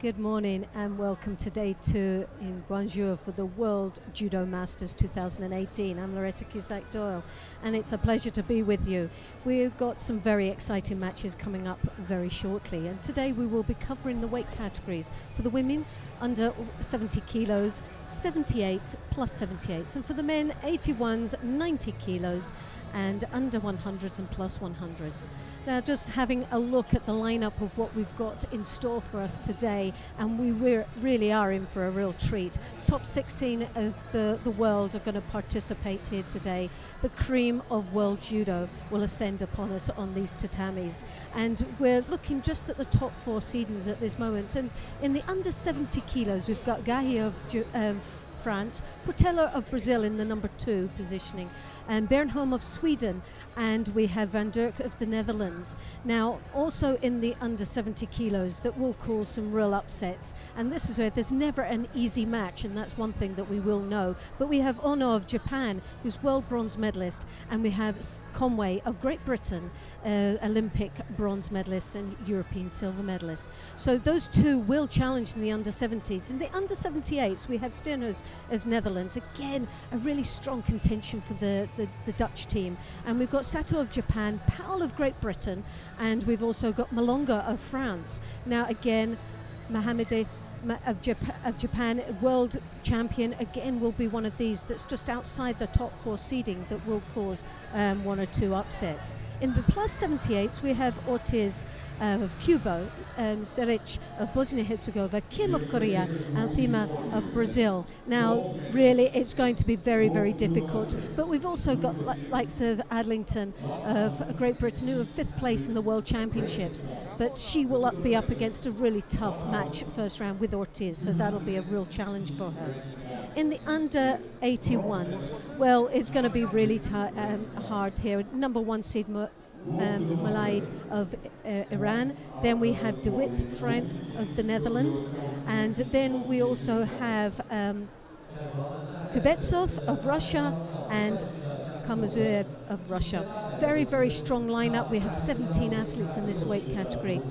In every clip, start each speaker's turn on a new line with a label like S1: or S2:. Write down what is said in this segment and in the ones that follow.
S1: Good morning and welcome to day 2 in Guangzhou for the World Judo Masters 2018. I'm Loretta Cusack-Doyle and it's a pleasure to be with you. We've got some very exciting matches coming up very shortly, and today we will be covering the weight categories for the women under 70 kilos, 78s plus 78s, and for the men 81s, 90 kilos and under 100s and plus 100s. Now, just having a look at the lineup of what we've got in store for us today, and we really are in for a real treat. Top 16 of the world are going to participate here today. The cream of world judo will ascend upon us on these tatamis, and we're looking just at the top 4 seedings at this moment. And in the under 70 kilos, we've got Gahi of France, Portela of Brazil in the number 2 positioning, and Bernholm of Sweden, and we have Van Dirk of the Netherlands. Now, also in the under 70 kilos, that will cause some real upsets, and this is where there's never an easy match, and that's one thing that we will know. But we have Ono of Japan, who's world bronze medalist, and we have Conway of Great Britain, Olympic bronze medalist and European silver medalist. So those two will challenge in the under 70s. In the under 78s, we have Steenhuis of Netherlands, again a really strong contention for the Dutch team, and we've got Sato of Japan, Powell of Great Britain, and we've also got Malonga of France. Now again, Mohamed of Japan, world champion, again will be one of these that's just outside the top 4 seeding that will cause 1 or 2 upsets. In the plus 78s, we have Ortiz of Cuba, Seric of Bosnia-Herzegovina, Kim of Korea, and Thima of Brazil. Now, really, it's going to be very, very difficult. But we've also got likes of Adlington of Great Britain, who are 5th place in the World Championships. But she will be up against a really tough match first round with Ortiz, so that'll be a real challenge for her. In the under 81s, well, it's going to be really hard here. Number 1 seed Malay of Iran, then we have De Wit Frank of the Netherlands, and then we also have Kubetsov of Russia and Kamazuev of Russia. Very, very strong lineup. We have 17 athletes in this weight category.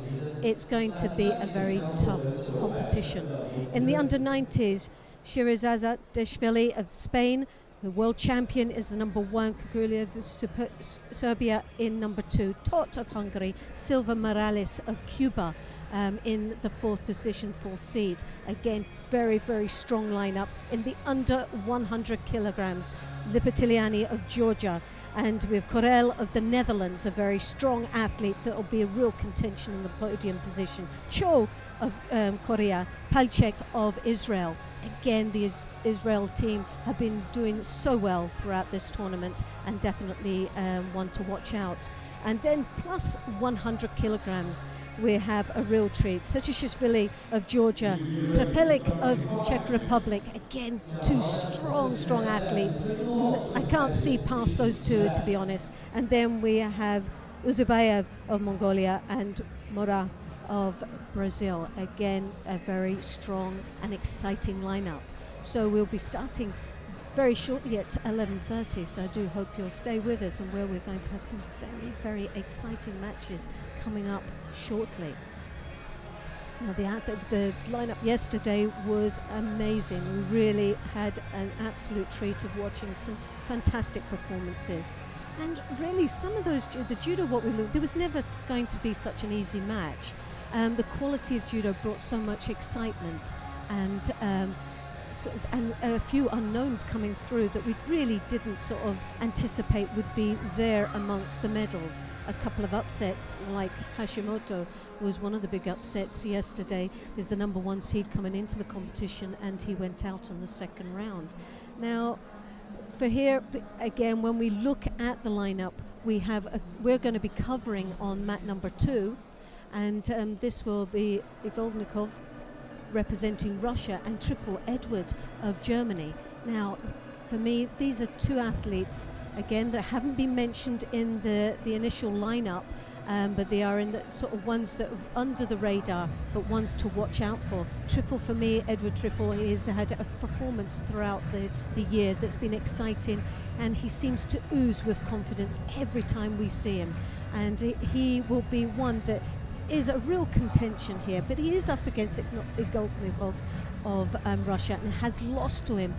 S1: It's going to be a very tough competition. In the under 90s, Shirizaza Deshvili of Spain, the world champion, is the number 1, Kagulia of Serbia in number 2, Tot of Hungary, Silva Morales of Cuba in the 4th position, 4th seed. Again, very, very strong lineup. In the under 100 kilograms, Lipatiliani of Georgia, and we have Corel of the Netherlands, a very strong athlete that will be a real contention in the podium position. Cho of Korea, Palchek of Israel. Again, the Israel team have been doing so well throughout this tournament, and definitely one to watch out. And then plus 100 kilograms, we have a real treat. Tetishishvili of Georgia, Krapelik of Czech Republic. Again, 2 strong athletes. I can't see past those 2, to be honest. And then we have Uzubayev of Mongolia and Mora of Brazil. Again, a very strong and exciting lineup. So we'll be starting very shortly at 11:30, so I do hope you'll stay with us, and where we're going to have some very, very exciting matches coming up shortly. Now, the lineup yesterday was amazing. We really had an absolute treat of watching some fantastic performances. And really, some of those, the judo, what we looked, there was never going to be such an easy match. The quality of judo brought so much excitement, and a few unknowns coming through that we really didn't sort of anticipate would be there amongst the medals. A couple of upsets, like Hashimoto was one of the big upsets yesterday, is the number 1 seed coming into the competition, and he went out in the 2nd round. Now, for here, again, when we look at the lineup, we're going to be covering on mat number 2, and this will be Igolnikov representing Russia, and Triple Edward of Germany. Now, for me, these are 2 athletes, again, that haven't been mentioned in the initial lineup, but they are in the sort of ones that are under the radar, but ones to watch out for. Triple, for me, Edward Triple, he's had a performance throughout the year that's been exciting, and he seems to ooze with confidence every time we see him. And he will be one that is a real contention here, but he is up against Igolnikov of Russia, and has lost to him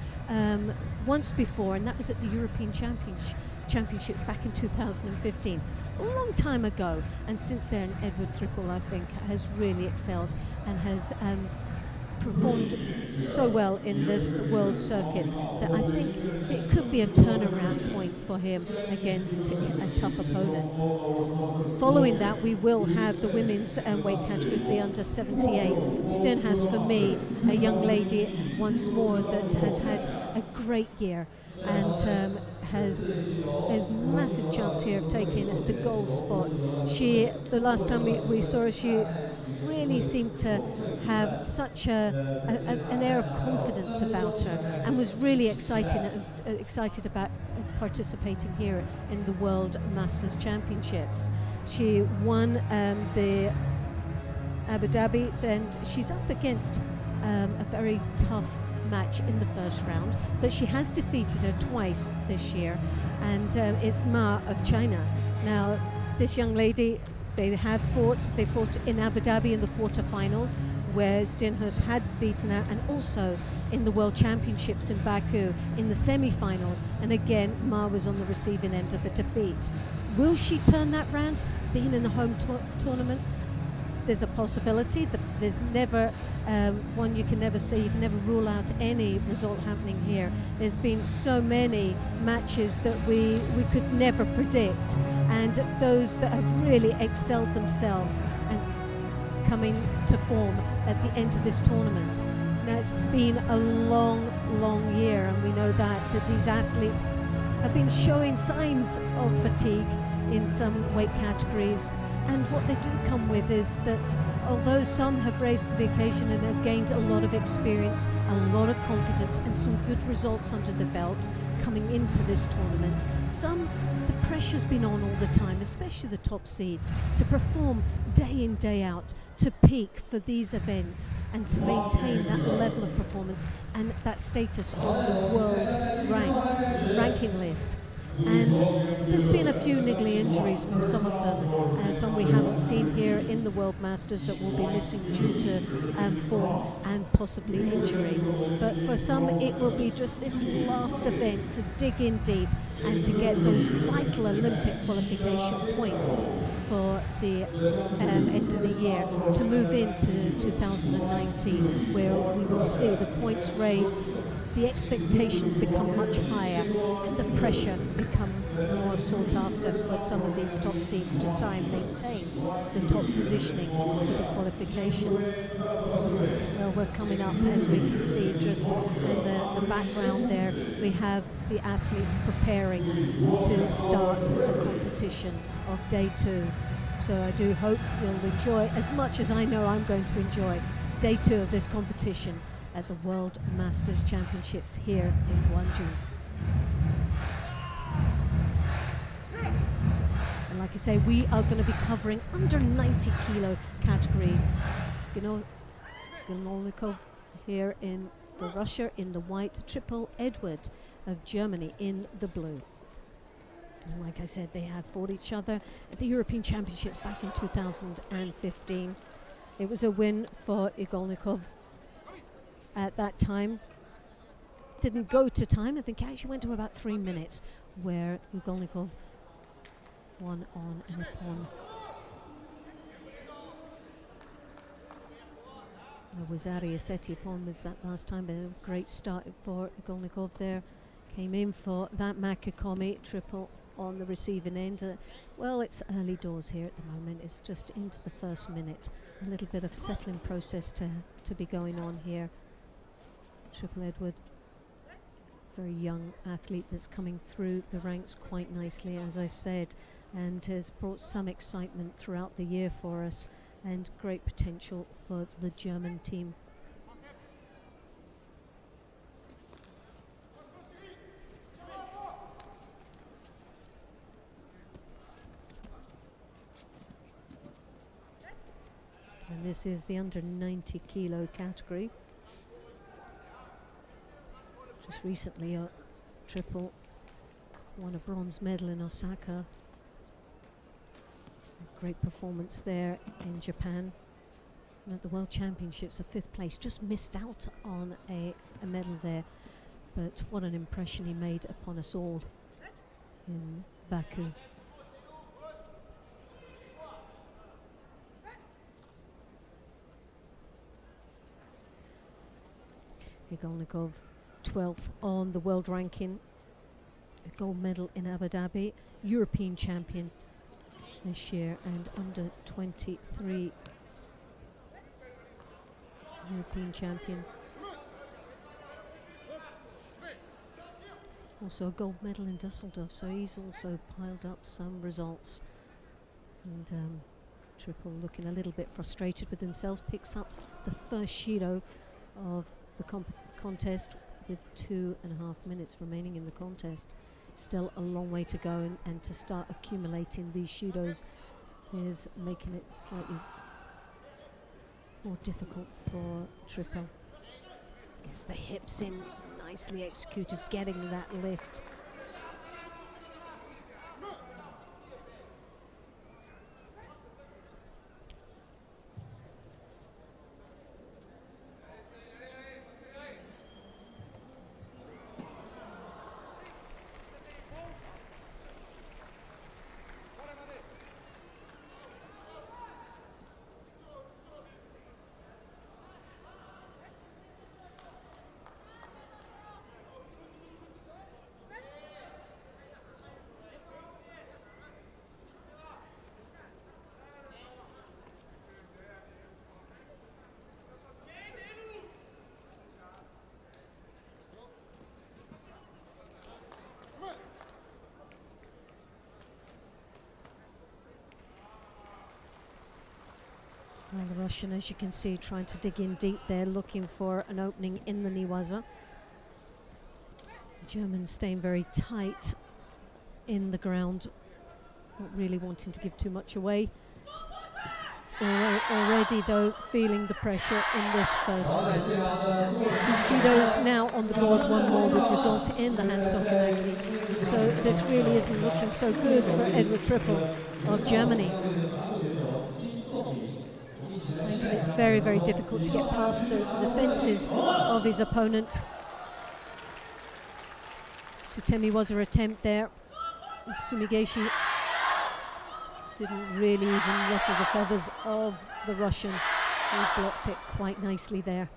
S1: once before, and that was at the European Championships back in 2015, a long time ago. And since then, Edward Triple, I think, has really excelled and has performed so well in this world circuit that I think it could be a turnaround point for him against a tough opponent. Following that, we will have the women's weight categories, the under 78s. Sternhaus, for me, a young lady once more that has had a great year and has massive chance here of taking the gold spot. The last time we saw her, she really seemed to have such an air of confidence about her, and was really excited about participating here in the World Masters Championships. She won the Abu Dhabi, and she's up against a very tough match in the first round, but she has defeated her twice this year, and it's Ma of China. Now, this young lady, they fought in Abu Dhabi in the quarterfinals, where Sternhaus had beaten her, and also in the World Championships in Baku in the semi-finals, and again Ma was on the receiving end of a defeat. Will she turn that round, being in a home tournament? There's a possibility. There's never one you can never say. You can never rule out any result happening here. There's been so many matches that we could never predict, and those that have really excelled themselves and coming to form at the end of this tournament. Now, it's been a long year, and we know that these athletes have been showing signs of fatigue in some weight categories. And what they do come with is that although some have raised to the occasion and have gained a lot of experience, a lot of confidence, and some good results under the belt coming into this tournament, the pressure's been on all the time, especially the top seeds, to perform day in, day out, to peak for these events and to maintain that level of performance and that status on the world ranking list. And there's been a few niggly injuries for some of them, some we haven't seen here in the World Masters that will be missing due to form and possibly injury. But for some, it will be just this last event to dig in deep and to get those vital Olympic qualification points for the end of the year, to move into 2019, where we will see the points raised, the expectations become much higher, and the pressure become more sought after for some of these top seeds to try and maintain the top positioning for the qualifications. Well, we're coming up, as we can see just in the background there, we have the athletes preparing to start the competition of day 2. So I do hope you'll enjoy, as much as I know I'm going to enjoy, day 2 of this competition at the World Masters Championships here in Guangzhou. And like I say, we are going to be covering under 90 kilo category. Igolnikov here in the Russia in the white, Triple Edward of Germany in the blue. And like I said, they have fought each other at the European Championships back in 2015. It was a win for Igolnikov at that time. Didn't go to time. I think it actually went to about 3 minutes, where Igolnikov won on and upon. It was Ariaseti upon was that last time, but a great start for Igolnikov there. Came in for that Makikomi triple on the receiving end. Well, it's early doors here at the moment. It's just into the first minute. A little bit of settling process to be going on here. Triple Edward, very young athlete that's coming through the ranks quite nicely, as I said, and has brought some excitement throughout the year for us, and great potential for the German team. And this is the under 90 kilo category. Just recently, Triple won a bronze medal in Osaka. Great performance there in Japan. And at the World Championships, a 5th place, just missed out on a medal there. But what an impression he made upon us all in Baku. Igolnikov, 12th on the world ranking, a gold medal in Abu Dhabi, European champion this year, and under 23 European champion. Also a gold medal in Dusseldorf, so he's also piled up some results. And Triple looking a little bit frustrated with themselves, picks up the first Judo of the contest with 2.5 minutes remaining in the contest. Still a long way to go, and to start accumulating these Judos is making it slightly more difficult for Triple. Gets the hips in, nicely executed, getting that lift. Well, the Russian, as you can see, trying to dig in deep there, looking for an opening in the Niwaza. The German staying very tight in the ground, not really wanting to give too much away. Already, though, feeling the pressure in this first round. Judo's now on the board, one more would result in the Hansokamaki. So this really isn't looking so good for Edward Triple of Germany. Very, very difficult to get past the fences of his opponent. Sutemi was her attempt there. Sumigeshi didn't really even ruffle the feathers of the Russian. He blocked it quite nicely there.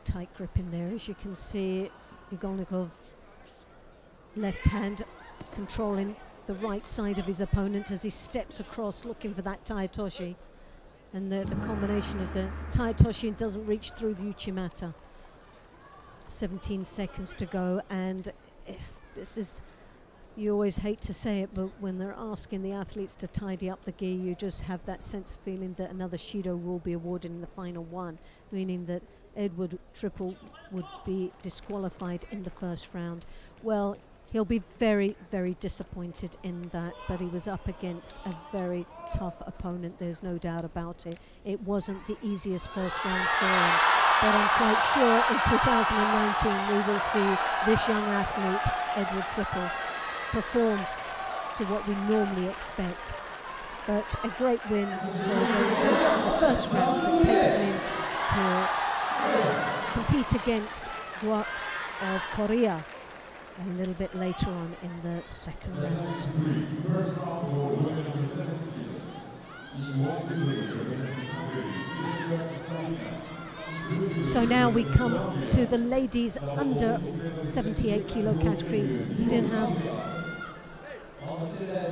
S1: Tight grip in there, as you can see. Igolnikov, left hand controlling the right side of his opponent as he steps across looking for that Taitoshi, and the combination of the Taitoshi doesn't reach through the Uchimata. 17 seconds to go, and this is, you always hate to say it, but when they're asking the athletes to tidy up the gi, you just have that sense of feeling that another Shido will be awarded in the final one, meaning that Edward Triple would be disqualified in the first round. Well, he'll be very, very disappointed in that, but he was up against a very tough opponent, there's no doubt about it. It wasn't the easiest first round for him, but I'm quite sure in 2019 we will see this young athlete, Edward Triple, perform to what we normally expect. But a great win for the first round that takes him to compete against Guangzhou of Korea a little bit later on in the second round. So now we come to the ladies under 78 kilo category. Steenhuis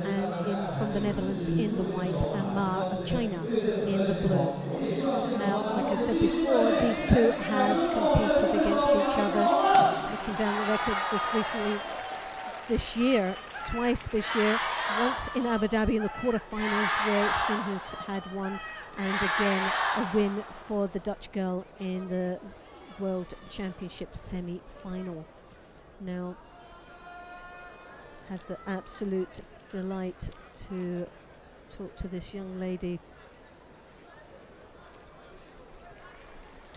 S1: and from the Netherlands in the white, and Ma of China in the blue. Now, like I said before, these two have competed against each other. Looking down the record just recently this year, twice this year, once in Abu Dhabi in the quarterfinals where Steenhuis had won, and again a win for the Dutch girl in the World Championship semi-final. now had the absolute delight to talk to this young lady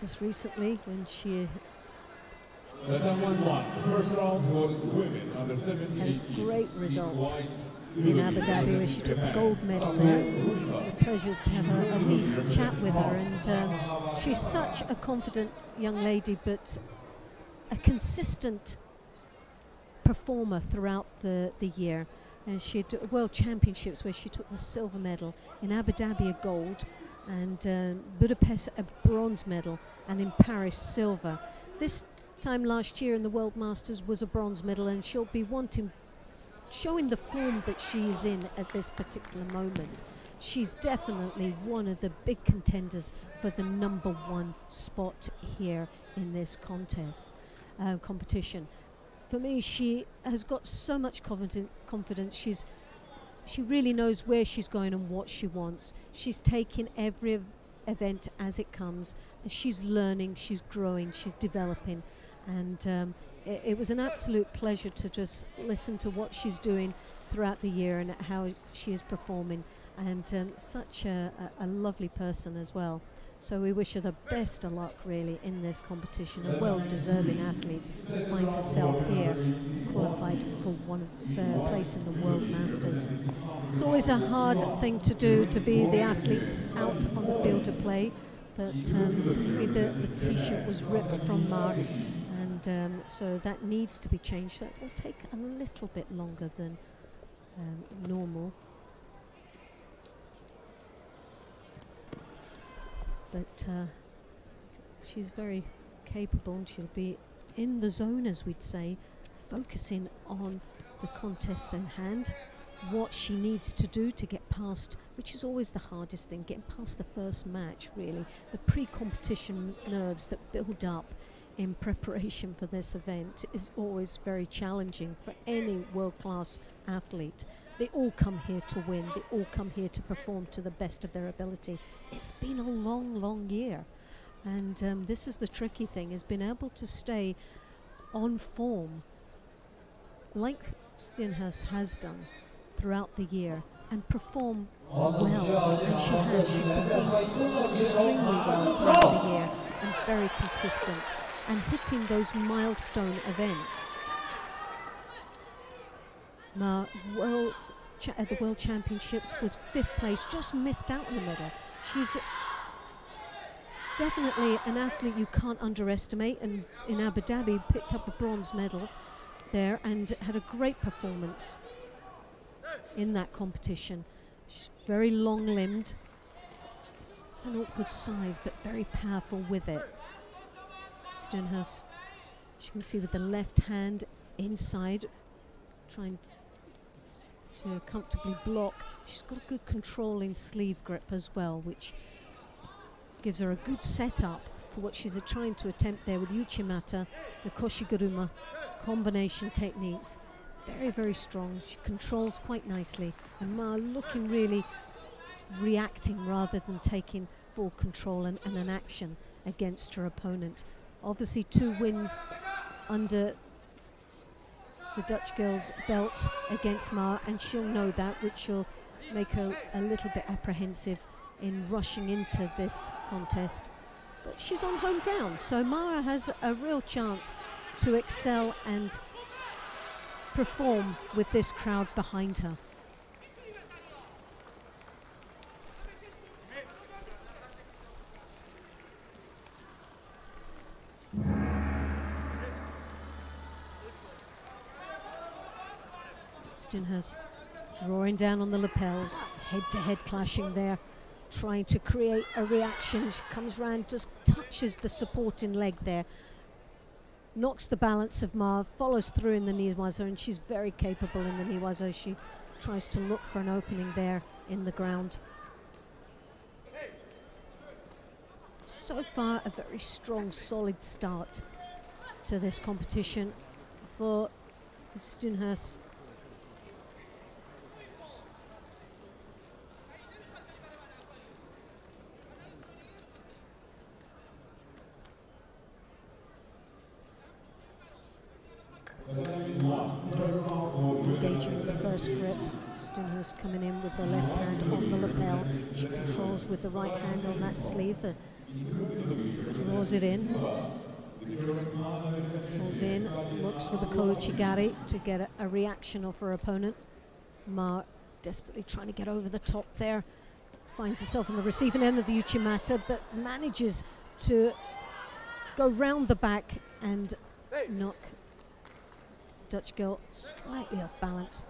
S1: just recently when she had a great result in Abu Dhabi, where she took the gold medal there. A pleasure to have a wee chat with her, and she's such a confident young lady, but a consistent performer throughout the year. And she had World Championships where she took the silver medal, in Abu Dhabi a gold, and Budapest a bronze medal, and in Paris silver. This time last year in the World Masters was a bronze medal, and she'll be showing the form that she is in at this particular moment. She's definitely one of the big contenders for the #1 spot here in this competition. For me, she has got so much confidence. She really knows where she's going and what she wants. She's taking every event as it comes, and she's learning, she's growing, she's developing, and it was an absolute pleasure to just listen to what she's doing throughout the year and how she is performing, and such a lovely person as well. So we wish her the best of luck really in this competition. A well-deserving athlete who finds herself here qualified for a place in the World Masters. It's always a hard thing to do, to be the athletes out on the field of play, but the t-shirt was ripped from Mar, and so that needs to be changed. That will take a little bit longer than normal. But she's very capable, and she'll be in the zone, as we'd say, focusing on the contest in hand, what she needs to do to get past, which is always the hardest thing, getting past the first match really. The pre-competition nerves that build up in preparation for this event is always very challenging for any world-class athlete. They all come here to win. They all come here to perform to the best of their ability. It's been a long, long year. And this is the tricky thing, is being able to stay on form like Steenhuis has done throughout the year and perform well. And she has. She's performed extremely well throughout the year and very consistent and hitting those milestone events. Now, at the World Championships was 5th place, just missed out on the medal. She's definitely an athlete you can't underestimate, and in Abu Dhabi picked up a bronze medal there and had a great performance in that competition. She's very long-limbed, an awkward size, but very powerful with it. Steenhuis, as you can see, with the left hand inside, trying to comfortably block. She's got a good controlling sleeve grip as well, which gives her a good setup for what she's trying to attempt there with Uchimata, the Koshiguruma combination techniques. Very, very strong. She controls quite nicely, and Ma looking really reacting rather than taking full control and an action against her opponent. Obviously 2 wins under the Dutch girl's belt against Ma, and she'll know that, which will make her a little bit apprehensive in rushing into this contest. But she's on home ground, so Mara has a real chance to excel and perform with this crowd behind her. Steenhuis drawing down on the lapels, head-to-head clashing there, trying to create a reaction. She comes round, just touches the supporting leg there, knocks the balance of Marv, follows through in the Niwaza, and she's very capable in the Niwaza. She tries to look for an opening there in the ground. So far, a very strong, solid start to this competition for Steenhuis. reverse grip. Stenhus coming in with the left hand on the lapel. She controls with the right hand on that sleeve. Draws it in. Pulls in, looks for the Kouchigari to get a reaction of her opponent. Ma desperately trying to get over the top there. Finds herself on the receiving end of the Uchimata, but manages to go round the back and knock the Dutch girl slightly off balance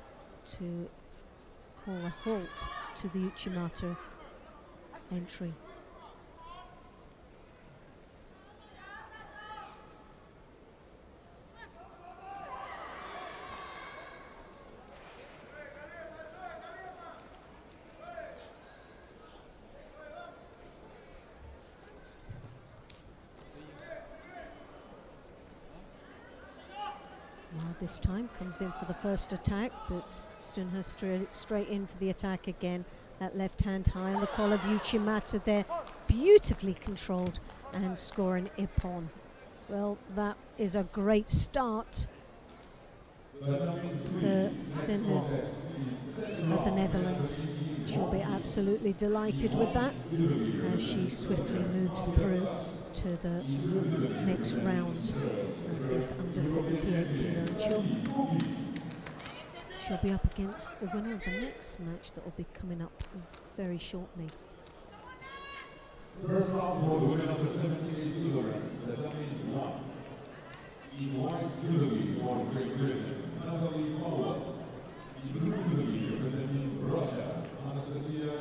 S1: to call a halt to the Uchimata entry. This time comes in for the first attack, but Stenhus straight in for the attack again. That left hand high on the collar of Uchimata there, beautifully controlled and scoring ippon. Well, that is a great start for Stenhus of the Netherlands. She'll be absolutely delighted with that as she swiftly moves through to the next round of this under 78 kilo. And she'll be up against the winner of the next match that will be coming up very shortly.
S2: First round for the winner of the 78 kilograms, Tatami 1. In white Judo for Great Britain, Natalie Power. In blue Judo representing Russia, Anastasia.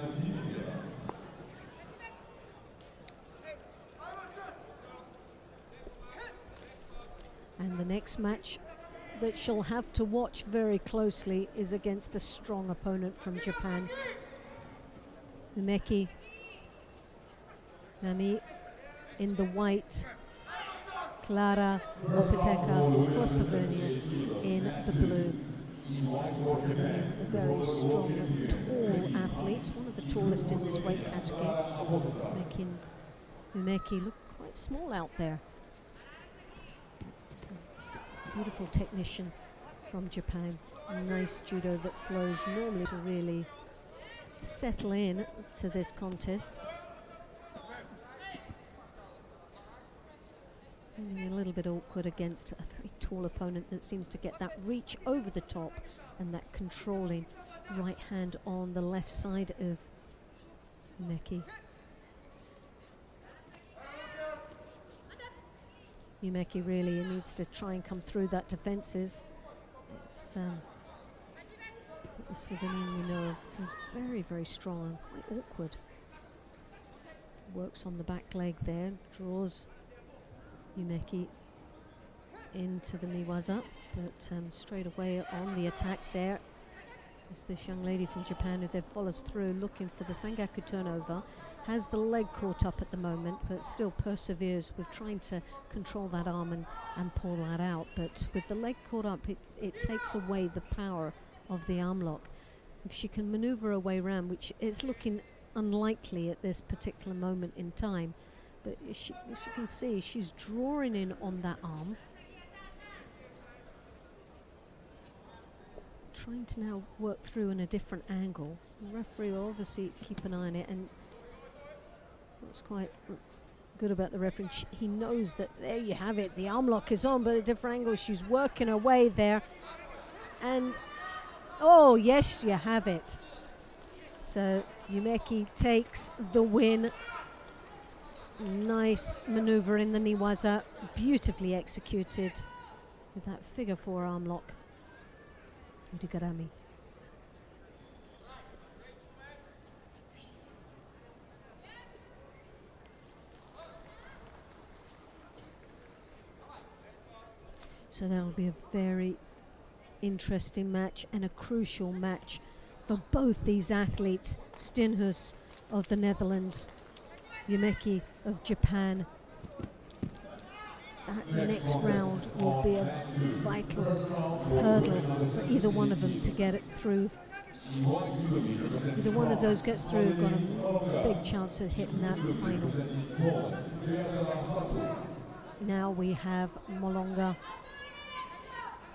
S1: And the next match that she'll have to watch very closely is against a strong opponent from Japan. Umeki Nami in the white, Klara Opeteka Krosovernia in the blue. A very strong, tall athlete, one of the tallest in this weight category, making Umeki look quite small out there. Beautiful technician from Japan. A nice judo that flows normally to really settle in to this contest. Feeling a little bit awkward against a very tall opponent that seems to get that reach over the top and that controlling right hand on the left side of Umeki. Umeki really needs to try and come through that defences. It's the Slovenian we know is very, very strong and quite awkward. Works on the back leg there, draws Umeki into the niwaza, but straight away on the attack there. It's this young lady from Japan who then follows through, looking for the Sangaku turnover. Has the leg caught up at the moment, but still perseveres with trying to control that arm and pull that out. But with the leg caught up, it takes away the power of the arm lock. If she can maneuver her way around, which is looking unlikely at this particular moment in time, but as you can see, she's drawing in on that arm. Trying to now work through in a different angle. The referee will obviously keep an eye on it, and what's quite good about the referee, he knows that there you have it, the arm lock is on, but at a different angle. She's working her way there, and oh yes, you have it. So Umeki takes the win. Nice maneuver in the niwaza, beautifully executed with that figure 4 arm lock. Udigarami. So that'll be a very interesting match and a crucial match for both these athletes. Stenhus of the Netherlands, Umeki of Japan. That next round will be a vital hurdle for either one of them to get it through. Either one of those gets through, got a big chance of hitting that final. Now we have Molonga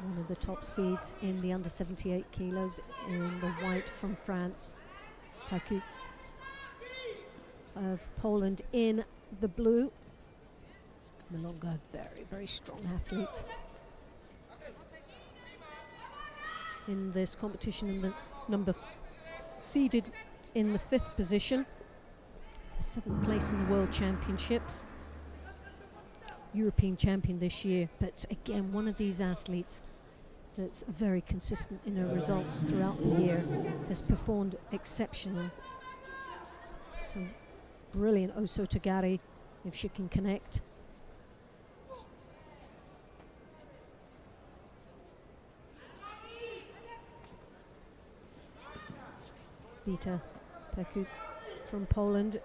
S1: one of the top seeds in the under 78 kilos in the white from France. Pakut of Poland in the blue. Malonga, very, very strong athlete in this competition, in the seeded in the 5th position, 7th place in the World Championships, European champion this year, but again one of these athletes that's very consistent in her results throughout the year, has performed exceptionally. So brilliant Oso Tagari if she can connect. Bita Pakut from Poland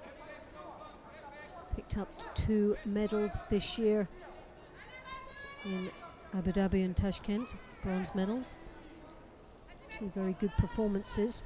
S1: picked up 2 medals this year in Abu Dhabi and Tashkent, bronze medals. 2 very good performances.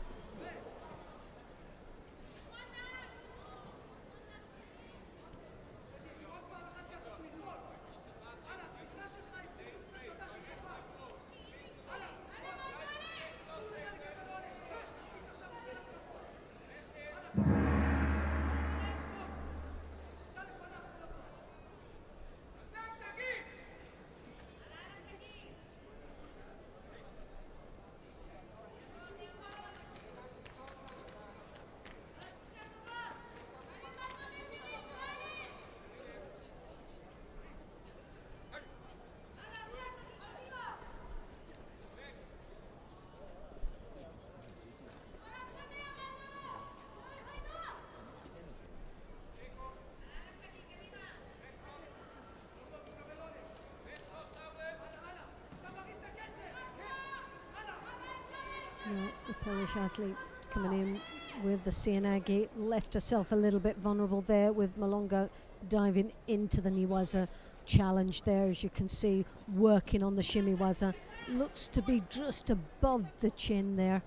S1: The Polish athlete coming in with the Sianagi left herself a little bit vulnerable there, with Malonga diving into the Niwaza challenge there, as you can see, working on the shimiwaza. Looks to be just above the chin there.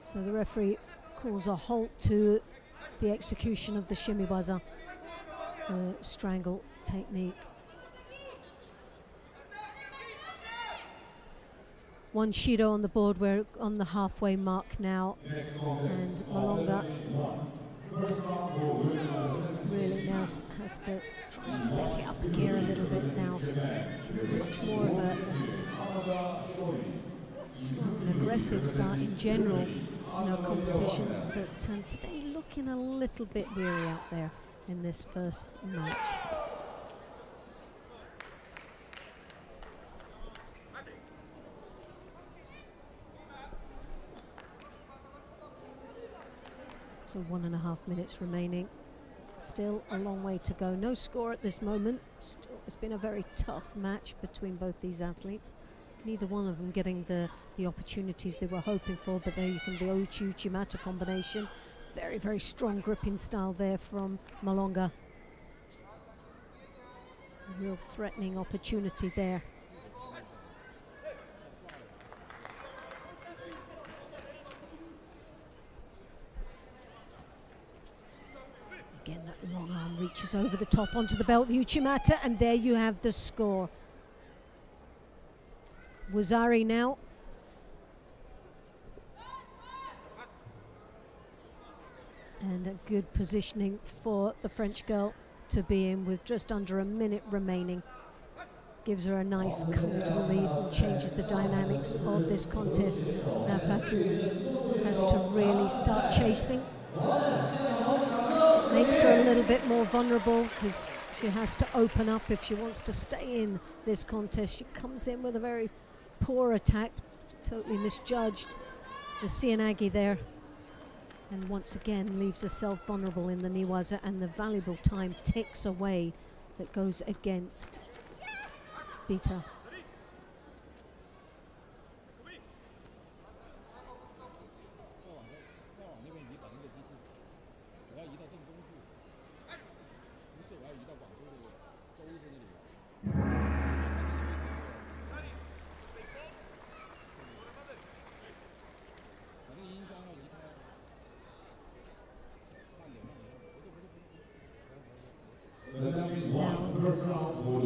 S1: So the referee calls a halt to the execution of the shimiwaza, the strangle technique. One Shido on the board. We're on the halfway mark now, and Malonga really now has to try and step it up a gear a little bit now. She has much more of an aggressive start in general in her competitions, but today looking a little bit weary out there in this first match. So 1.5 minutes remaining. Still a long way to go. No score at this moment. Still, it's been a very tough match between both these athletes. Neither one of them getting the opportunities they were hoping for, but there you can the Ochi-Uchimata combination. Very, very strong gripping style there from Malonga. A real threatening opportunity there. Again, that long arm reaches over the top onto the belt, the Uchimata, and there you have the score. Wazari now. And a good positioning for the French girl to be in with just under a minute remaining. Gives her a nice, comfortable lead and changes the dynamics of this contest. Now Pakut has to really start chasing. Makes her a little bit more vulnerable because she has to open up if she wants to stay in this contest. She comes in with a very poor attack, totally misjudged the Sianagi there, and once again leaves herself vulnerable in the Niwaza, and the valuable time ticks away that goes against Bita.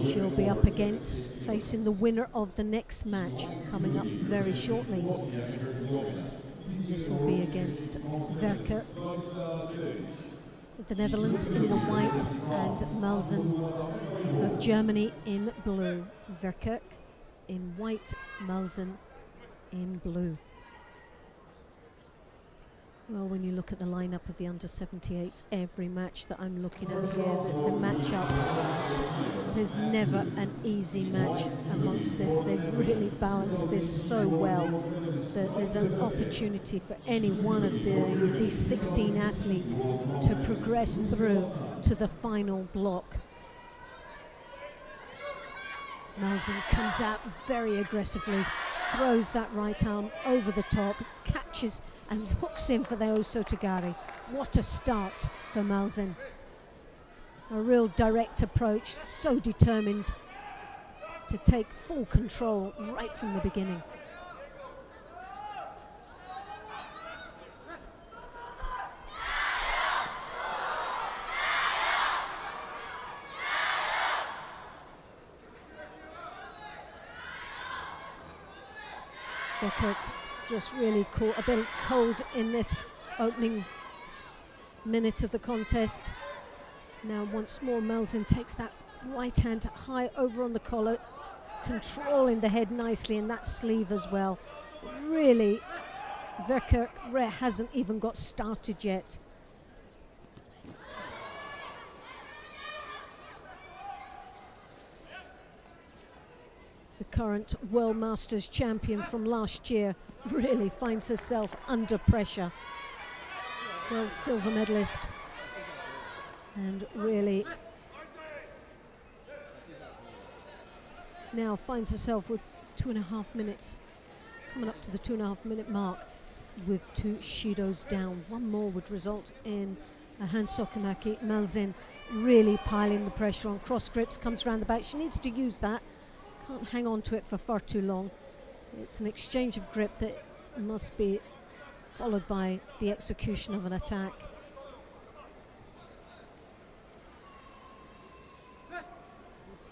S1: she'll be up against, facing the winner of the next match coming up very shortly. This will be against Verkerk of the Netherlands in the white and Malzen of Germany in blue. Verkerk in white, Malzen in blue. Well, when you look at the lineup of the under-78s, every match that I'm looking at here, the matchup, there's never an easy match amongst this. They've really balanced this so well that there's an opportunity for any one of these 16 athletes to progress through to the final block. Malzen comes out very aggressively, throws that right arm over the top, catches and hooks in for the Osotogari. What a start for Malzen. A real direct approach, so determined to take full control right from the beginning. Verkerk just really caught a bit cold in this opening minute of the contest. Now once more Malzen takes that right hand high over on the collar, controlling the head nicely in that sleeve as well. Really, Verkerk hasn't even got started yet. The current World Masters champion from last year really finds herself under pressure. World silver medalist, and really now finds herself with 2.5 minutes, coming up to the 2.5 minute mark with 2 Shidos down. One more would result in a hand sokomaki. Malzen really piling the pressure on. Cross grips, comes around the back. She needs to use that. Can't hang on to it for far too long. It's an exchange of grip that must be followed by the execution of an attack.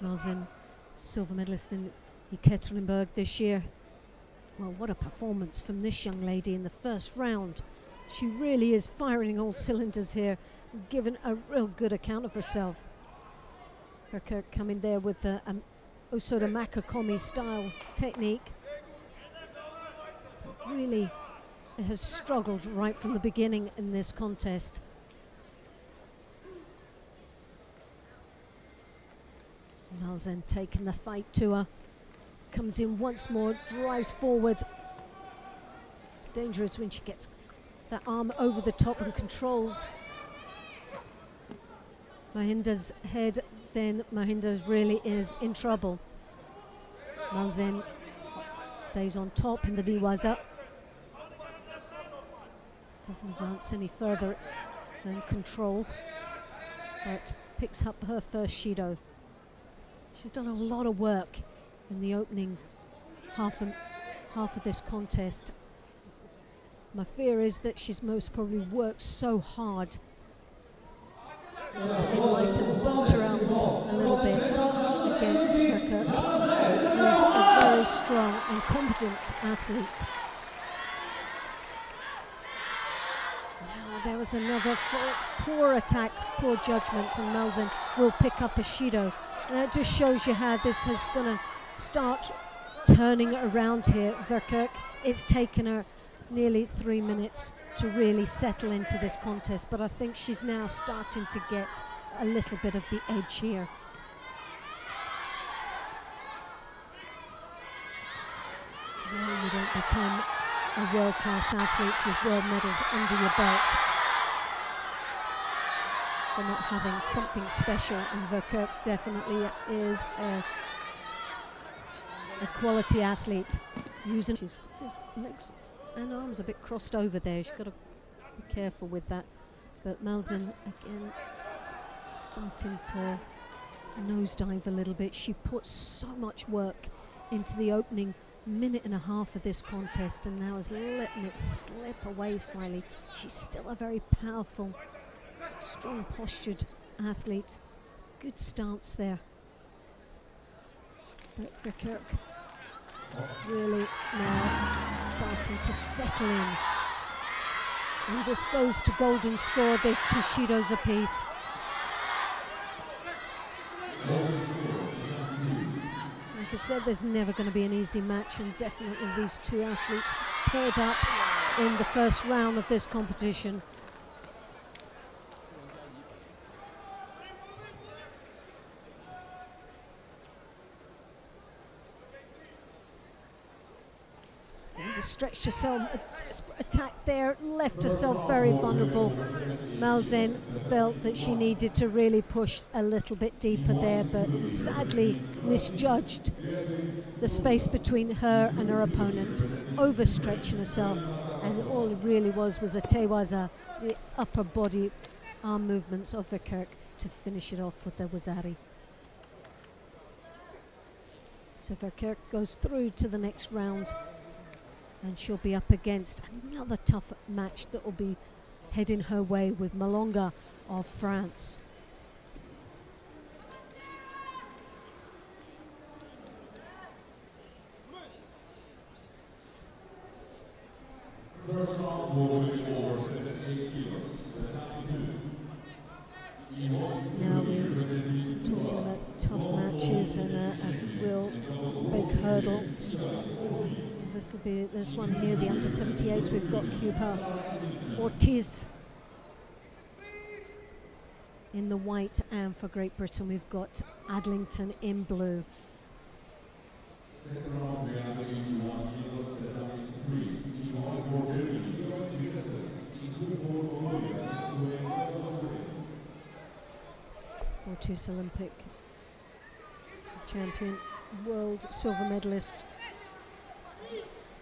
S1: Malzen, silver medalist in Yekaterinburg this year. Well, what a performance from this young lady in the first round. She really is firing all cylinders here, giving a real good account of herself. Verkerk coming there with the Osoda Makakomi style technique. Really has struggled right from the beginning in this contest. Malzen taking the fight to her. Comes in once more, drives forward. Dangerous when she gets that arm over the top and controls Mahinder's head, then Mahinder's really is in trouble. Malzen stays on top in the Niwaza. Doesn't advance any further than control, but picks up her first Shido. She's done a lot of work in the opening half of this contest. My fear is that she's most probably worked so hard that it might have burnt her out a little bit against Verkerk, who's a very strong and competent athlete. Now there was another poor attack, poor judgment, and Malzen will pick up a Shido. And it just shows you how this is going to start turning around here. Verkerk, it's taken her nearly 3 minutes to really settle into this contest, but I think she's now starting to get a little bit of the edge here. No, you don't become a world-class athlete with world medals under your belt for not having something special, and Verkerk definitely is a quality athlete. Using his legs and arms a bit crossed over there. She's got to be careful with that. But Malzen again starting to nosedive a little bit. She puts so much work into the opening minute and a half of this contest, and now is letting it slip away slightly. She's still a very powerful, strong postured athlete. Good stance there. But Verkerk really now starting to settle in. And this goes to golden score. There's 2 Shidos apiece. Like I said, there's never going to be an easy match, and definitely these 2 athletes paired up in the first round of this competition. Stretched herself, a desperate attack there, left herself very vulnerable. Malzen felt that she needed to really push a little bit deeper there, but sadly misjudged the space between her and her opponent, overstretching herself, and all it really was a tewaza, the upper body arm movements of Verkerk to finish it off with the wazari. So Verkerk goes through to the next round, and she'll be up against another tough match that will be heading her way with Malonga of France.
S2: First round will be over 78 kilos.
S1: Now we're talking about tough matches and a real big hurdle. This will be this one here, the under 78s. We've got Cuba Ortiz in the white, and for Great Britain we've got Adlington in blue.
S2: Second round, we are going 1 kilos, Tatami 3.
S1: Ortiz, Olympic champion, world silver medalist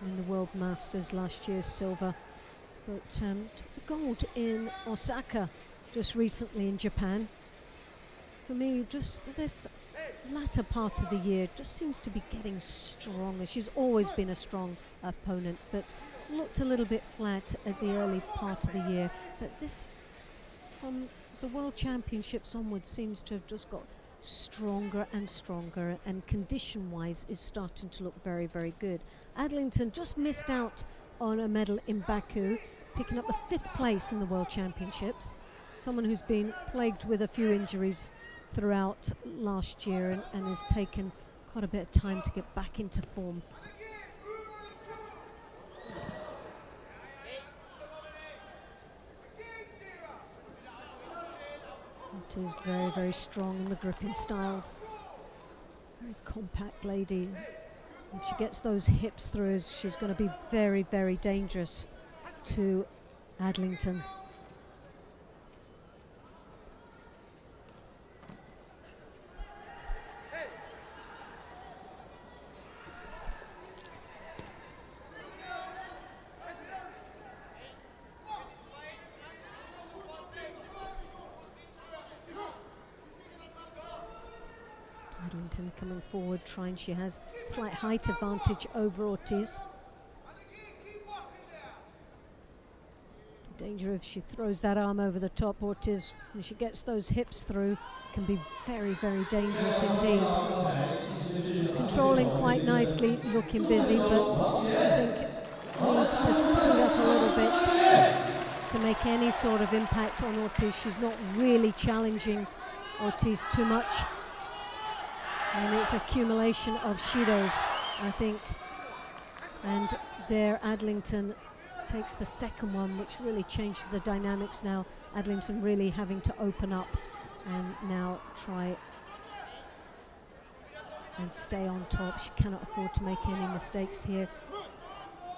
S1: in the World Masters last year, silver, but took the gold in Osaka just recently in Japan. For me, just this latter part of the year just seems to be getting stronger. She's always been a strong opponent, but looked a little bit flat at the early part of the year. But this, from the World Championships onwards, seems to have just got stronger and stronger, and condition-wise is starting to look very, very good. Adlington just missed out on a medal in Baku, picking up the 5th place in the World Championships. Someone who's been plagued with a few injuries throughout last year and has taken quite a bit of time to get back into form. It is very, very strong in the gripping styles. Very compact lady. If she gets those hips through, she's going to be very, very dangerous to Adlington. Adlington coming forward, trying. She has slight height advantage over Ortiz. Danger if she throws that arm over the top. Ortiz, when she gets those hips through, can be very, very dangerous indeed. She's controlling quite nicely, looking busy, but I think needs to speed up a little bit to make any sort of impact on Ortiz. She's not really challenging Ortiz too much. And it's accumulation of Shidos, I think. And there Adlington takes the second one, which really changes the dynamics now. Adlington really having to open up and now try and stay on top. She cannot afford to make any mistakes here.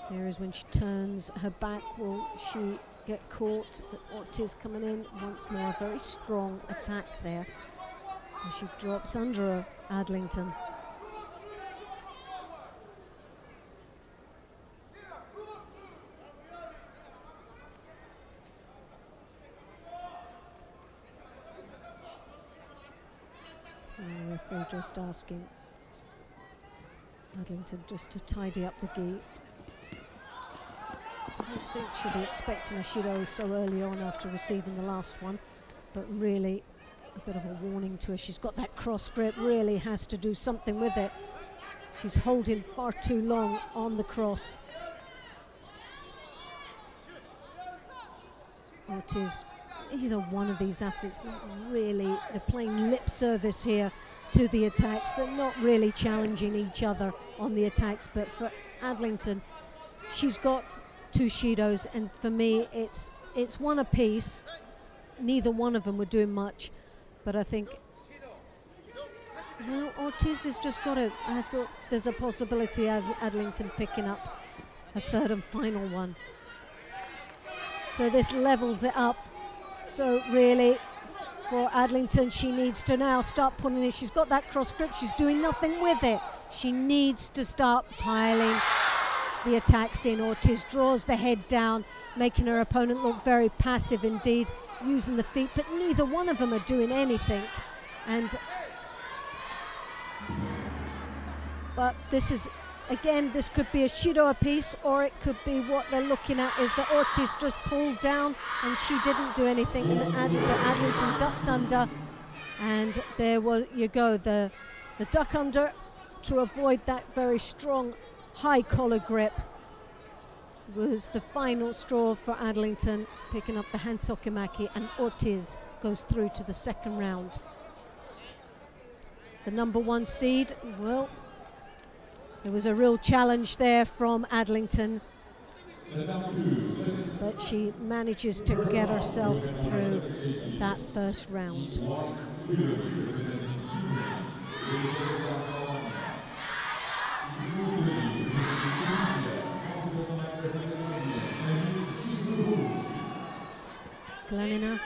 S1: Here is when she turns her back. Will she get caught? The Ortiz coming in once more. Very strong attack there. And she drops under her, Adlington. And the referee just asking Adlington just to tidy up the gi. I don't think she'll be expecting a Shido so early on after receiving the last one, but really a bit of a warning to her. She's got that cross grip, really has to do something with it. She's holding far too long on the cross. Ortiz, either one of these athletes, not really, they're playing lip service here to the attacks. They're not really challenging each other on the attacks, but for Adlington, she's got 2 Shidos, and for me, it's one apiece. Neither one of them were doing much, but I think no, Ortiz has just got it. I thought there's a possibility of Adlington picking up a 3rd and final one. So this levels it up. So really, for Adlington, she needs to now start putting it. She's got that cross grip. She's doing nothing with it. She needs to start piling the attacks in. Ortiz draws the head down, making her opponent look very passive indeed, using the feet, but neither one of them are doing anything. But this is, again, this could be a Shido apiece, or it could be what they're looking at is that Ortiz just pulled down and she didn't do anything, and Adlington ducked under, and there you go, the duck under to avoid that very strong high collar grip was the final straw for Adlington, picking up the Hansokimaki, and Ortiz goes through to the 2nd round. The number 1 seed, well, there was a real challenge there from Adlington, but she manages to get herself through that 1st round. Glenina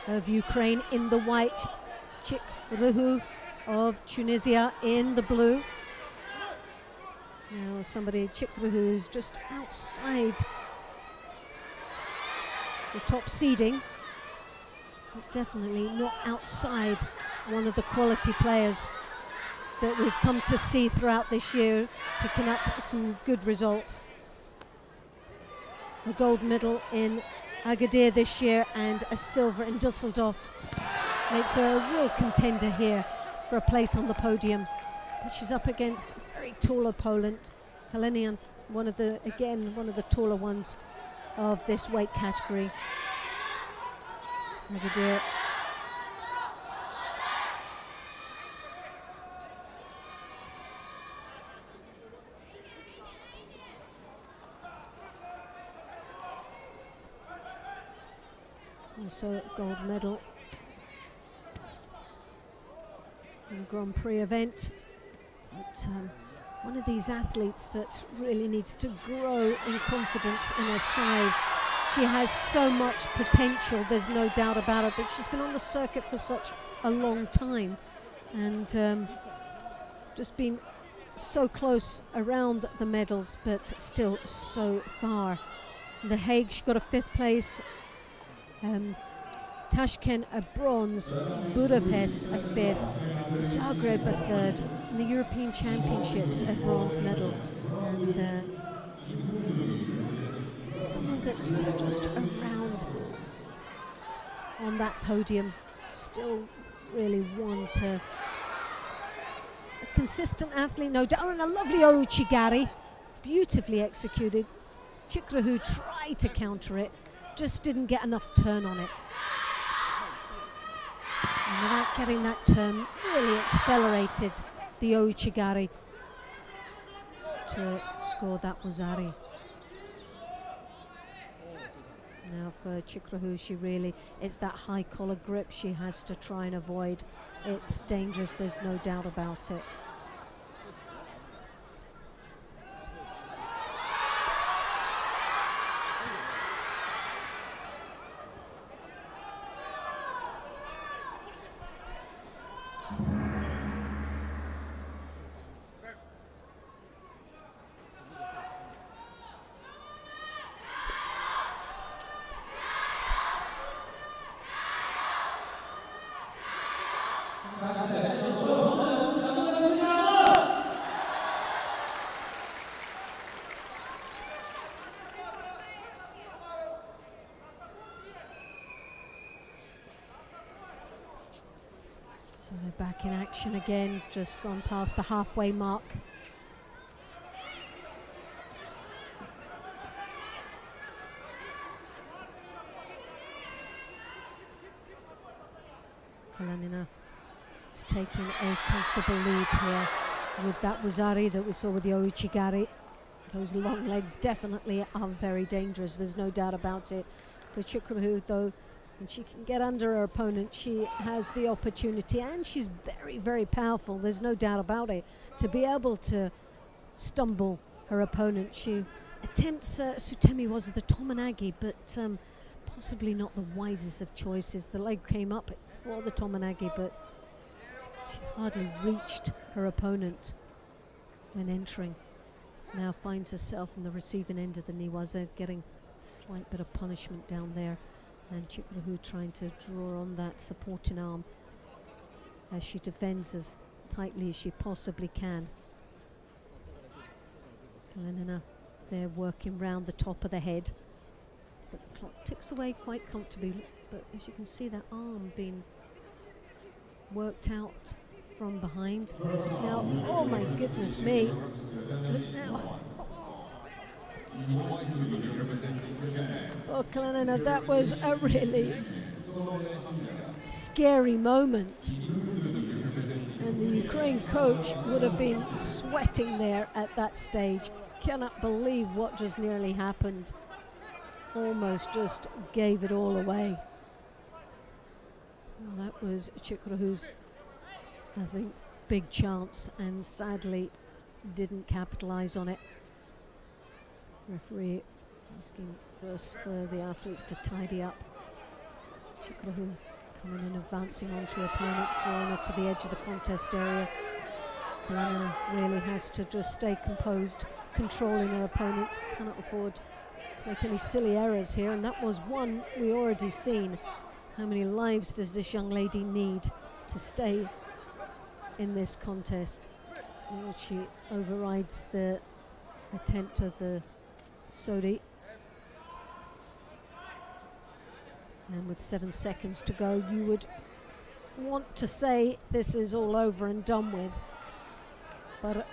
S1: of Ukraine in the white, Chikruhu of Tunisia in the blue. Now somebody, Chikruhu, who's just outside the top seeding, but definitely not outside one of the quality players that we've come to see throughout this year, picking up some good results. A gold medal in Agadir this year and a silver in Dusseldorf makes her a real contender here for a place on the podium. But she's up against a very tall opponent, Kalenian, one of the taller ones of this weight category. Agadir. Also gold medal in the Grand Prix event. But one of these athletes that really needs to grow in confidence in her size. She has so much potential, there's no doubt about it, but she's been on the circuit for such a long time and just been so close around the medals, but still so far. In The Hague, she got a 5th place. Tashkent a bronze, Budapest a 5th, Zagreb a 3rd, and the European Championships a bronze medal. And someone that's just around on that podium, still really want a consistent athlete, no doubt, and a lovely Ouchigari, beautifully executed. Chikruhu tried to counter it, just didn't get enough turn on it. And without getting that turn, really accelerated the Ouchigari to score that Wazari. Now for Chikruhu, she really, it's that high collar grip she has to try and avoid. It's dangerous, there's no doubt about it. So we're back in action again, just gone past the halfway mark Kalanina is taking a comfortable lead here with that Wazari that we saw with the Ouchigari. Those long legs definitely are very dangerous, there's no doubt about it. For Chukwu, though, when she can get under her opponent, she has the opportunity, and she's very, very powerful, there's no doubt about it, to be able to stumble her opponent. She attempts, Sutemi was the Tomonagi, but possibly not the wisest of choices. The leg came up for the Tomonagi, but she hardly reached her opponent when entering. Now finds herself on the receiving end of the Niwaza, getting a slight bit of punishment down there, and Chukwu trying to draw on that supporting arm as she defends as tightly as she possibly can. Kalanina there working round the top of the head, but the clock ticks away quite comfortably, but as you can see that arm being worked out from behind. Now, oh my goodness me. For Kalanina, that was a really scary moment. And the Ukraine coach would have been sweating there at that stage. Cannot believe what just nearly happened. Almost just gave it all away. Well, that was Chukwu's, I think, big chance, and sadly didn't capitalize on it. Referee asking first for the athletes to tidy up. Chukwu coming in, advancing onto her opponent, drawing her to the edge of the contest area. Kalanina really has to just stay composed, controlling her opponents, cannot afford to make any silly errors here, and that was one we already seen. How many lives does this young lady need to stay in this contest? Well, she overrides the attempt of the Sodi. And with 7 seconds to go, you would want to say this is all over and done with, but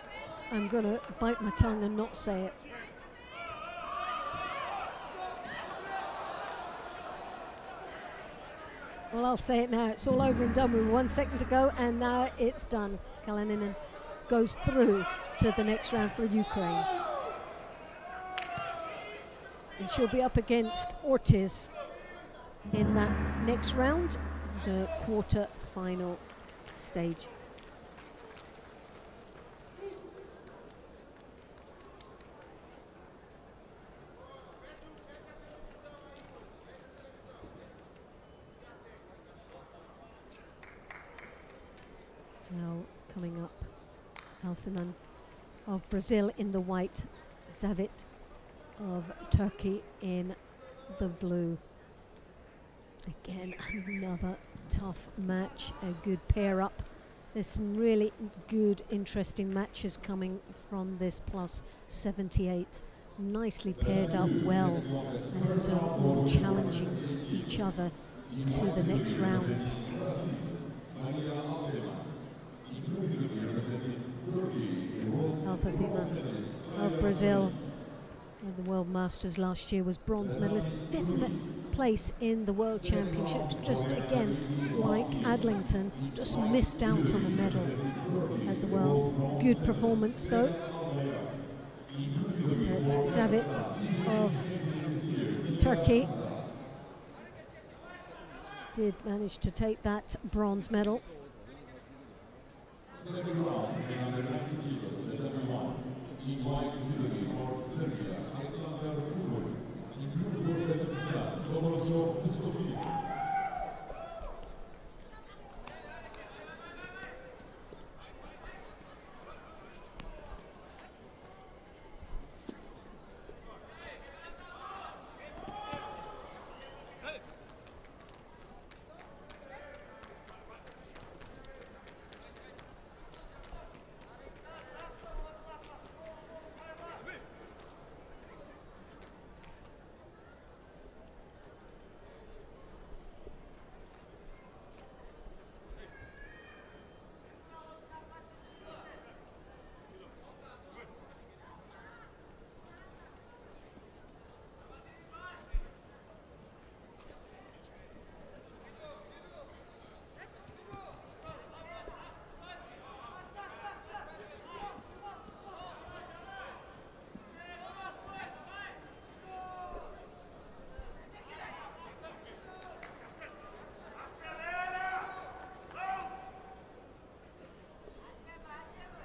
S1: I'm going to bite my tongue and not say it. Well, I'll say it now. It's all over and done with. 1 second to go, and now it's done. Kalanina goes through to the next round for Ukraine. And she'll be up against Ortiz in that next round, the quarter-final stage. Now coming up, Althiman of Brazil in the white, Zavit of Turkey in the blue. Again, another tough match, a good pair up. There's some really good, interesting matches coming from this plus 78. Nicely paired up well, and all challenging each other to the next rounds. Althiman of Brazil, at the World Masters last year, was bronze medalist, 5th place in the World Championships. Just again, like Adlington, just missed out on a medal at the Worlds. Good performance though. But Savit of Turkey did manage to take that bronze medal.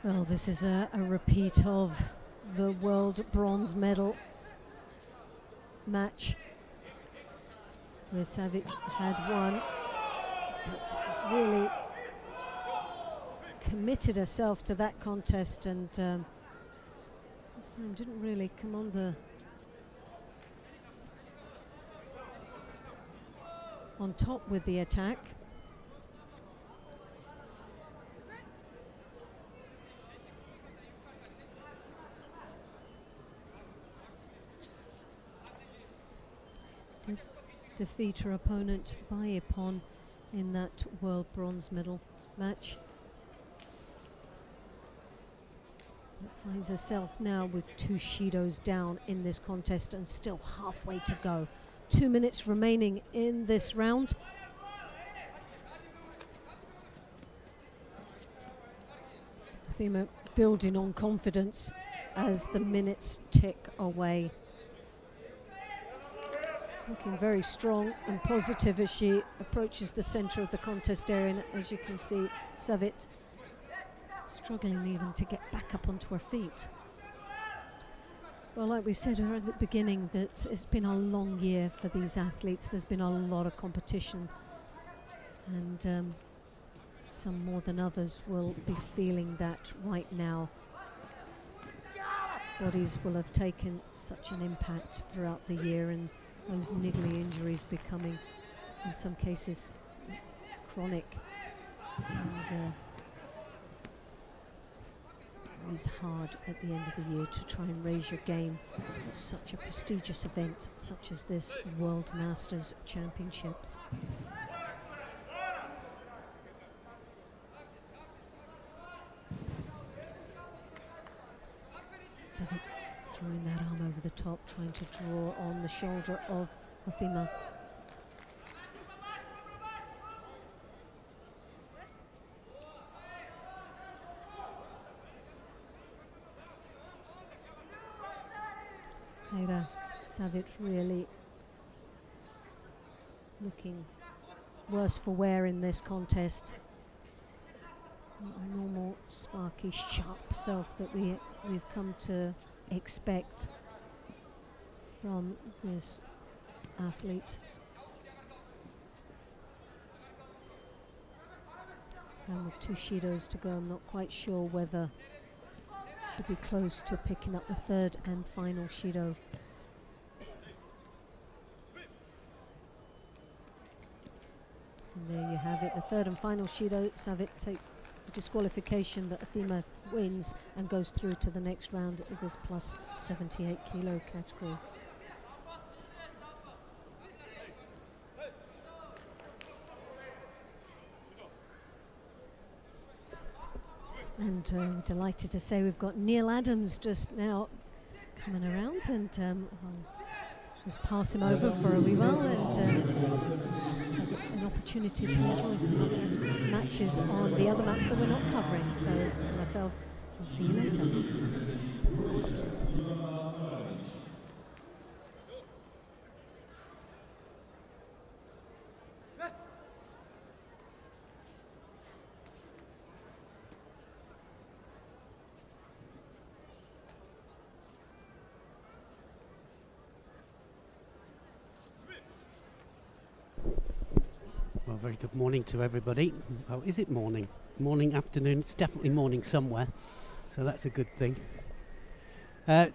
S1: Well, this is a repeat of the world bronze medal match where Savic had won, but really committed herself to that contest, and this time didn't really come on top with the attack. Did defeat her opponent by a pawn in that world bronze medal match. But finds herself now with 2 Shidos down in this contest and still halfway to go. 2 minutes remaining in this round. Thema building on confidence as the minutes tick away. Looking very strong and positive as she approaches the centre of the contest area, and as you can see, Savic struggling even to get back up onto her feet. Well, like we said at the beginning, that it's been a long year for these athletes. There's been a lot of competition, and some more than others will be feeling that right now. Bodies will have taken such an impact throughout the year, and those niggly injuries becoming, in some cases, chronic. And it's hard at the end of the year to try and raise your game at such a prestigious event such as this World Masters Championships. So throwing that arm over the top, trying to draw on the shoulder of Hothima. Savic really looking worse for wear in this contest. Not a normal sparky, sharp self that we've come to expect from this athlete. And with 2 Shidos to go, I'm not quite sure whether she'll be close to picking up the 3rd and final Shido. And there you have it, the 3rd and final Shido. Savic takes the disqualification, but Hothima wins and goes through to the next round of this plus 78 kilo category. And I'm delighted to say we've got Neil Adams just now coming around, and I'll just pass him over for a wee while and have an opportunity to enjoy some other matches on the other mats that we're not covering. So for myself, I'll see you later.
S3: Well, very good morning to everybody. Oh, is it morning? Morning, afternoon? It's definitely morning somewhere, so that's a good thing.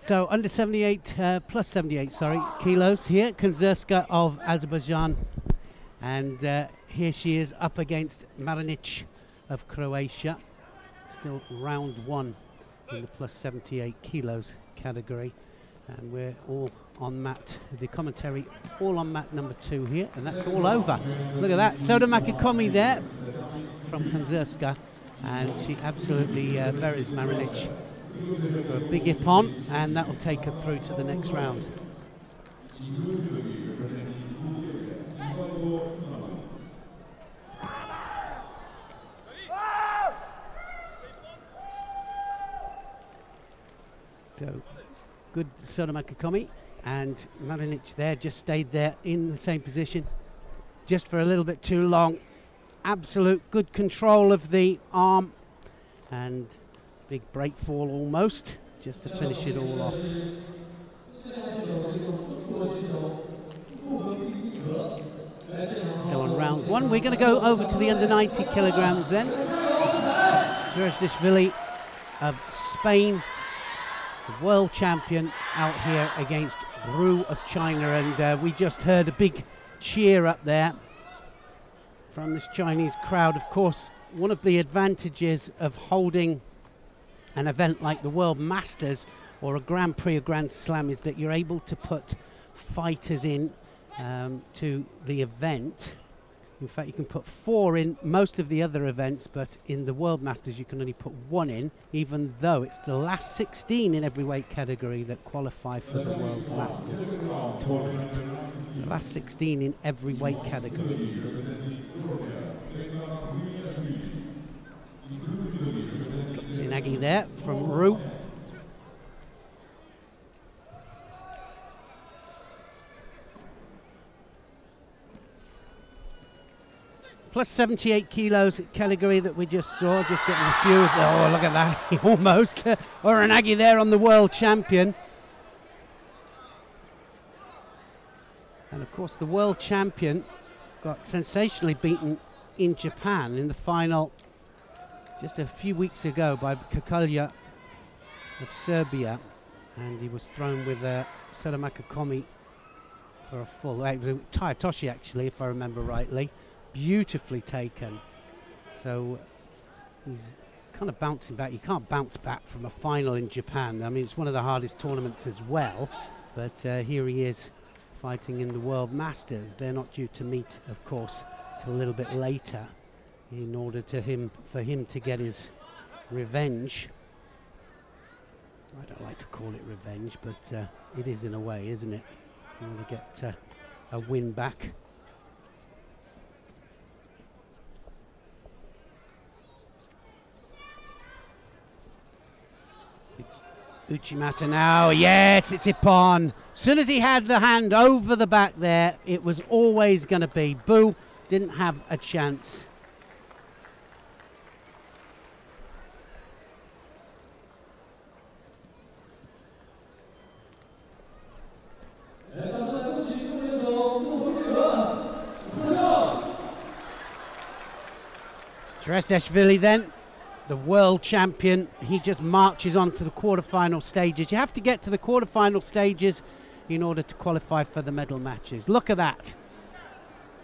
S3: So under 78, plus 78, sorry, kilos here, Kunzerska of Azerbaijan, and here she is up against Marinic of Croatia. Still round 1 in the plus 78 kilos category, and we're all on mat, the commentary all on mat number 2 here, and that's all over. Look at that, Soda Makikomi there from Kunzerska, and she absolutely buries Marinic for a big ippon, and that will take her through to the next round. So good Soda Makikomi, and Marinic there just stayed there in the same position just for a little bit too long. Absolute good control of the arm, and Big break fall almost, just to finish it all off. Still on round one. We're going to go over to the under 90 kilograms then. Judo of Spain, the world champion, out here against Ru of China, and we just heard a big cheer up there from this Chinese crowd. Of course, one of the advantages of holding an event like the World Masters or a Grand Prix or Grand Slam is that you're able to put fighters in to the event. In fact, you can put 4 in most of the other events, but in the World Masters you can only put 1 in, even though it's the last 16 in every weight category that qualify for the World Masters tournament. The last 16 in every weight category. Drops in Aggie there from Ru. Plus 78 kilos category that we just saw, just getting a few of the, oh, look at that, almost. Or an Aggie there on the world champion. And of course the world champion got sensationally beaten in Japan in the final just a few weeks ago by Kakalya of Serbia. And he was thrown with Sadamaka Komi for a full, it was Toshi actually, if I remember rightly. Beautifully taken. So he's kind of bouncing back. You can't bounce back from a final in Japan. I mean, it's one of the hardest tournaments as well, but here he is fighting in the World Masters. They're not due to meet, of course, till a little bit later in order for him to get his revenge. I don't like to call it revenge, but it is in a way, isn't it? You want to get a win back. Uchimata now, yes, it's Ippon. As soon as he had the hand over the back there, it was always going to be. Bu didn't have a chance. Shrestashvili then, the world champion, he just marches on to the quarterfinal stages. You have to get to the quarterfinal stages in order to qualify for the medal matches. Look at that.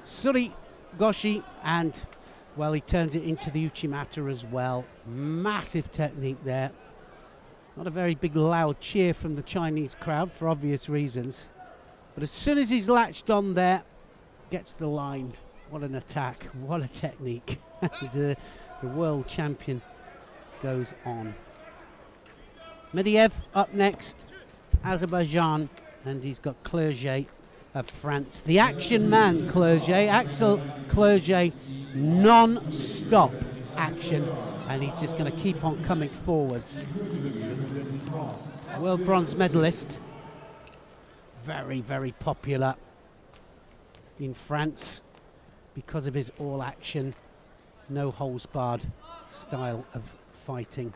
S3: Suri Goshi, and, well, he turns it into the Uchimata as well. Massive technique there. Not a very big loud cheer from the Chinese crowd for obvious reasons. But as soon as he's latched on there, gets the line. What an attack, what a technique. The world champion goes on. Medvedev up next, Azerbaijan, and he's got Clerget of France. The action man, Clerget, Axel Clerget, non-stop action, and he's just going to keep on coming forwards. World bronze medalist, very, very popular in France because of his all-action, no holes barred style of fighting.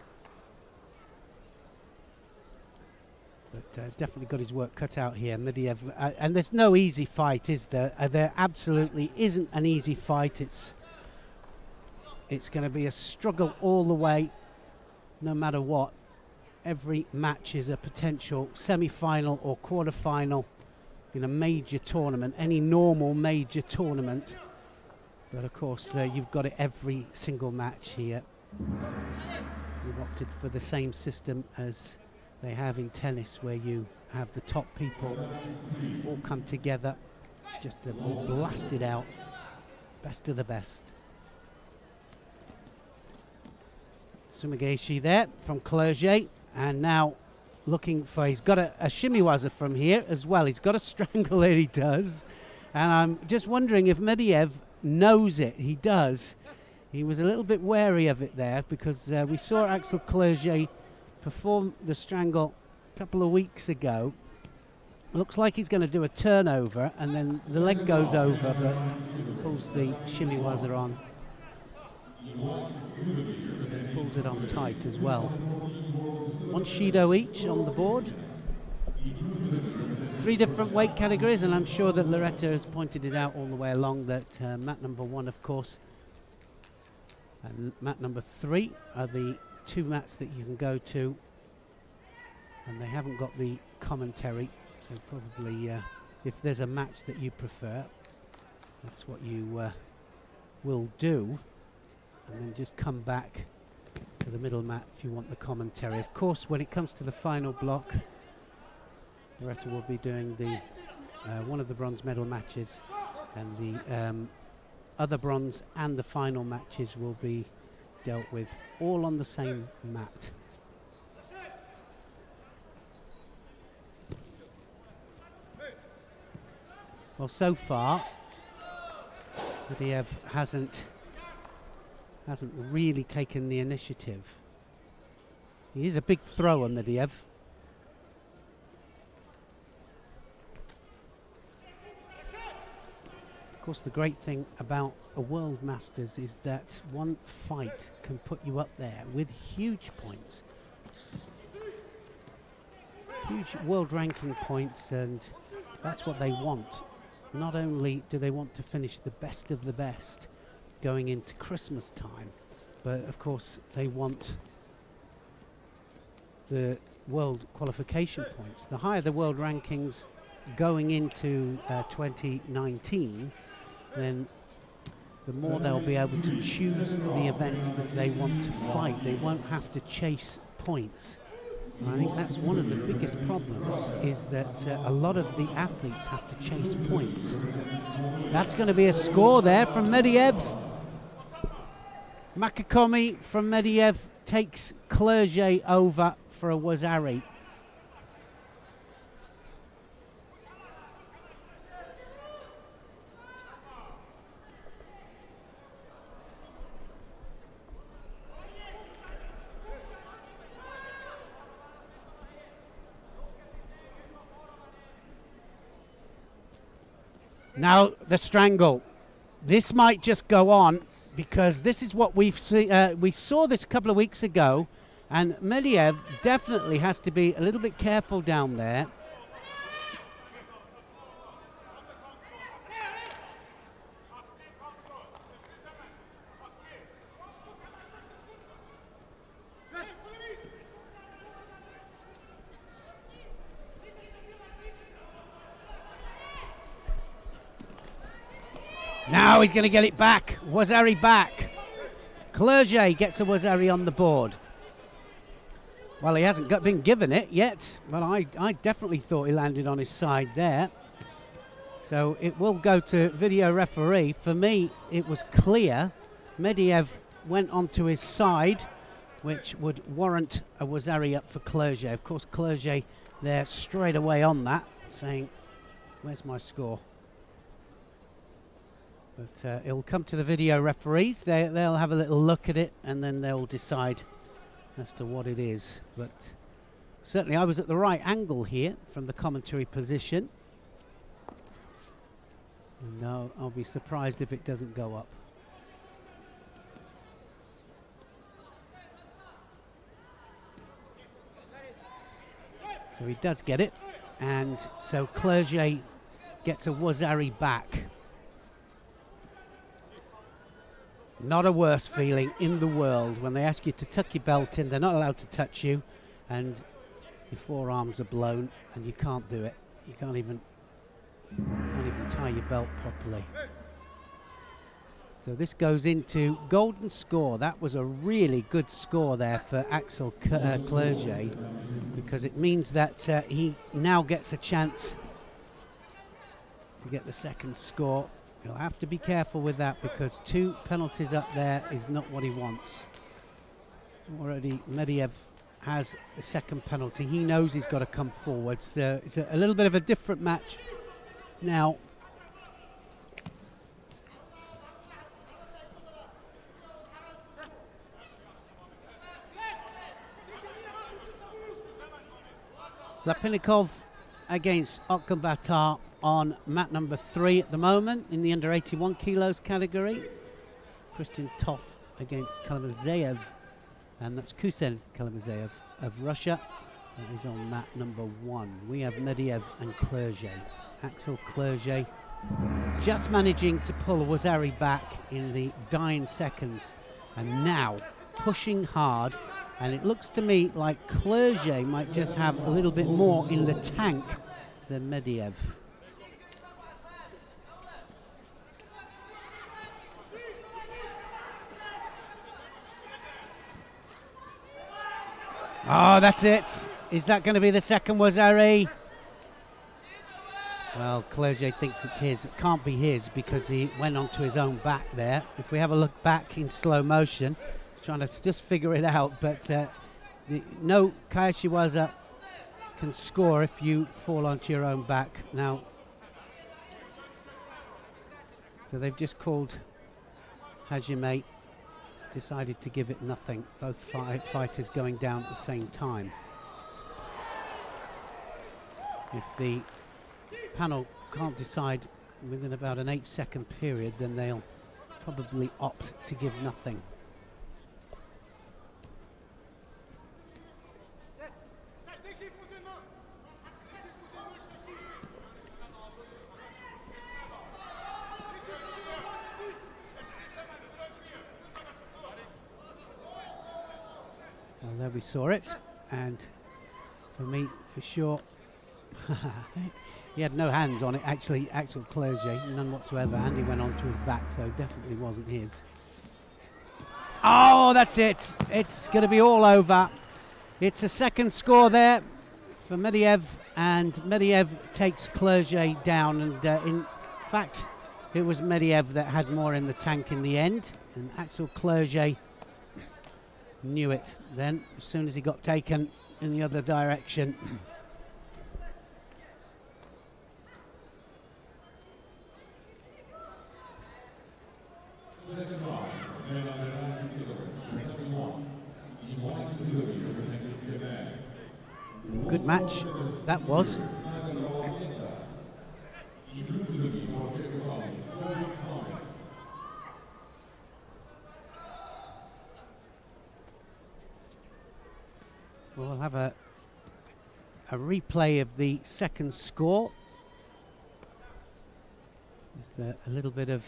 S3: But definitely got his work cut out here, Medvedev. And there's no easy fight, is there? There absolutely isn't an easy fight. It's going to be a struggle all the way, no matter what. Every match is a potential semi-final or quarter-final in a major tournament, any normal major tournament. But of course, you've got it every single match here. We've opted for the same system as they have in tennis, where you have the top people all come together just to blast it out. Best of the best. Sumigeshi there from Clerget, and now looking for, he's got a shimiwaza from here as well. He's got a strangle there, he does. And I'm just wondering if Medvedev knows it. He does. He was a little bit wary of it there, because we saw Axel Clerget perform the strangle a couple of weeks ago. Looks like he's going to do a turnover, and then the leg goes over, but pulls the shimiwaza on. pulls it on tight as well. 1 Judo each on the board. 3 different weight categories, and I'm sure that Loretta has pointed it out all the way along that mat number 1, of course, and mat number 3 are the 2 mats that you can go to, and they haven't got the commentary, so probably if there's a match that you prefer, that's what you will do, and then just come back to the middle mat if you want the commentary. Of course, when it comes to the final block, Loretta will be doing the one of the bronze medal matches, and the other bronze and the final matches will be dealt with all on the same mat. Well, so far, Medvedev hasn't really taken the initiative. He is a big thrower, Medvedev. Of course, the great thing about a World Masters is that one fight can put you up there with huge points. Huge world ranking points, and that's what they want. Not only do they want to finish the best of the best going into Christmas time, but of course they want the world qualification points. The higher the world rankings going into 2019, then the more they'll be able to choose the events that they want to fight. They won't have to chase points. And I think that's one of the biggest problems, is that a lot of the athletes have to chase points. That's going to be a score there from Medvedev. Makakomi from Medvedev takes Clerget over for a Wazari. Now the strangle. This might just go on, because this is what we've seen. We saw this a couple of weeks ago, and Medvedev definitely has to be a little bit careful down there. Now he's going to get it back. Wazari back. Clerget gets a Wazari on the board. Well, he hasn't been given it yet. Well, I definitely thought he landed on his side there. So it will go to video referee. For me, it was clear. Medvedev went onto his side, which would warrant a Wazari up for Clerget. Of course, Clerget there straight away on that, saying, where's my score? But it'll come to the video referees. They'll have a little look at it, and then they'll decide as to what it is. But certainly I was at the right angle here from the commentary position. And I'll be surprised if it doesn't go up. So he does get it, and so Clerget gets a Wazari back. Not a worse feeling in the world when they ask you to tuck your belt in. They're not allowed to touch you, and your forearms are blown, and you can't do it. You can't even tie your belt properly. So this goes into golden score. That was a really good score there for Axel Clerget, because it means that he now gets a chance to get the second score. He'll have to be careful with that, because 2 penalties up there is not what he wants. Already Medvedev has a second penalty. He knows he's got to come forward. So it's a little bit of a different match now. Lapinnikov against Okkambatar on mat number 3 at the moment in the under 81 kilos category. Christian Toth against Kalamazeyev and that's Kusen Kalamazov of Russia. That is on mat number 1. We have Medvedev and Clerget. Axel Clerget just managing to pull Wazari back in the dying seconds, and now pushing hard, and it looks to me like Clerget might just have a little bit more in the tank than Medvedev. Oh, that's it. Is that going to be the second Wazari? Well, Clerget thinks it's his. It can't be his because he went onto his own back there. If we have a look back in slow motion, he's trying to just figure it out, but no Kayashiwaza can score if you fall onto your own back. Now, so they've just called Hajime, decided to give it nothing. Both fighters going down at the same time. If the panel can't decide within about an 8-second period, then they'll probably opt to give nothing. Well, there we saw it, and for me, for sure, he had no hands on it, actually, Axel Clerget, none whatsoever, and he went onto his back, so definitely wasn't his. Oh, that's it. It's going to be all over. It's a second score there for Medvedev, and Medvedev takes Clerget down, and in fact, it was Medvedev that had more in the tank in the end, and Axel Clerget knew it then, as soon as he got taken in the other direction. Good match, that was. We'll have a replay of the second score. Just a little bit of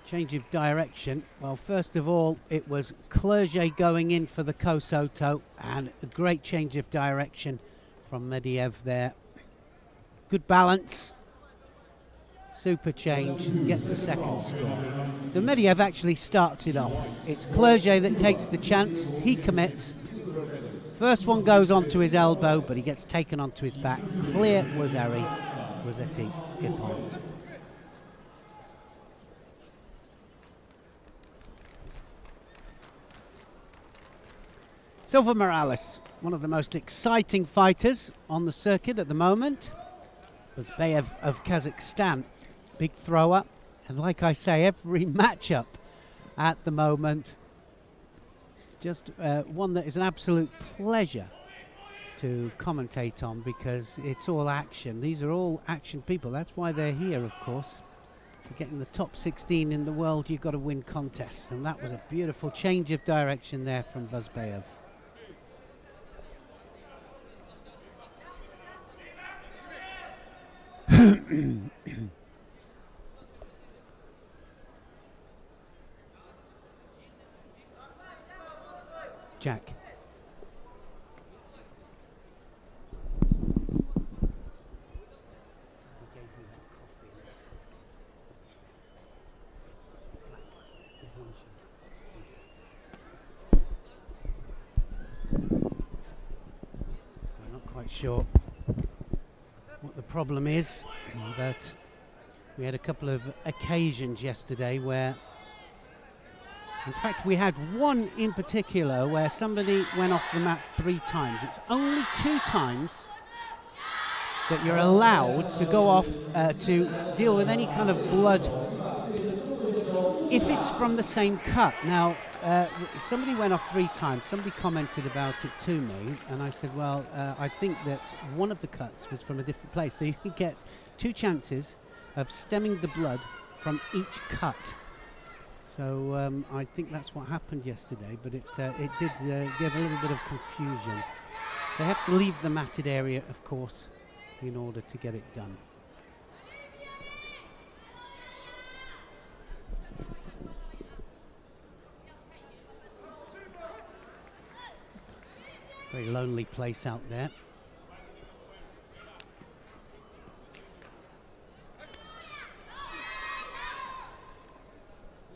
S3: change of direction. Well, first of all, it was Clerget going in for the Kosoto, and a great change of direction from Medvedev there. Good balance. Super change, gets a second score. So Medvedev actually starts it off. It's Clerget that takes the chance, he commits. First one goes onto his elbow, but he gets taken onto his back. Clear Wazari, Ippon. Silva Morales, one of the most exciting fighters on the circuit at the moment. Bazbayev of Kazakhstan, big thrower, and like I say, every matchup at the moment, just one that is an absolute pleasure to commentate on, because it's all action. These are all action people. That's why they're here, of course. To get in the top 16 in the world, you've got to win contests, and that was a beautiful change of direction there from Bazbayev. Jack. I'm not quite sure what the problem is, but we had a couple of occasions yesterday where, in fact, we had one in particular where somebody went off the mat 3 times. It's only 2 times that you're allowed to go off to deal with any kind of blood if it's from the same cut. Now, somebody went off 3 times. Somebody commented about it to me, and I said, well, I think that one of the cuts was from a different place. So you can get 2 chances of stemming the blood from each cut. So I think that's what happened yesterday, but it did give a little bit of confusion. They have to leave the matted area, of course, in order to get it done. Very lonely place out there.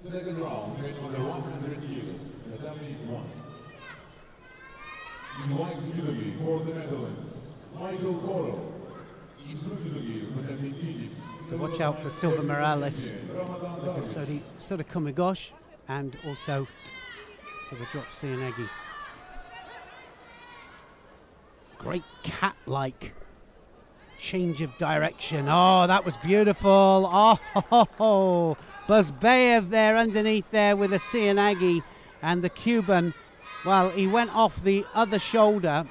S2: Second round, under 100 years, Tatami 1. In white judo for the Netherlands, Michael Coro. In blue judo representing Egypt.
S3: So watch out for Silva Morales with the Soda Kumigosh, and also for the drop Cianegi. Great cat-like change of direction. Oh, that was beautiful. Oh, Buzbayev there underneath there with a Cianegi, and the Cuban, well, he went off the other shoulder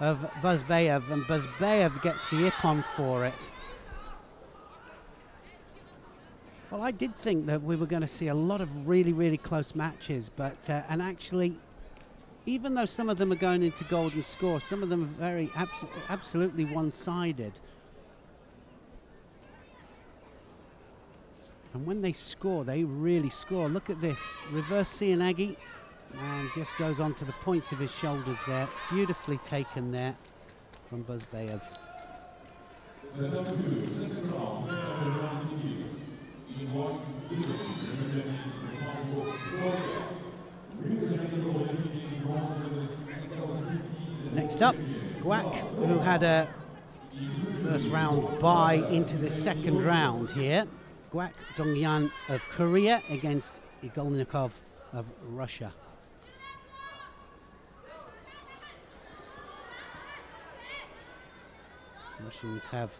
S3: of Buzbayev, and Buzbayev gets the ippon for it. Well, I did think that we were going to see a lot of really, really close matches, but and actually, even though some of them are going into golden score, some of them are very absolutely one-sided. And when they score, they really score. Look at this, reverse Cianegi, and just goes on to the points of his shoulders there. Beautifully taken there from Buzbayev. Next up, Guak, who had a first round bye into the second round here. Guak Dongyan of Korea against Igolnikov of Russia. Russians have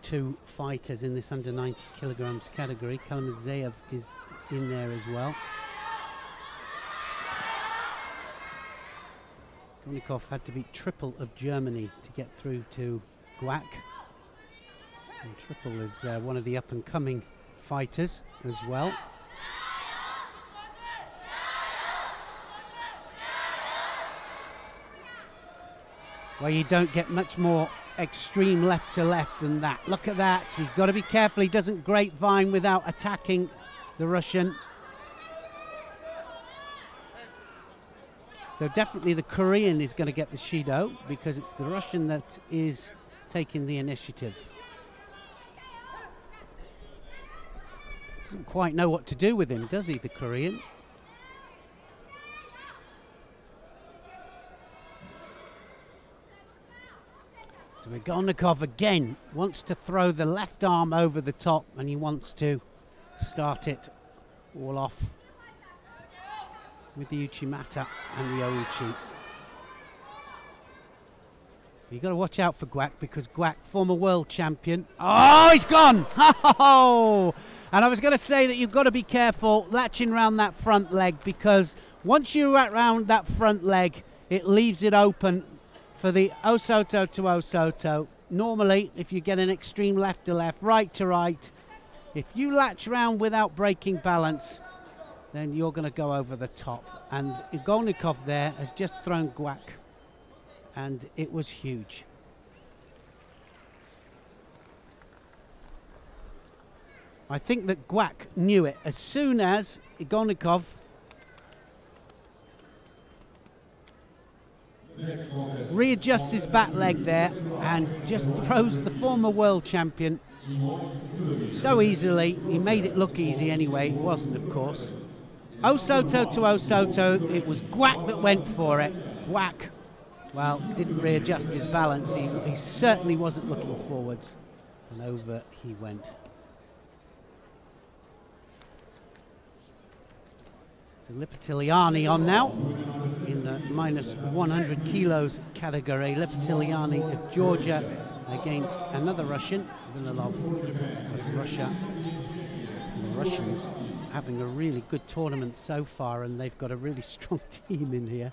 S3: two fighters in this under 90 kilograms category. Kalamidzeyev is in there as well. Igolnikov had to beat Triple of Germany to get through to Guak. And Triple is one of the up-and-coming fighters as well. Well, you don't get much more extreme left to left than that. Look at that. You've got to be careful he doesn't grapevine without attacking the Russian. So definitely the Korean is going to get the Shido, because it's the Russian that is taking the initiative. Doesn't quite know what to do with him, does he, the Korean? So Igolnikov again wants to throw the left arm over the top, and he wants to start it all off with the Uchimata and the Ouchi. You've got to watch out for Guak, because Guak, former world champion. Oh, he's gone! Oh! And I was going to say that you've got to be careful latching around that front leg, because once you wrap around that front leg, it leaves it open for the Osoto to Osoto. Normally, if you get an extreme left to left, right to right, if you latch around without breaking balance, then you're going to go over the top. And Igolnikov there has just thrown Guak, and it was huge. I think that Guak knew it. As soon as Igolnikov readjusts his back leg there and just throws the former world champion so easily. He made it look easy anyway. It wasn't, of course. Osoto to Osoto. It was Guak that went for it. Guak, well, didn't readjust his balance. He certainly wasn't looking forwards. And over he went. So Lipitiliani on now in the minus 100 kilos category. Lipitiliani of Georgia against another Russian, Vinilov of Russia. And the Russians having a really good tournament so far, and they've got a really strong team in here.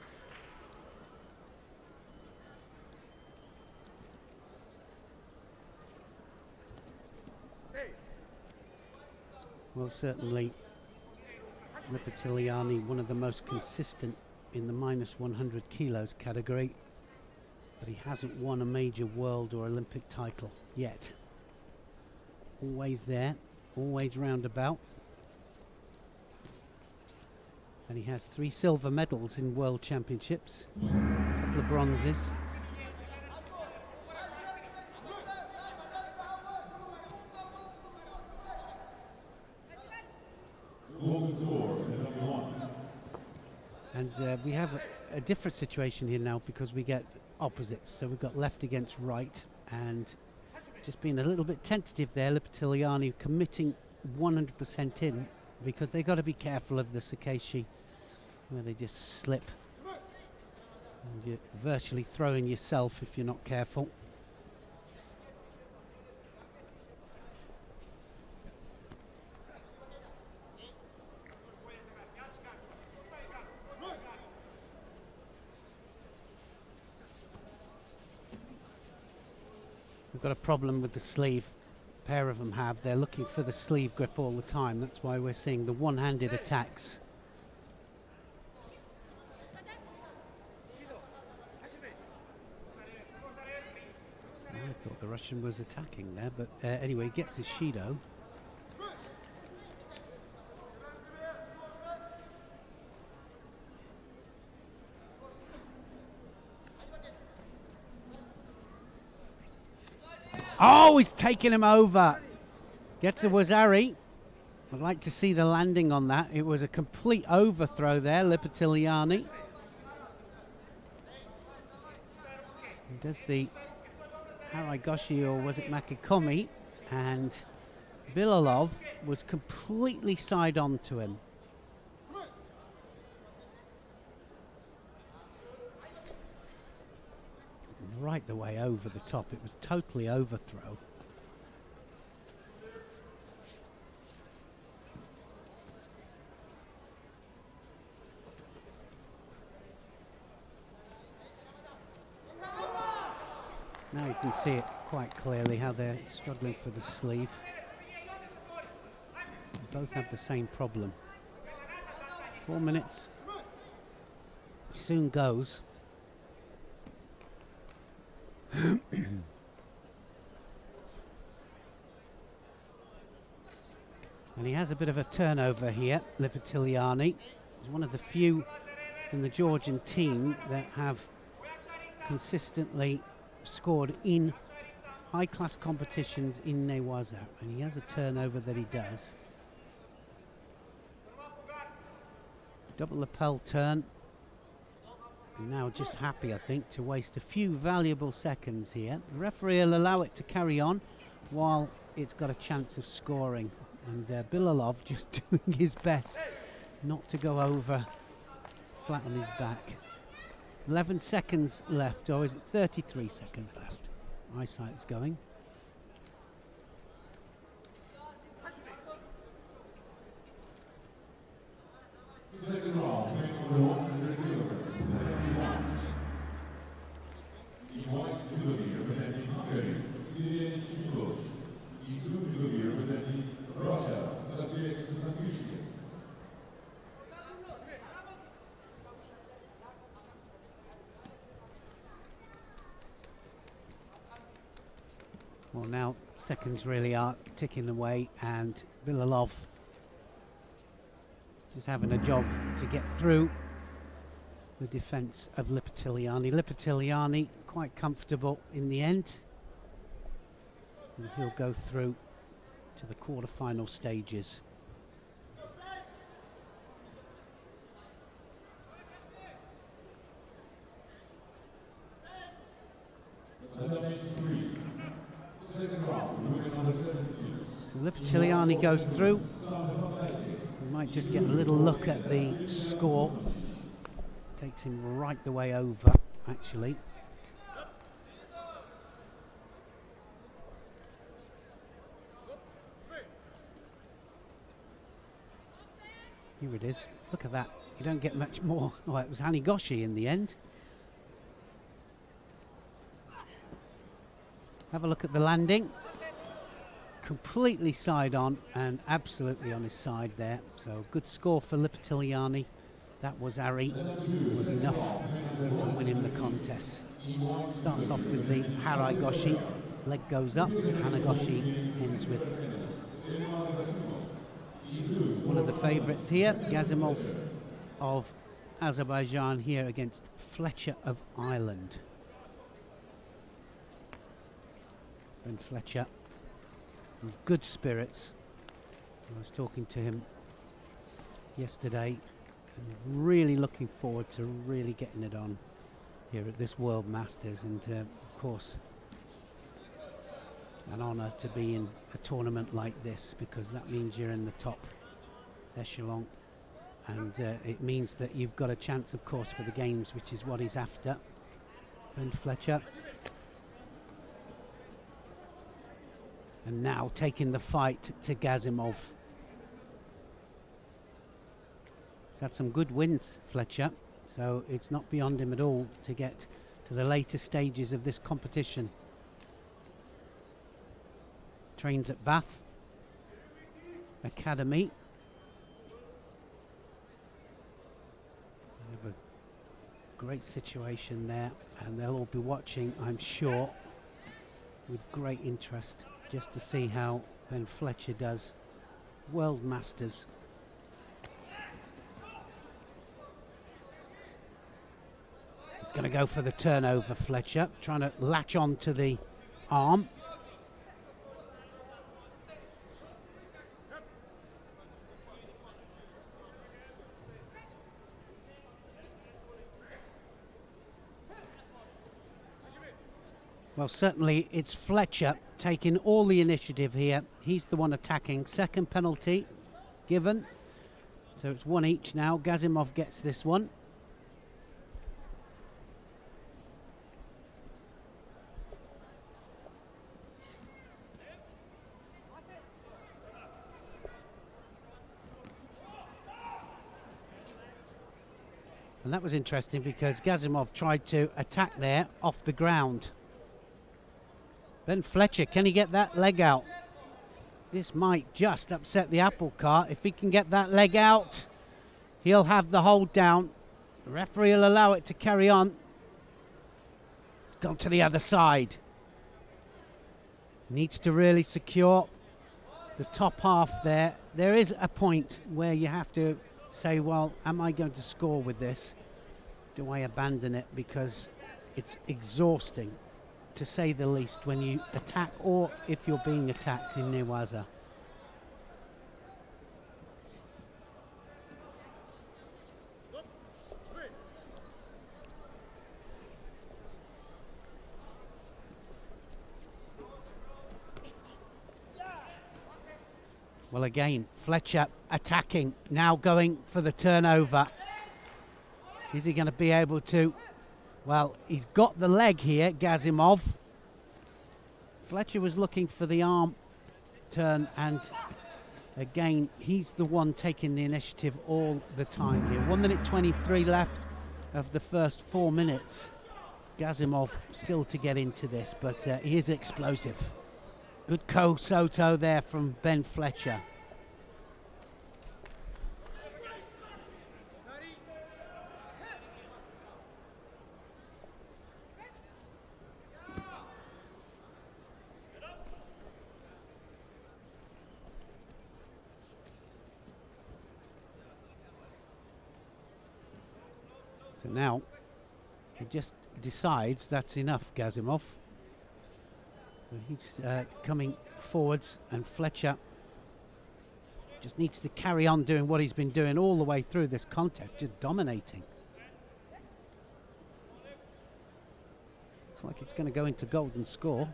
S3: Well, certainly Lipitiliani, one of the most consistent in the minus 100 kilos category, but he hasn't won a major world or Olympic title yet. Always there, always roundabout. And he has 3 silver medals in world championships, a couple of bronzes. And we have a different situation here now because we get opposites. So we've got left against right, and just being a little bit tentative there, Lipitiliani committing 100% in, because they've got to be careful of the Sakeshi, where they just slip. And you're virtually throwing yourself if you're not careful. We've got a problem with the sleeve. A pair of them have. They're looking for the sleeve grip all the time. That's why we're seeing the one-handed attacks. I thought the Russian was attacking there, but anyway, he gets his Shido. Oh, he's taking him over. Gets a Wazari. I'd like to see the landing on that. It was a complete overthrow there, Lipitiliani. He does the Haragoshi, or was it Makikomi? And Bilalov was completely side on to him. Right the way over the top. It was totally overthrow. Now you can see it quite clearly how they're struggling for the sleeve. They both have the same problem. 4 minutes soon goes. And he has a bit of a turnover here, Lipitiliani. He's one of the few in the Georgian team that have consistently scored in high-class competitions in Newaza, and he has a turnover that he does. Double lapel turn. And now just happy, I think, to waste a few valuable seconds here. The referee will allow it to carry on while it's got a chance of scoring. And Bilalov just doing his best not to go over flat on his back. 11 seconds left, or is it 33 seconds left? Eyesight's going.
S2: Second round, 100 kilograms, 71. In white judo representing Hungary, Syrian Judo. In blue judo representing Russia,
S3: well, now seconds really are ticking away, and Bilalov just having a job to get through the defence of Lipitiliani. Lipitiliani quite comfortable in the end, and he'll go through to the quarter-final stages. So Lipitiliani goes through. We might just get a little look at the score. Takes him right the way over, actually. Here it is. Look at that. You don't get much more. Oh, it was Hanigoshi in the end. Have a look at the landing. completely side on and absolutely on his side there. So good score for Lipitiliani. That was Ari. Was enough to win him the contest. Starts off with the Harai Goshi. Leg goes up. Hanagoshi ends with one of the favourites here. Gazimov of Azerbaijan here against Fletcher of Ireland. And Fletcher in good spirits. I was talking to him yesterday and really looking forward to really getting it on here at this World Masters, and of course an honour to be in a tournament like this, because that means you're in the top echelon, and it means that you've got a chance, of course, for the games, which is what he's after. And Fletcher, and now taking the fight to Gazimov. Had some good wins, Fletcher, so it's not beyond him at all to get to the later stages of this competition. Trains at Bath Academy. They have a great situation there, and they'll all be watching, I'm sure, with great interest, just to see how Ben Fletcher does. World Masters. He's going to go for the turnover, Fletcher, trying to latch on to the arm. Well, certainly it's Fletcher taking all the initiative here. He's the one attacking. Second penalty given. So it's one each now. Gazimov gets this one. And that was interesting because Gazimov tried to attack there off the ground. Ben Fletcher, can he get that leg out? This might just upset the apple cart. If he can get that leg out, he'll have the hold down. The referee will allow it to carry on. It's gone to the other side. Needs to really secure the top half there. There is a point where you have to say, well, am I going to score with this? Do I abandon it? Because it's exhausting, to say the least, when you attack or if you're being attacked in Newaza. Well, again, Fletcher attacking, now going for the turnover. Is he going to be able to? Well, he's got the leg here, Gazimov. Fletcher was looking for the arm turn, and again, he's the one taking the initiative all the time here. 1 minute 23 left of the first 4 minutes. Gazimov still to get into this, but he is explosive. Good Ko-Soto there from Ben Fletcher. So now he just decides that's enough, Gazimov. So he's coming forwards, and Fletcher just needs to carry on doing what he's been doing all the way through this contest, just dominating. Looks like it's going to go into golden score.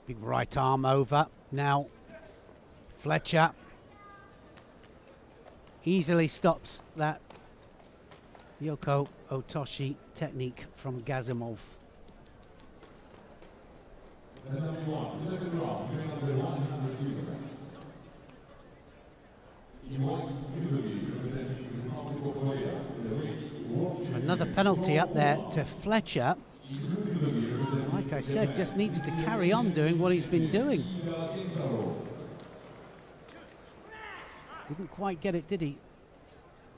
S3: Big right arm over. Now Fletcher easily stops that Yoko Otoshi technique from Gazimov.
S2: Second round,
S3: penalty up there to Fletcher. Like I said, just needs to carry on doing what he's been doing. Didn't quite get it, did he?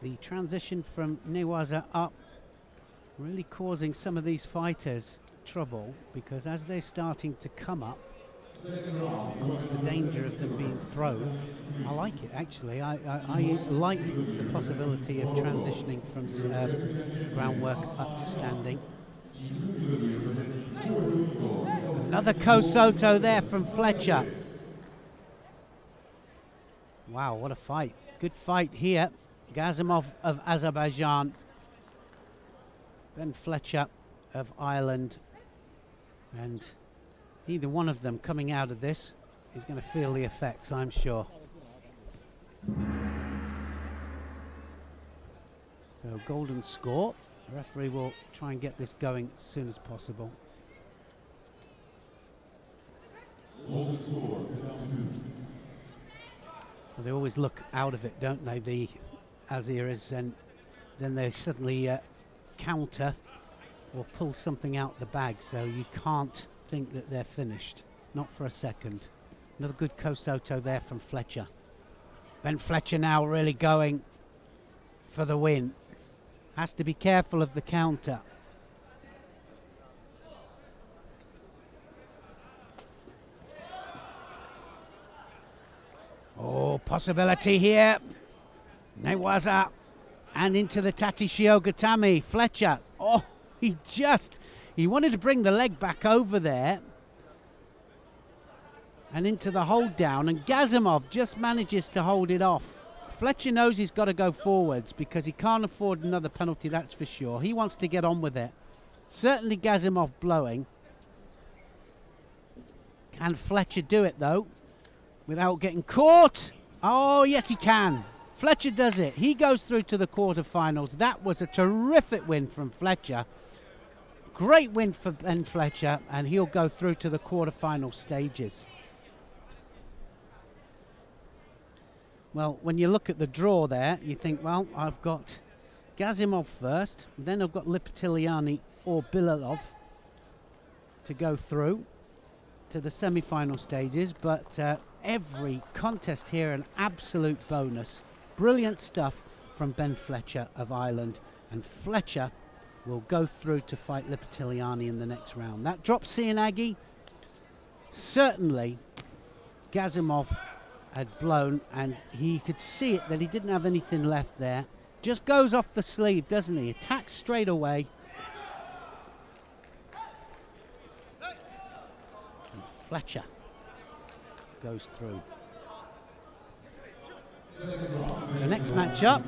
S3: The transition from Newaza up really causing some of these fighters trouble, because as they're starting to come up, of course, the danger of them being thrown. I like it, actually. I like the possibility of transitioning from groundwork up to standing. Another Kosoto there from Fletcher. Wow, what a fight. Good fight here. Gazimov of Azerbaijan, Ben Fletcher of Ireland, and either one of them coming out of this is going to feel the effects, I'm sure. So golden score. The referee will try and get this going as soon as possible. Well, they always look out of it, don't they, the Aziras, and then they suddenly counter or pull something out the bag, so you can't think that they're finished, not for a second. Another good Kosoto there from Fletcher. Ben Fletcher now really going for the win. Has to be careful of the counter. Oh, possibility here. Newaza and into the Tatishio Gatami. Fletcher. Oh, he wanted to bring the leg back over there and into the hold down, and Gazimov just manages to hold it off. Fletcher knows he's got to go forwards because he can't afford another penalty, that's for sure. He wants to get on with it. Certainly Gazimov blowing. Can Fletcher do it though without getting caught? Oh yes, he can. Fletcher does it. He goes through to the quarterfinals. That was a terrific win from Fletcher. Great win for Ben Fletcher, and he'll go through to the quarterfinal stages. Well, when you look at the draw there, you think, well, I've got Gazimov first, then I've got Lipitiliani or Bilalov to go through to the semi-final stages, but every contest here an absolute bonus. Brilliant stuff from Ben Fletcher of Ireland, and Fletcher will go through to fight Lipitiliani in the next round. That drops Cianagi. Certainly Gazimov had blown, and he could see it that he didn't have anything left there. Just goes off the sleeve, doesn't he? Attacks straight away. And Fletcher goes through. So next match up,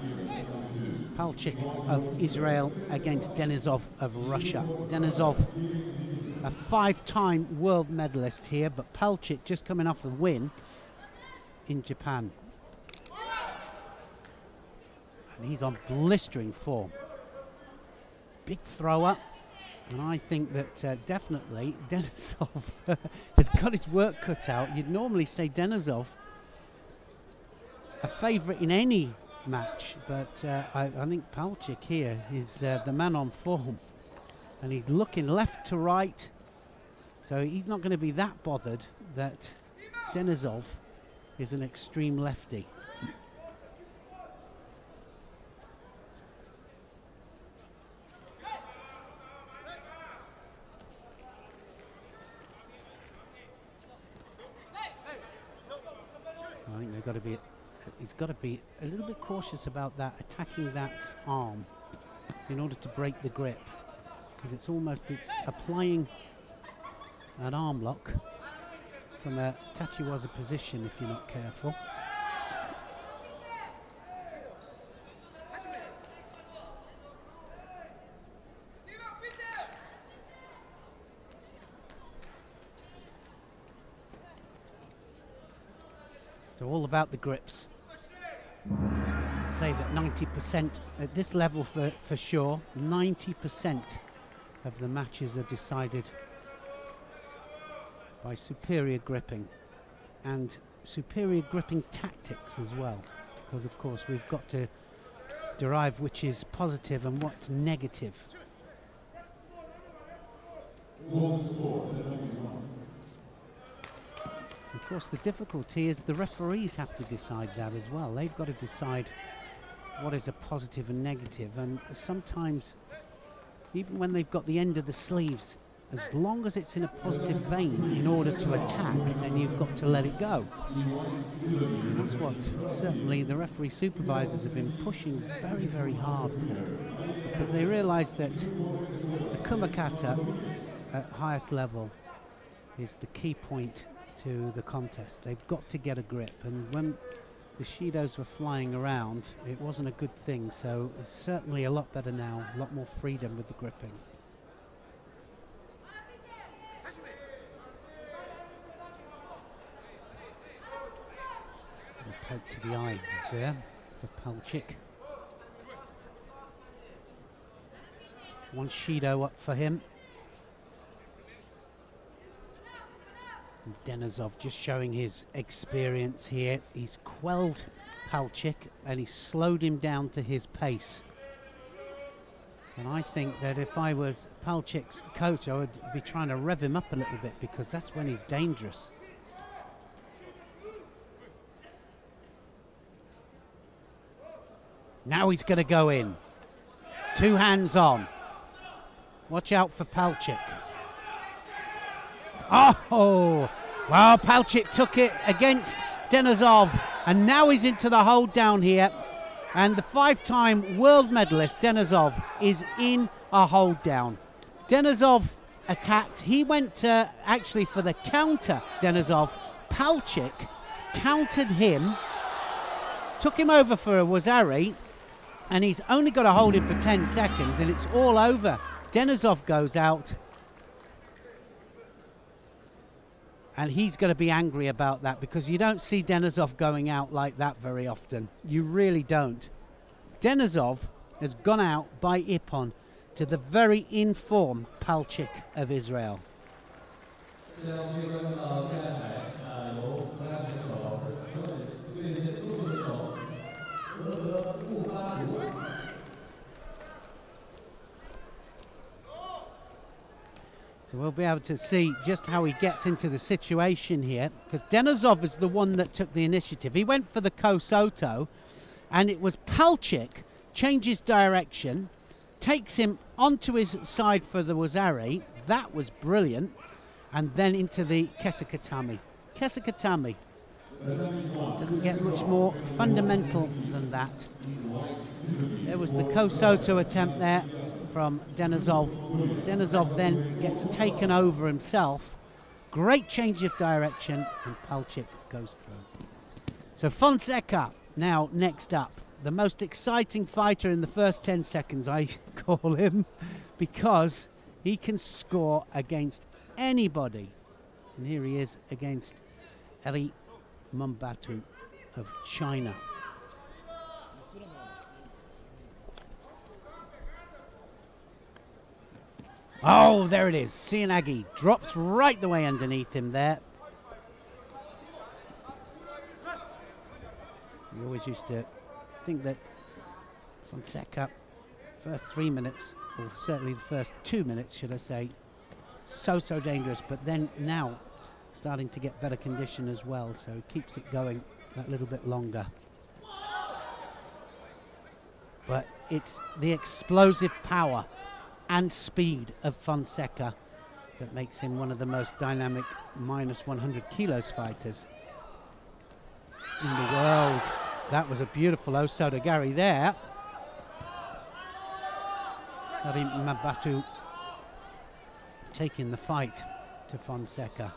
S3: Palchik of Israel against Denisov of Russia. Denisov, a 5-time world medalist here, but Palchik just coming off a win in Japan. And he's on blistering form. Big thrower, and I think that definitely Denisov has got his work cut out. You'd normally say Denisov a favourite in any match, but I think Palchik here is the man on form, and he's looking left to right, so he's not going to be that bothered that Denisov is an extreme lefty. I think they've got to be, he's got to be a little bit cautious about that, attacking that arm in order to break the grip, because it's applying an arm lock from a Tachiwaza position if you're not careful. So all about the grips. I'd say that 90% at this level for sure, 90% of the matches are decided by superior gripping and superior gripping tactics as well, because of course we've got to derive which is positive and what's negative. Of course, the difficulty is the referees have to decide that as well. They've got to decide what is a positive and negative, and sometimes, even when they've got the end of the sleeves, as long as it's in a positive vein in order to attack, then you've got to let it go. And that's what certainly the referee supervisors have been pushing very, very hard for, because they realise that the kumakata at highest level is the key point to the contest. They've got to get a grip, and when the Shidos were flying around, it wasn't a good thing, so it's certainly a lot better now, a lot more freedom with the gripping. A poke to the eye there for Palchik. One Shido up for him. Denisov just showing his experience here. He's quelled Palchik and he's slowed him down to his pace. And I think that if I was Palchik's coach, I would be trying to rev him up a little bit, because that's when he's dangerous. Now he's going to go in. 2 hands on. Watch out for Palchik. Oh, well, Palchik took it against Denisov, and now he's into the hold down here. And the 5-time world medalist, Denisov, is in a hold down. Denisov attacked. He went actually for the counter, Denisov. Palchik countered him, took him over for a Wazari, and he's only got to hold him for 10 seconds, and it's all over. Denisov goes out. And he's going to be angry about that, because you don't see Denisov going out like that very often. You really don't. Denisov has gone out by Ippon to the very in-form Palchik of Israel. So we'll be able to see just how he gets into the situation here, because Denisov is the one that took the initiative. He went for the Kosoto, and it was Palchik changes direction, takes him onto his side for the Wazari. That was brilliant. And then into the Kesekatami. Kesekatami doesn't get much more fundamental than that. There was the Kosoto attempt there from Denisov. Denisov then gets taken over himself. Great change of direction, and Palchik goes through. So Fonseca now next up. The most exciting fighter in the first 10 seconds, I call him, because he can score against anybody. And here he is against Eri Mambatu of China. Oh, there it is. Sianagi drops right the way underneath him there. We always used to think that Fonseca, first 3 minutes, or certainly the first 2 minutes, should I say, so dangerous, but then now starting to get better condition as well, so he keeps it going that little bit longer. But it's the explosive power and speed of Fonseca that makes him one of the most dynamic minus 100 kilos fighters in the world. That was a beautiful Osodagari there. Eri Mambatu taking the fight to Fonseca.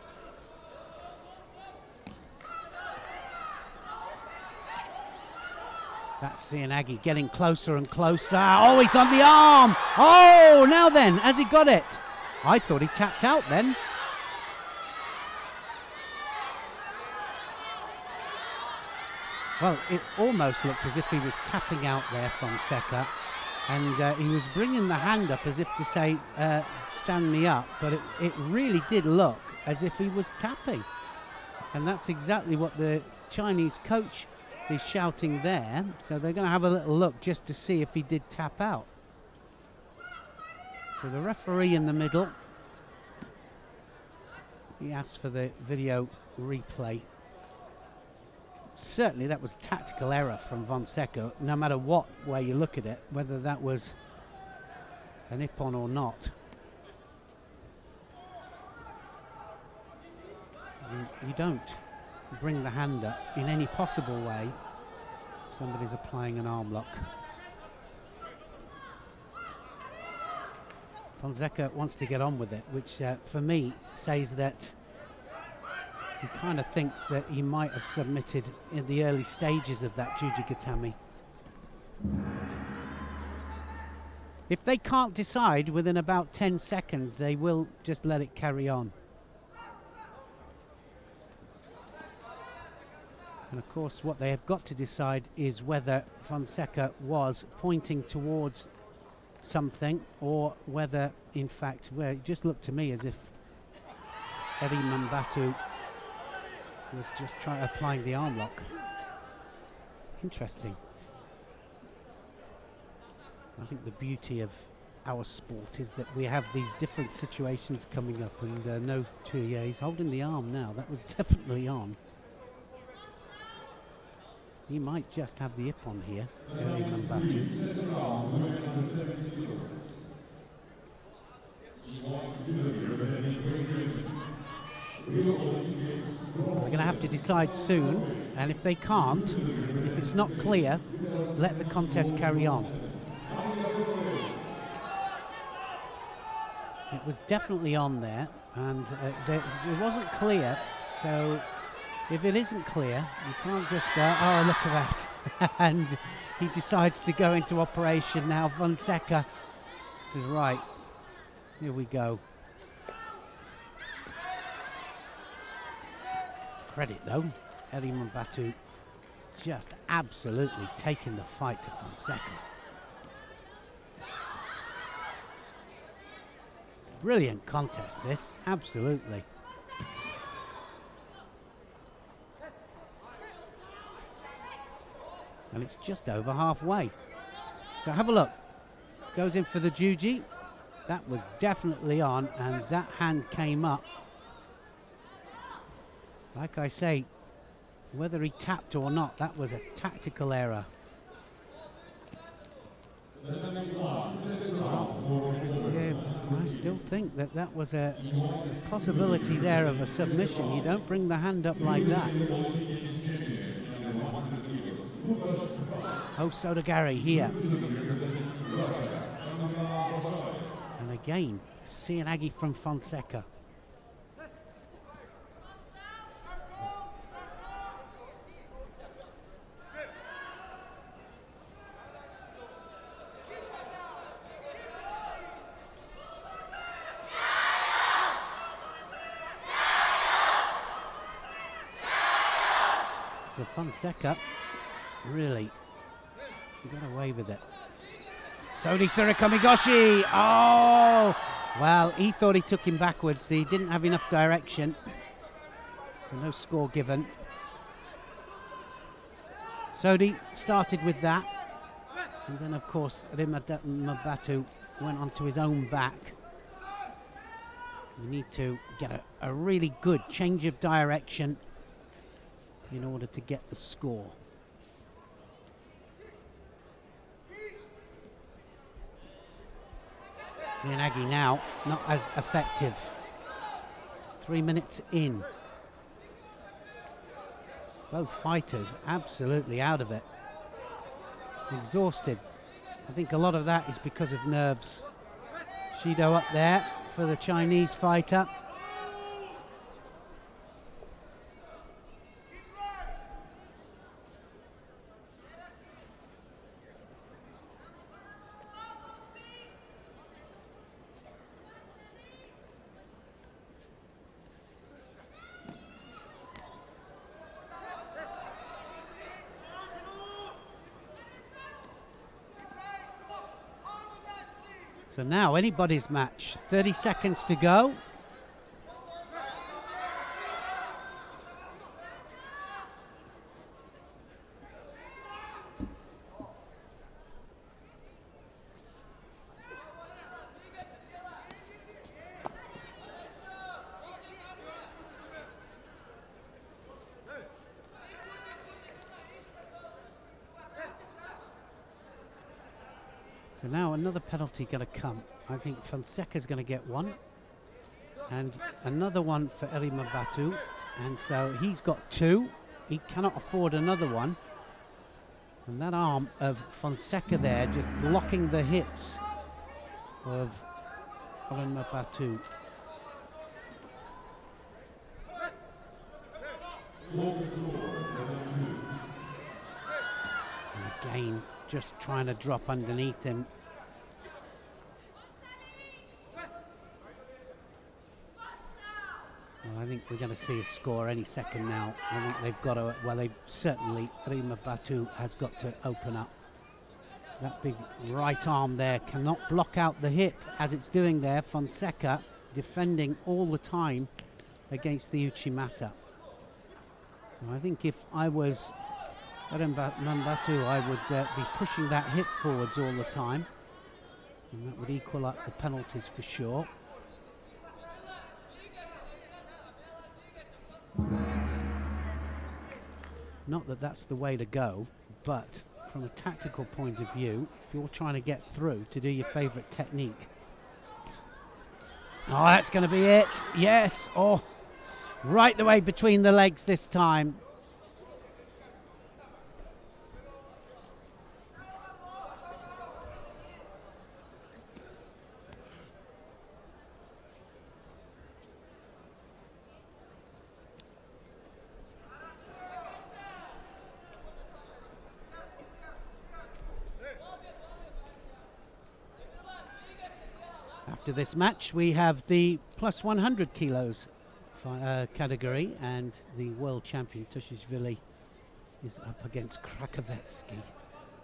S3: That's Sianagi getting closer and closer. Oh, he's on the arm. Oh, now then, has he got it? I thought he tapped out then. Well, it almost looked as if he was tapping out there, Fonseca. And he was bringing the hand up as if to say, stand me up. But it really did look as if he was tapping. And that's exactly what the Chinese coach be shouting there, so they're going to have a little look just to see if he did tap out. So the referee in the middle, he asked for the video replay. Certainly that was a tactical error from Fonseca, no matter what way you look at it, whether that was an ippon or not. You don't bring the hand up in any possible way if somebody's applying an arm lock. Fonseca wants to get on with it, which for me says that he kind of thinks that he might have submitted in the early stages of that Judo Tatami. If they can't decide within about 10 seconds, they will just let it carry on. And of course what they have got to decide is whether Fonseca was pointing towards something or whether in fact, well, it just looked to me as if Eri Mambatu was just applying the arm lock. Interesting. I think the beauty of our sport is that we have these different situations coming up, and no two, yeah, he's holding the arm now. That was definitely on. He might just have the ippon here, Eri Mambatu. They're going to have to decide soon, and if they can't, if it's not clear, let the contest carry on. It was definitely on there, and it wasn't clear, so if it isn't clear, you can't just go, oh, look at that. And he decides to go into operation now. Fonseca says, right, here we go. Credit though, Eri Mambatu just absolutely taking the fight to Fonseca. Brilliant contest this, absolutely. And it's just over halfway. So have a look. Goes in for the juji. That was definitely on, and that hand came up. Like I say, whether he tapped or not, that was a tactical error. Yeah, I still think that that was a possibility there of a submission. You don't bring the hand up like that. Oh, Sodagari here. And again, Seanagi from Fonseca. So Fonseca really got away with it. Sodi Surakamigoshi! Oh! Well, he thought he took him backwards. He didn't have enough direction. So no score given. Sodi started with that. And then, of course, Mambatu went onto his own back. You need to get a really good change of direction in order to get the score. Seanagi now not as effective. 3 minutes in. Both fighters absolutely out of it. Exhausted. I think a lot of that is because of nerves. Shido up there for the Chinese fighter. So now anybody's match. 30 seconds to go. So now another penalty going to come. I think Fonseca's going to get one. And another one for Erima Batu. And so he's got two. He cannot afford another one. And that arm of Fonseca there just blocking the hips of Erima Batu. And again, just trying to drop underneath him. Well, I think we're going to see a score any second now. I think they've got to, well, they've certainly, Erima Batu has got to open up. That big right arm there cannot block out the hip as it's doing there. Fonseca defending all the time against the Uchimata. And I think if I was Erima Batu, I would be pushing that hip forwards all the time. And that would equal up the penalties for sure. Not that that's the way to go, but from a tactical point of view, if you're trying to get through to do your favourite technique. Oh, that's going to be it. Yes. Oh, right the way between the legs this time. After this match, we have the plus 100 kilos category, and the world champion Tushishvili is up against Krakovetsky.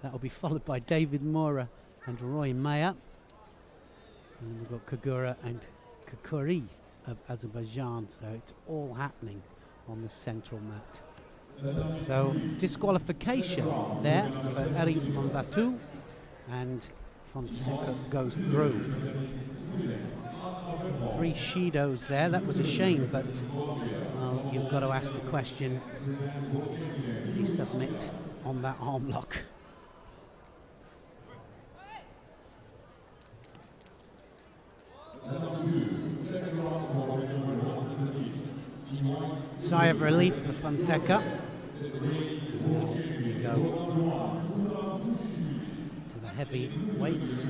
S3: That will be followed by David Mora and Roy Maya. And we've got Kagura and Kakuri of Azerbaijan, so it's all happening on the central mat. So disqualification there for Erima Batu, and Fonseca goes through. 3 Shidos there. That was a shame, but well, you've got to ask the question, did he submit on that arm lock? Sigh of relief for Fonseca. Here we go to the heavy weights.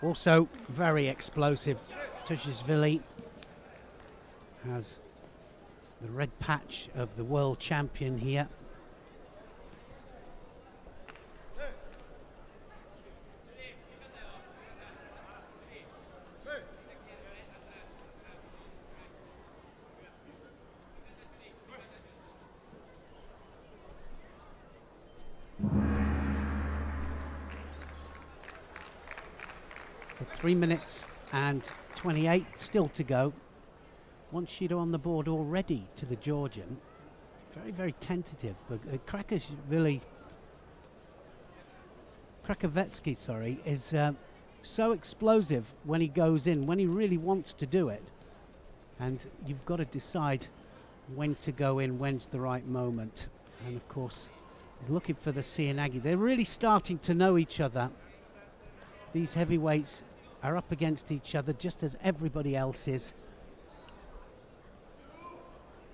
S3: Also very explosive. Tushishvili has the red patch of the world champion here. So 3 minutes and 28 still to go. One Shido on the board already to the Georgian. Very, very tentative, but Krakovetsky, sorry, is so explosive when he goes in, when he really wants to do it. And you've got to decide when to go in, when's the right moment. And of course, he's looking for the Sianagi. They're really starting to know each other. These heavyweights are up against each other just as everybody else is.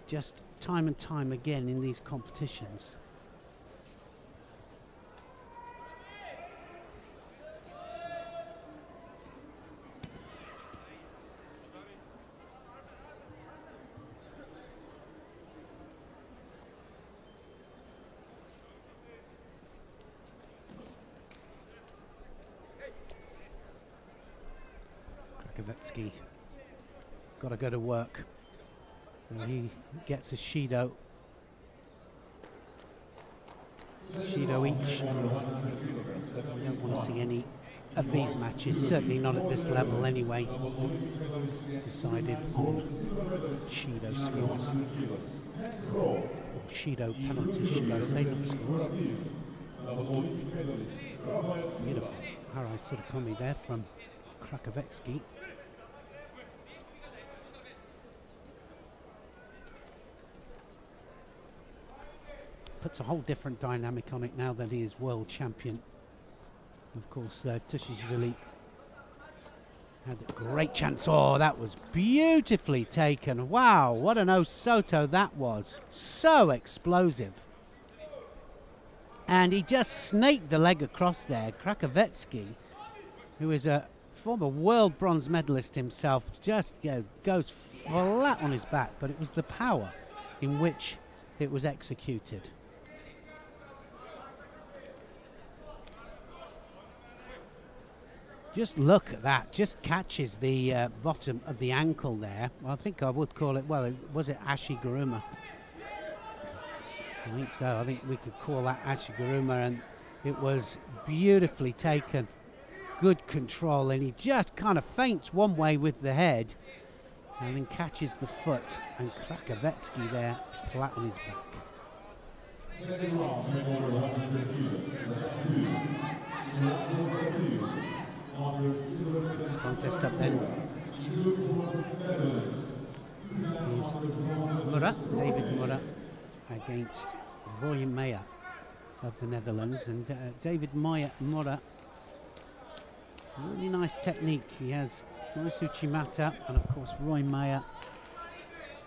S3: Just time and time again in these competitions. Krakovetsky got to go to work. So he gets a Shido. Shido each. We don't want to see any of these matches, certainly not at this level anyway. Decided on Shido scores. Or Shido penalties, should I say, not scores. Beautiful. Harai Surakomi there from Krakovetsky. puts a whole different dynamic on it now that he is world champion. Of course, Tushishvili had a great chance. Oh, that was beautifully taken. Wow, what an Osoto that was. So explosive. And he just snaked the leg across there. Krakowecki, who is a former world bronze medalist himself, just goes flat on his back, but it was the power in which it was executed. Just look at that, just catches the bottom of the ankle there. Well, I think I would call it, well, was it Ashiguruma? I think so. I think we could call that Ashiguruma, and it was beautifully taken. Good control, and he just kind of feints one way with the head and then catches the foot, and Krakowecki there flat on his back. This contest up then is David Murra against Roy Meyer of the Netherlands, and David Murra, really nice technique. He has nice uchimata, and of course Roy Meyer,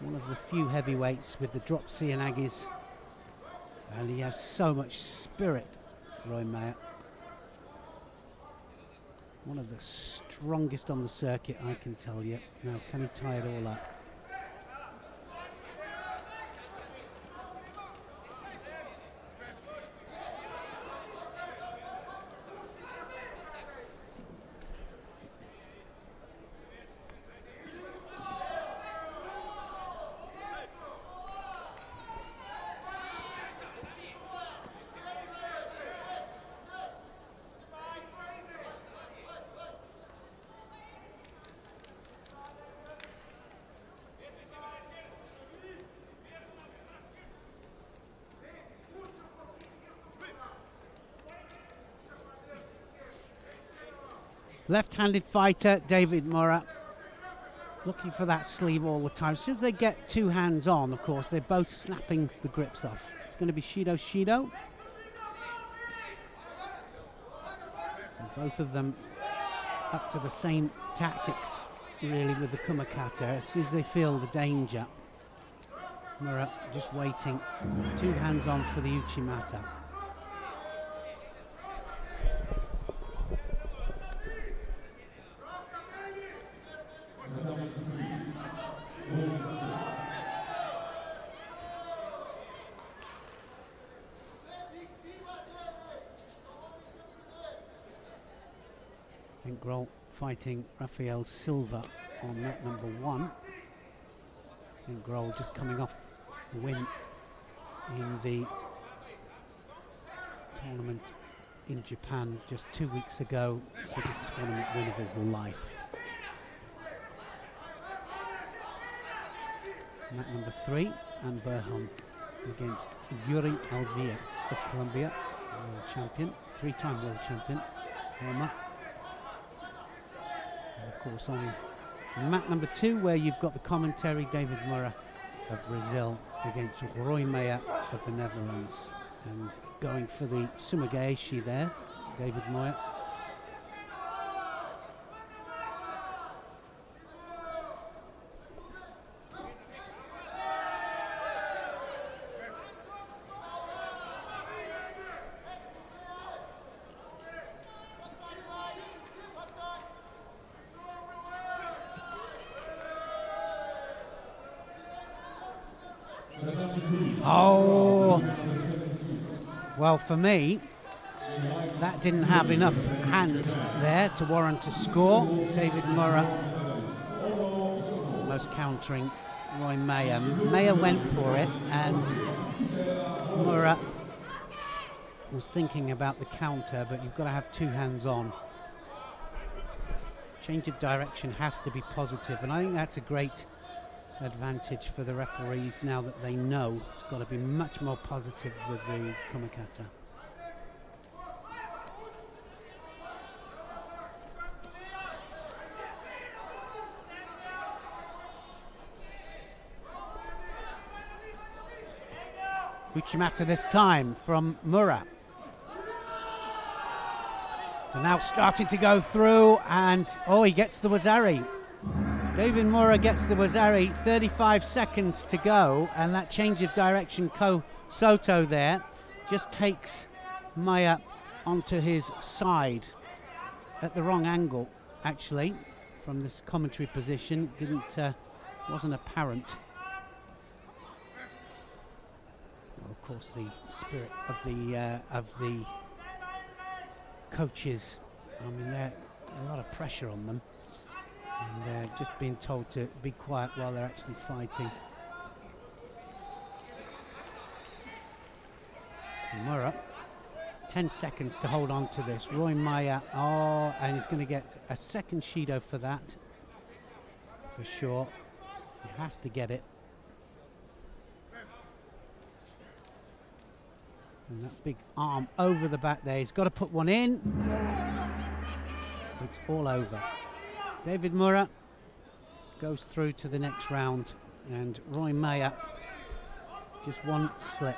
S3: one of the few heavyweights with the drop Seanagis, and he has so much spirit, Roy Meyer. One of the strongest on the circuit, I can tell you. Now, can he tie it all up? Left-handed fighter, David Murra, looking for that sleeve all the time. As soon as they get two hands on, of course, they're both snapping the grips off. It's going to be Shido. So both of them up to the same tactics, really, with the Kumakata. As soon as they feel the danger, Murra just waiting. Two hands on for the Uchimata. Grol fighting Rafael Silva on mat number 1. And Grol just coming off the win in the tournament in Japan just 2 weeks ago. Biggest tournament win of his life. Mat number 3, and Burhan against Yuri Alvia of Colombia, world champion, 3-time world champion. Roma. Of course, on mat number 2, where you've got the commentary, David Murra of Brazil against Roy Meyer of the Netherlands, and going for the Sumigaeshi there, David Murra. Oh, well, for me, that didn't have enough hands there to warrant a score. David Murra almost countering Roy Meyer. Meyer went for it, and Murra was thinking about the counter, but you've got to have two hands on. Change of direction has to be positive, and I think that's a great advantage for the referees now that they know it's got to be much more positive with the Kumakata. Uchimata this time from Mura. So now starting to go through, and oh, he gets the Wazari. David Mura gets the Wazari, 35 seconds to go, and that change of direction, Ko Soto there, just takes Maya onto his side at the wrong angle, actually, from this commentary position. Wasn't apparent. Well, of course, the spirit of the coaches. I mean, there's a lot of pressure on them, and they're just being told to be quiet while they're actually fighting. Mura, 10 seconds to hold on to this. Roy Maya, oh, and he's going to get a second Shido for that, for sure. He has to get it. And that big arm over the back there. He's got to put one in. It's all over. David Mura goes through to the next round, and Roy Maya, just one slip.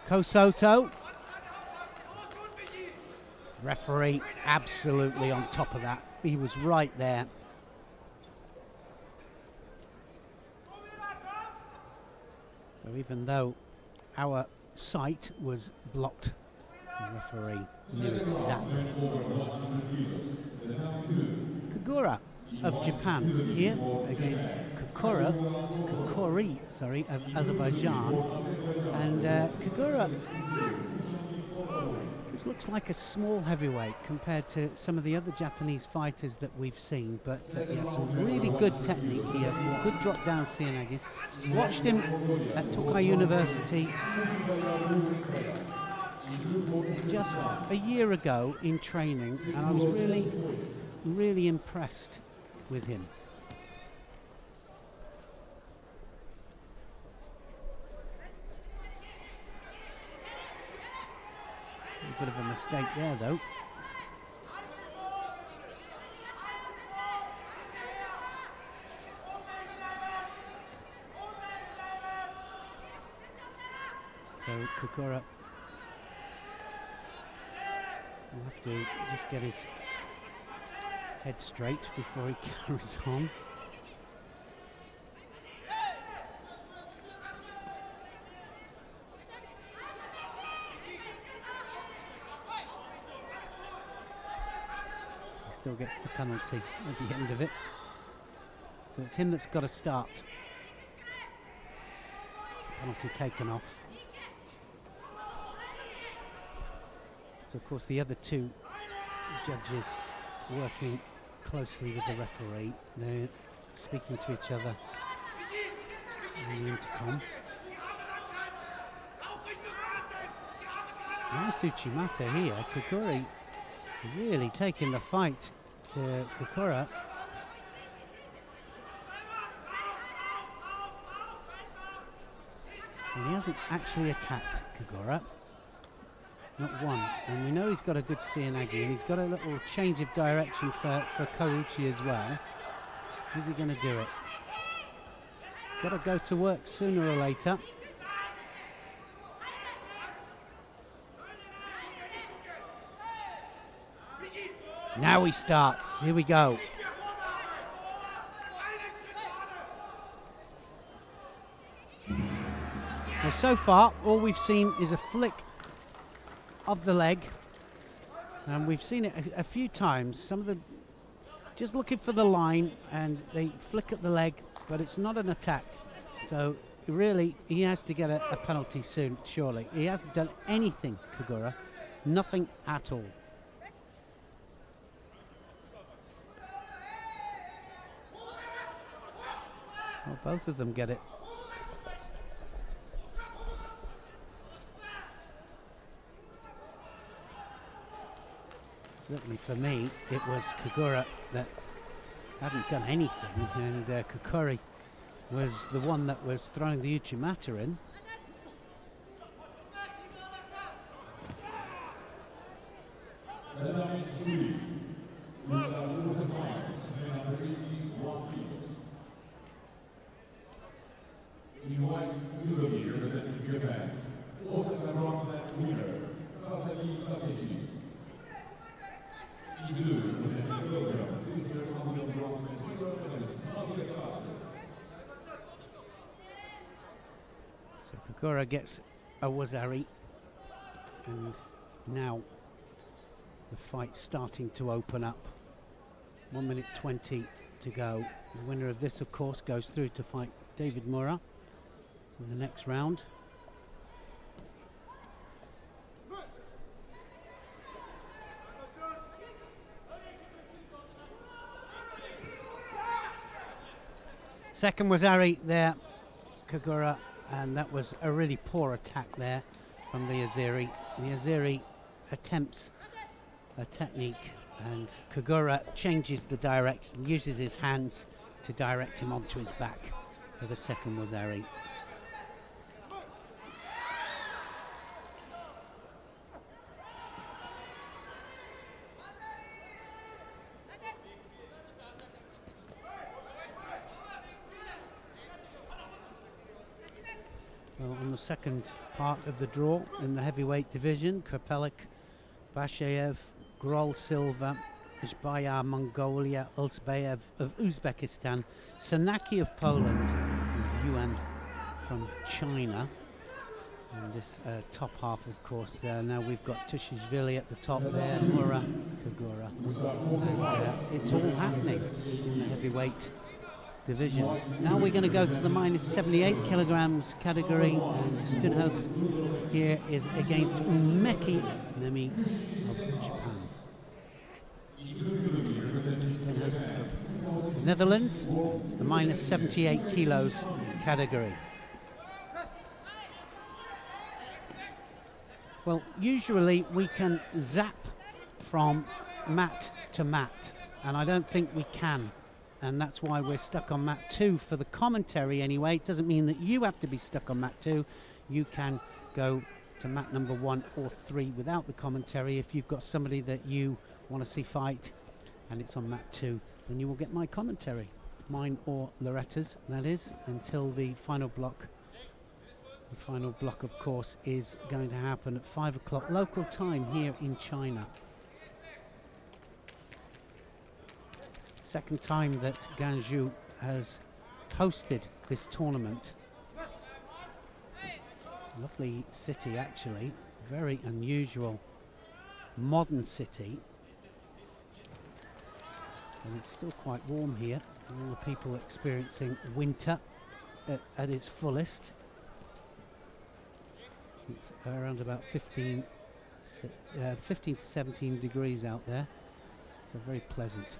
S3: Ko Soto. Referee absolutely on top of that. He was right there. So even though our sight was blocked, the referee knew exactly. Kagura of Japan here against Kokori, of Azerbaijan, and Kagura, this looks like a small heavyweight compared to some of the other Japanese fighters that we've seen, but he has some really good technique. He has some good drop down Seanagis. Watched him at Tokai University just a year ago in training, and I was really impressed with him. A bit of a mistake there, though. So Kokora will have to just get his head straight before he carries on. He still gets the penalty at the end of it. So it's him that's got to start. Penalty taken off. So of course the other two judges working closely with the referee. They're speaking to each other on the intercom. Nice Uchimata here. Kokori really taking the fight to Kokora. And he hasn't actually attacked Kokora. Not one, and we know he's got a good Seanagi, and he's got a little change of direction for Kouchi as well. Is he going to do it? Got to go to work sooner or later. Now he starts. Here we go. Well, so far, all we've seen is a flick of the leg, and we've seen it a few times. Some of the just looking for the line, and they flick at the leg, but it's not an attack. So really, he has to get a penalty soon, surely. He hasn't done anything, Kagura, nothing at all. Well, both of them get it. Certainly for me, it was Kagura that hadn't done anything, and Kokori was the one that was throwing the Uchimata in.
S2: In white judo representing Japan, Osaka bronze set winner, Sasaki Takeshi. In blue representing Belgium, this year Olympic bronze medalist, Nadia Kass.
S3: So Kagura gets a wazari, and now the fight's starting to open up. 1 minute 20 to go. The winner of this, of course, goes through to fight David Mura in the next round. Second was Ari there, Kagura, and that was a really poor attack there from the Azeri. The Azeri attempts a technique, and Kagura changes the direction, uses his hands to direct him onto his back for the second wazari. Well, on the second part of the draw in the heavyweight division, Krapelik, Bashayev, Grol Silva, Ishbayar Mongolia, Ulsbayev of Uzbekistan, Sanaki of Poland, and Yuan from China. And this top half, of course, now we've got Tushishvili at the top there, Mura, Kagura. And it's all happening in the heavyweight division. Now we're going to go to the minus 78 kilograms category, and Stunhaus here is against Umeki Nemi of Japan. Stunhaus of the Netherlands, it's the minus 78 kilos category. Well, usually we can zap from mat to mat, and I don't think we can. And that's why we're stuck on mat 2 for the commentary anyway. It doesn't mean that you have to be stuck on mat 2. You can go to mat number 1 or 3 without the commentary. If you've got somebody that you want to see fight and it's on mat 2, then you will get my commentary. Mine or Loretta's, that is, until the final block. The final block, of course, is going to happen at 5 o'clock local time here in China. Second time that Guangzhou has hosted this tournament. Lovely city, actually. Very unusual, modern city. And it's still quite warm here. All the people experiencing winter at its fullest. It's around about 15 to 17 degrees out there. So very pleasant.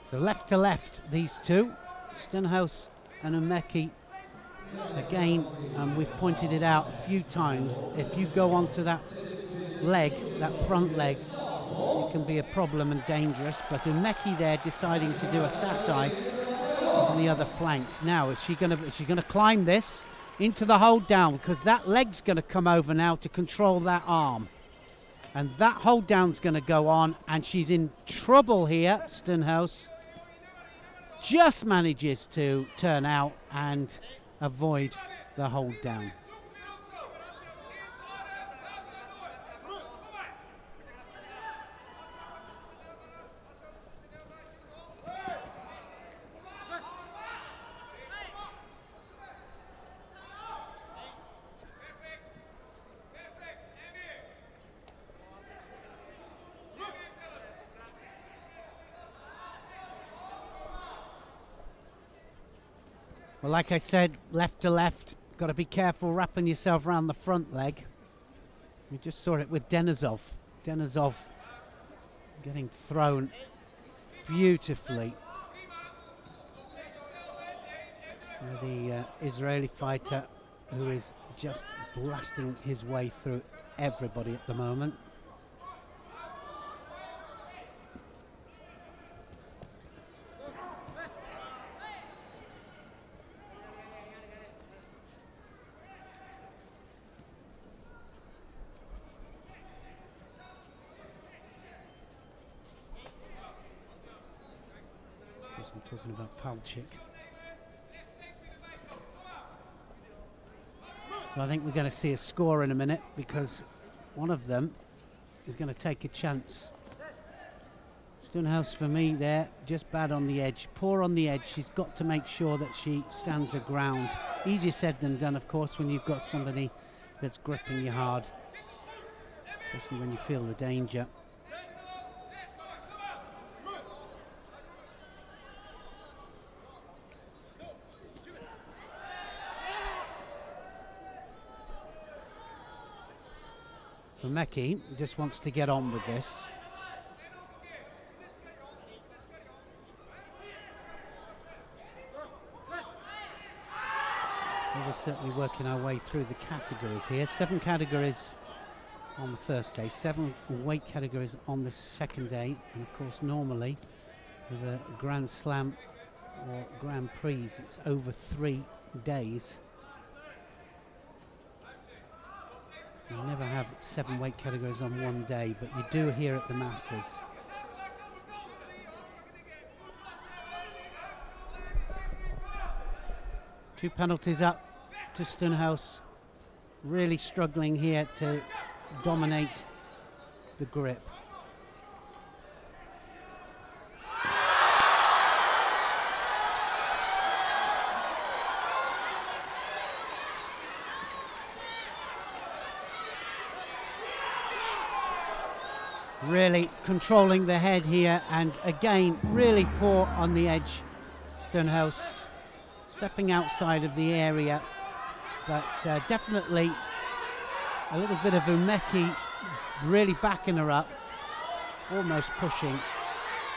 S3: So left to left, these two, Stunhaus and Umeki. Again, we've pointed it out a few times, if you go onto that leg, that front leg, it can be a problem and dangerous, but Umeki there deciding to do a sasai on the other flank. Now, is she gonna climb this into the hold down, because that leg's gonna come over now to control that arm. And that hold down's gonna go on, and she's in trouble here, Stunhaus. Just manages to turn out and avoid the hold down. Well, like I said, left to left, got to be careful wrapping yourself around the front leg. We just saw it with Denisov. Denisov getting thrown beautifully. The Israeli fighter who is just blasting his way through everybody at the moment. I'm talking about Palchik. So I think we're going to see a score in a minute, because one of them is going to take a chance. Stonehouse for me there, just bad on the edge, poor on the edge. She's got to make sure that she stands her ground. Easier said than done, of course, when you've got somebody that's gripping you hard, especially when you feel the danger. Umeki just wants to get on with this. We're certainly working our way through the categories here. 7 categories on the first day, 7 weight categories on the second day, and of course normally with a Grand Slam or Grand Prix it's over 3 days. You never have 7 weight categories on one day, but you do here at the Masters. Two penalties up to Stonehouse, really struggling here to dominate the grip. Really controlling the head here, and again really poor on the edge. Stonehouse stepping outside of the area, but definitely a little bit of Umeki really backing her up, almost pushing,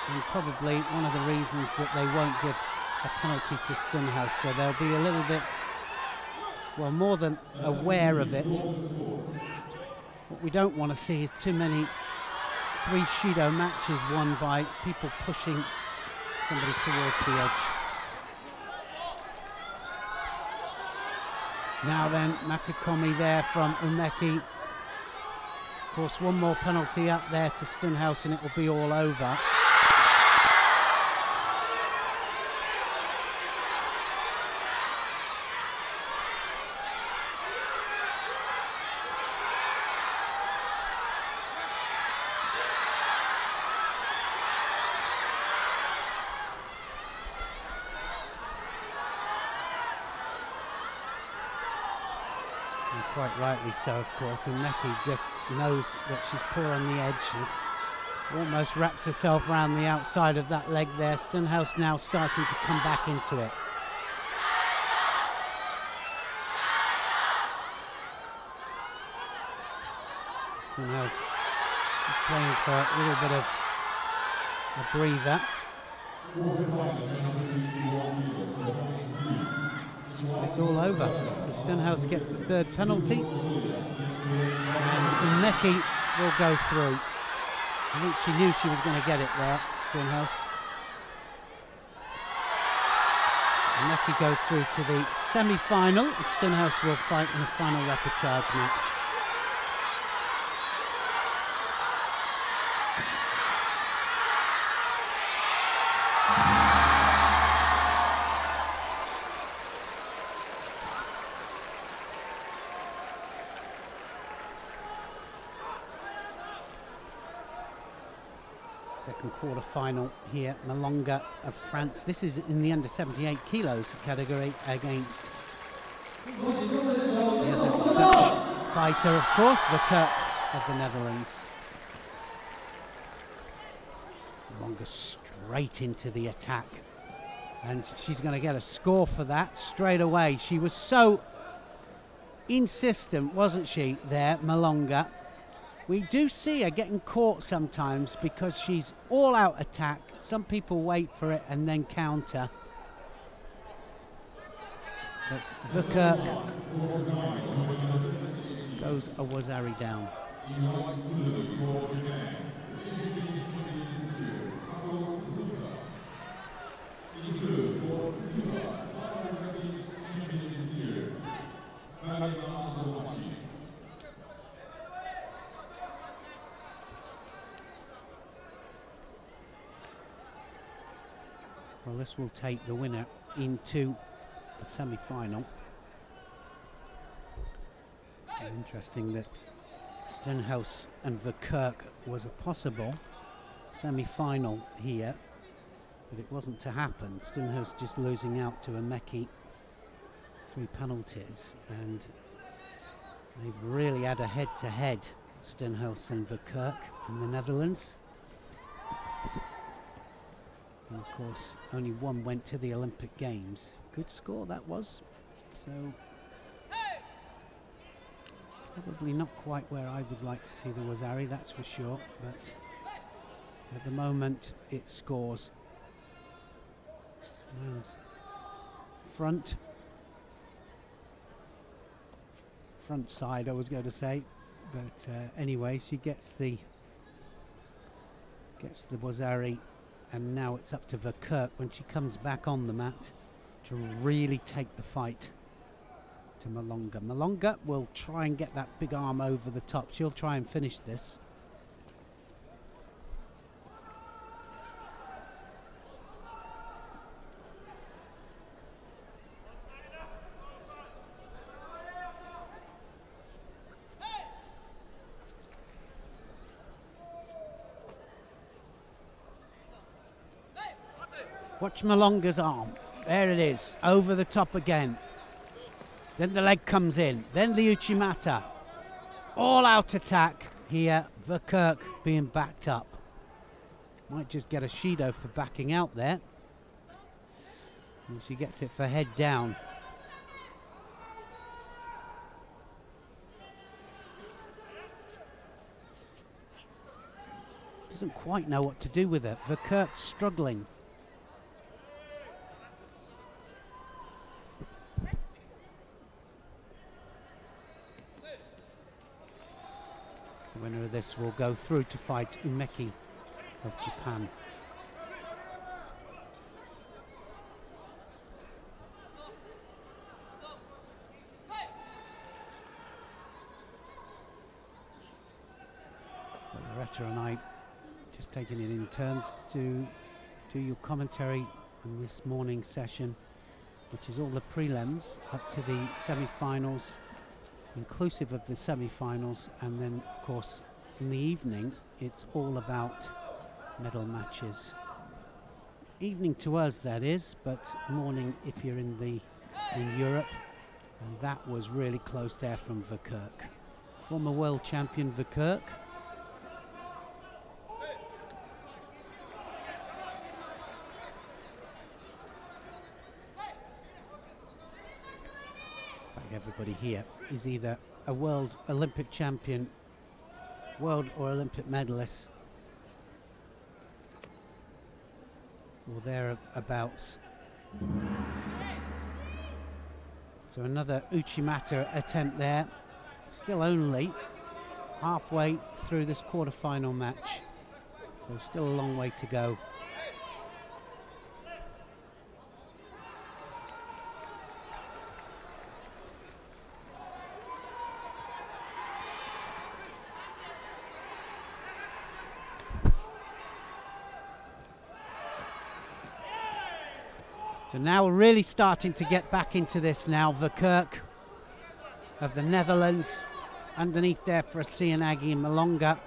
S3: and probably one of the reasons that they won't give a penalty to Stonehouse. So they'll be a little bit, well, more than aware of it. What we don't want to see is too many 3 Judo matches won by people pushing somebody towards the edge. Now then, Makakomi there from Umeki. Of course, one more penalty up there to Stonehouse and it will be all over. Quite rightly so, of course. Umeki just knows that she's poor on the edge and almost wraps herself around the outside of that leg there. Stonehouse now starting to come back into it. Stonehouse is playing for a little bit of a breather. It's all over. So Stonehouse gets the 3rd penalty, and Umeki will go through. I think she knew she was going to get it there, Stonehouse. Umeki goes through to the semi-final, and Stonehouse will fight in the final repechage match. Second quarter final here, Malonga of France. This is in the under 78 kilos category against the other Dutch fighter, of course, Verkerk of the Netherlands. Malonga straight into the attack, and she's going to get a score for that straight away. She was so insistent, wasn't she, there, Malonga? We do see her getting caught sometimes because she's all-out attack. Some people wait for it and then counter. But Verkerk goes a Wazari down. Well, this will take the winner into the semi-final. Interesting that Stenhouse and Verkerk was a possible semi-final here, but it wasn't to happen. Stenhouse just losing out to Emeki through penalties, and they've really had a head-to-head, Stenhouse and Verkerk in the Netherlands. And of course, only one went to the Olympic Games. Good score that was. So probably not quite where I would like to see the Wazari, that's for sure, but at the moment it scores. Man's front side I was going to say, but anyway, she gets the Wazari, and now it's up to Verkerk when she comes back on the mat to really take the fight to Malonga. Malonga will try and get that big arm over the top. She'll try and finish this. Watch Malonga's arm. There it is, over the top again. Then the leg comes in. Then the Uchimata. All out attack here. Verkerk being backed up. Might just get a Shido for backing out there. And she gets it for head down. Doesn't quite know what to do with it. Verkerk's struggling. The winner of this will go through to fight Umeki of Japan. Loretta and I just taking it in turns to do your commentary on this morning's session, which is all the prelims up to the semi-finals, inclusive of the semi-finals, and then of course in the evening it's all about medal matches. Evening to us, that is, but morning if you're in Europe. And that was really close there from Verkerk. Former world champion Verkerk. Everybody here is either a world Olympic champion, world or Olympic medalist, or thereabouts. So another Uchimata attempt there, still only halfway through this quarter-final match, so still a long way to go. So now we're really starting to get back into this now. Verkerk of the Netherlands underneath there for a Sianagi and Malonga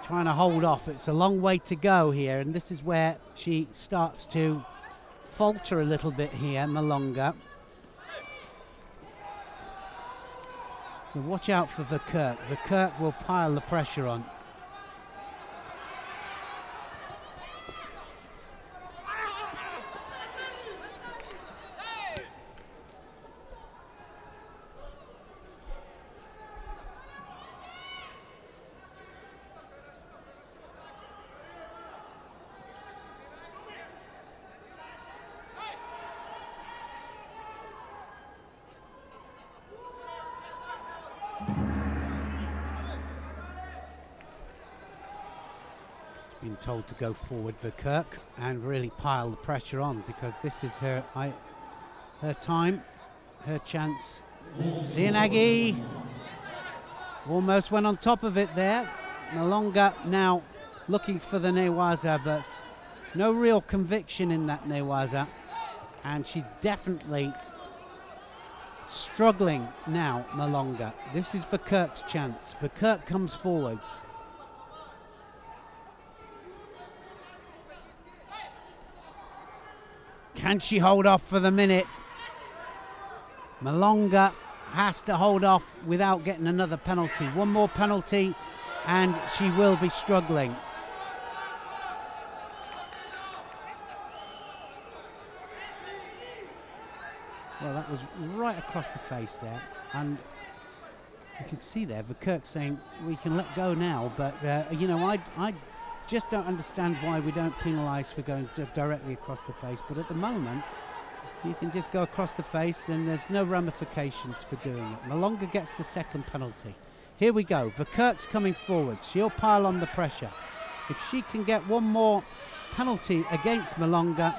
S3: trying to hold off. It's a long way to go here, and this is where she starts to falter a little bit here, Malonga. So watch out for Verkerk. Verkerk will pile the pressure on. Been told to go forward, Verkerk, and really pile the pressure on, because this is her time, her chance. Sianagi almost went on top of it there. Malonga now looking for the Newaza, but no real conviction in that Newaza, and she's definitely Struggling now, Malonga. This is Verkerk's chance. Verkerk comes forwards. Can she hold off for the minute? Malonga has to hold off without getting another penalty. One more penalty and she will be struggling. Well, that was right across the face there, and you could see there Verkerk saying we can let go now, but you know, I just don't understand why we don't penalise for going directly across the face, but at the moment you can just go across the face and there's no ramifications for doing it. Malonga gets the second penalty. Here we go, Verkerk's coming forward, she'll pile on the pressure. If she can get one more penalty against Malonga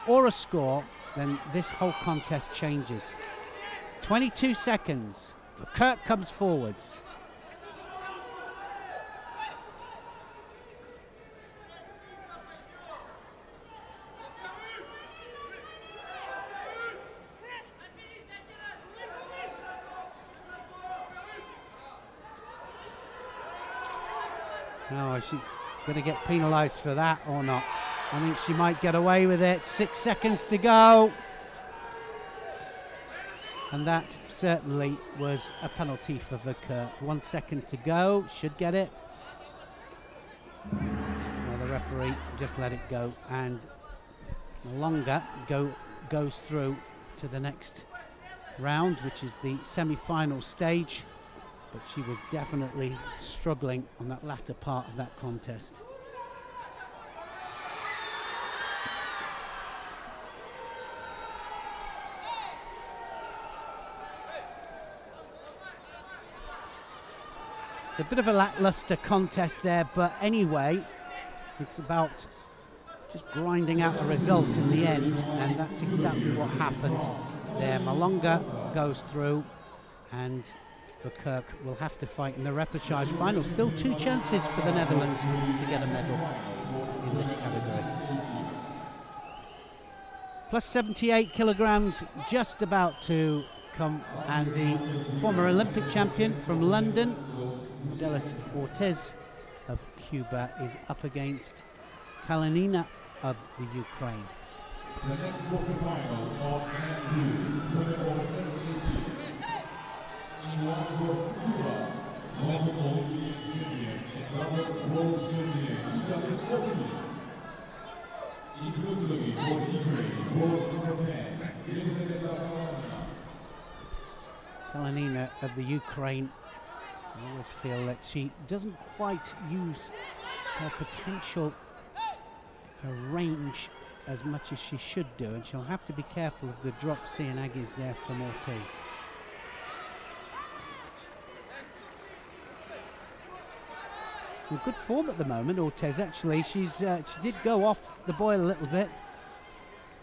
S3: or a score, then this whole contest changes. 22 seconds, Verkerk comes forwards. Now, is she going to get penalised for that or not? I think she might get away with it. 6 seconds to go. And that certainly was a penalty for Verkerk. 1 second to go. Should get it. Now the referee just let it go. And Malonga goes through to the next round, which is the semi-final stage. But she was definitely struggling on that latter part of that contest. A bit of a lackluster contest there, but anyway, it's about just grinding out a result in the end, and that's exactly what happened there. Malonga goes through, and Verkerk will have to fight in the repechage final. Still 2 chances for the Netherlands to get a medal in this category. Plus 78 kilograms just about to come, and the former Olympic champion from London, Delis Ortiz of Cuba, is up against Kalinina of the Ukraine.
S2: The next quarterfinal of Guangzhou, Cuba, multiple champion and double world champion, including for Ukraine, world number 10,
S3: Kalinina of the Ukraine. I always feel that she doesn't quite use her potential, her range, as much as she should do, and she'll have to be careful of the drop Seanagis there from Ortiz. In good form at the moment, Ortiz. Actually, she did go off the boil a little bit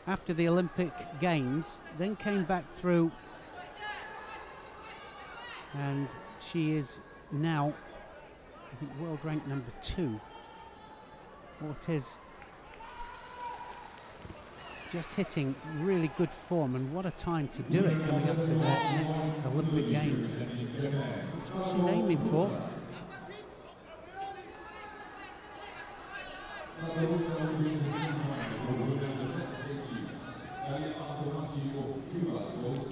S3: after the Olympic Games, then came back through, and she is now, I think, world rank number 2. Ortiz just hitting really good form, and what a time to do it coming up to the next Olympic Games. That's what she's aiming for.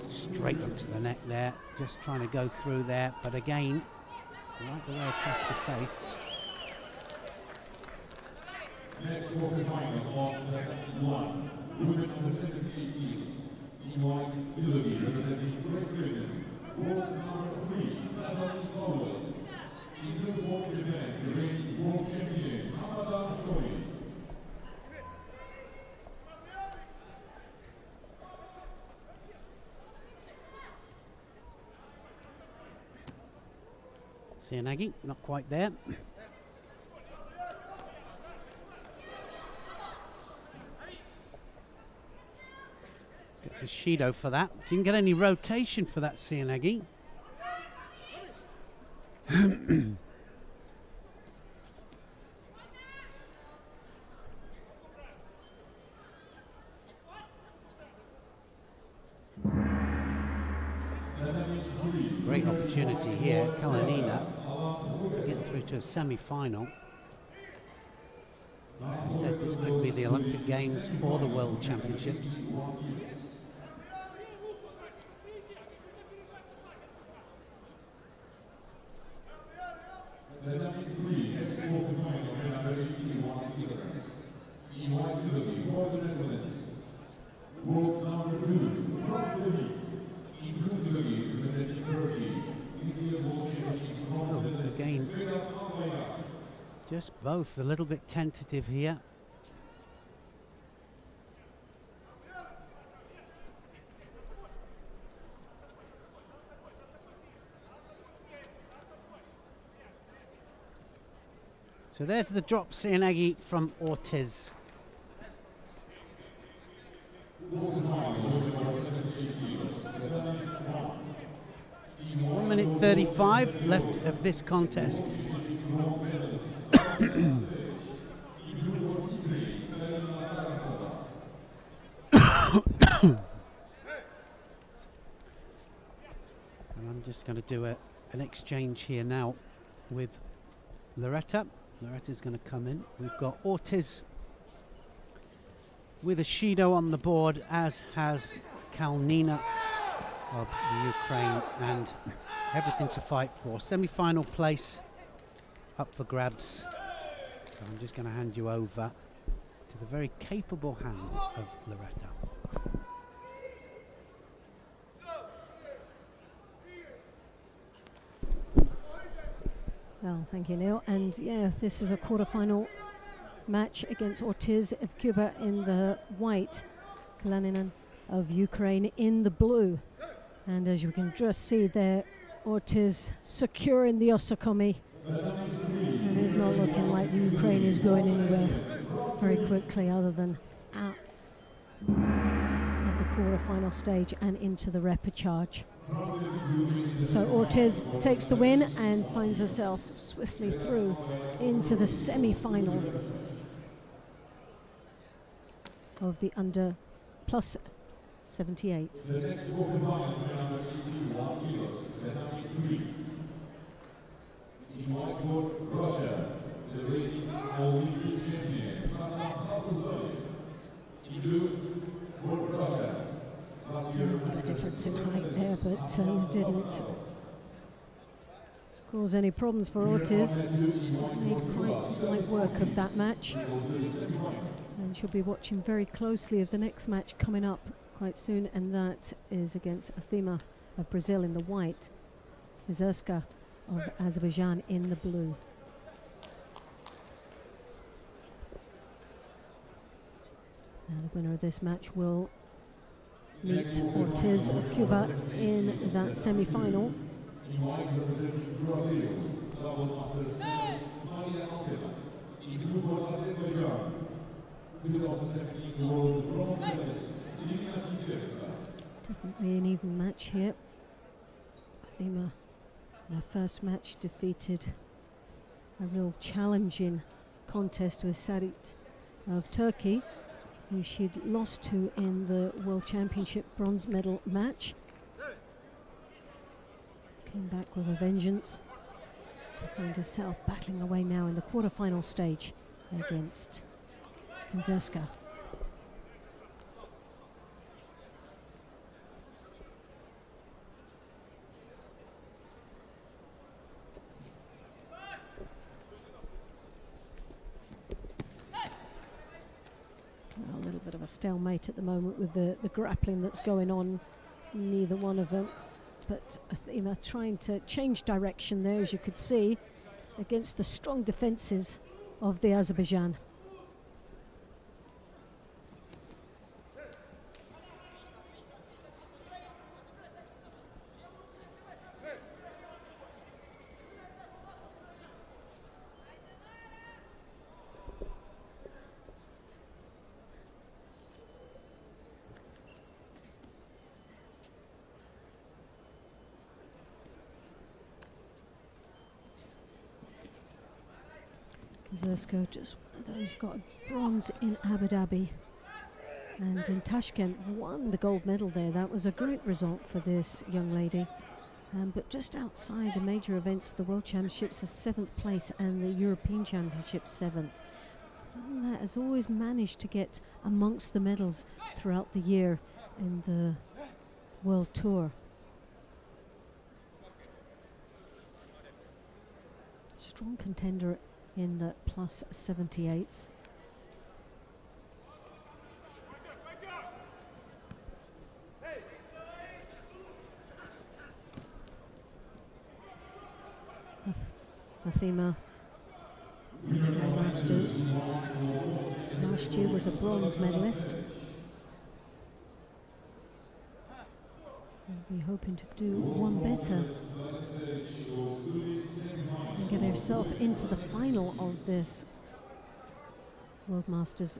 S3: Straight onto the neck there, just trying to go through there, but again, right the way across the face.
S2: Next quarterfinal of one, women under 78 in white ability representing Great Britain, world number 3, Tatami, in the world event, the reigning world champion, Hamada Shori.
S3: Seanagi, not quite there. Gets a Shido for that. Didn't get any rotation for that Seanagi. great opportunity here, Kalinina, to get through to a semi-final. Like I said, this could be the Olympic Games or the World Championships. Again, just both a little bit tentative here. So there's the drop Seanagi from Ortiz. 1 minute 35 left of this contest. And I'm just going to do an exchange here now with Loretta. Loretta's going to come in. We've got Ortiz with a Shido on the board, as has Kalinina of the Ukraine, and everything to fight for. Semi-final place up for grabs. So I'm just going to hand you over to the very capable hands of Loretta.
S1: Well, thank you, Neil. And yeah, this is a quarter-final match against Ortiz of Cuba in the white, Kalinina of Ukraine in the blue. And as you can just see there, Ortiz securing the Osakomi. And it's not looking like the Ukraine is going anywhere very quickly, other than out of the quarter-final stage and into the repechage. So Ortiz takes the win and finds herself swiftly through into the semi-final of the under plus 78s. The difference in height there, but didn't cause any problems for Ortiz. Made quite light work of that match, and she'll be watching very closely of the next match coming up quite soon, and that is against Athema of Brazil in the white, Zerska of Azerbaijan in the blue. Now the winner of this match will meet Ortiz of Cuba in that semi-final. Definitely an even match here. Athema, in her first match, defeated a real challenging contest with Sarit of Turkey, who she'd lost to in the World Championship bronze medal match. Came back with a vengeance to find herself battling away now in the quarter-final stage against Zerska. A little bit of a stalemate at the moment with the grappling that's going on. Neither one of them, but Athema trying to change direction there, as you could see, against the strong defences of the Azerbaijan. Zerska just got a bronze in Abu Dhabi, and in Tashkent won the gold medal there. That was a great result for this young lady. But just outside the major events, the World Championships is 7th place and the European Championships 7th. And that has always managed to get amongst the medals throughout the year in the World Tour. Strong contender in the plus 78s. Athema Masters last year was a bronze medalist. We'll be hoping to do one better and get herself into the final of this World Masters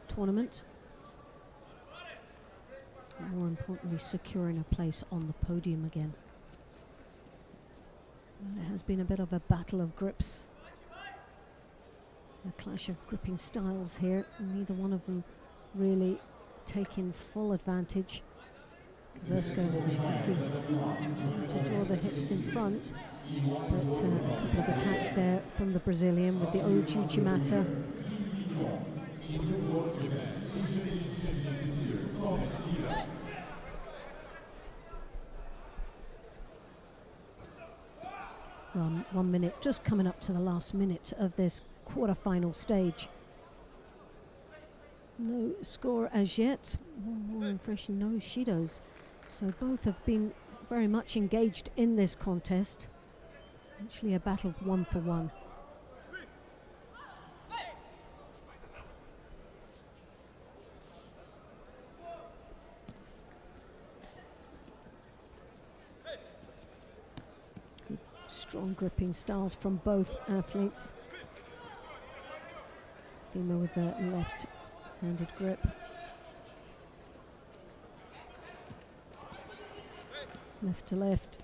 S1: tournament. More importantly, securing a place on the podium again. Well, it has been a bit of a battle of grips. A clash of gripping styles here. Neither one of them really taking full advantage. Zersko, as you can see, trying to draw the hips in front, but a couple of attacks there from the Brazilian with the Ojuchimata. Well, 1 minute, just coming up to the last minute of this quarter-final stage. No score as yet. One more impression, no Shidos. So both have been very much engaged in this contest. Actually a battle of 1 for 1. Good, strong gripping styles from both athletes. Thema with the left-handed grip. Left to left,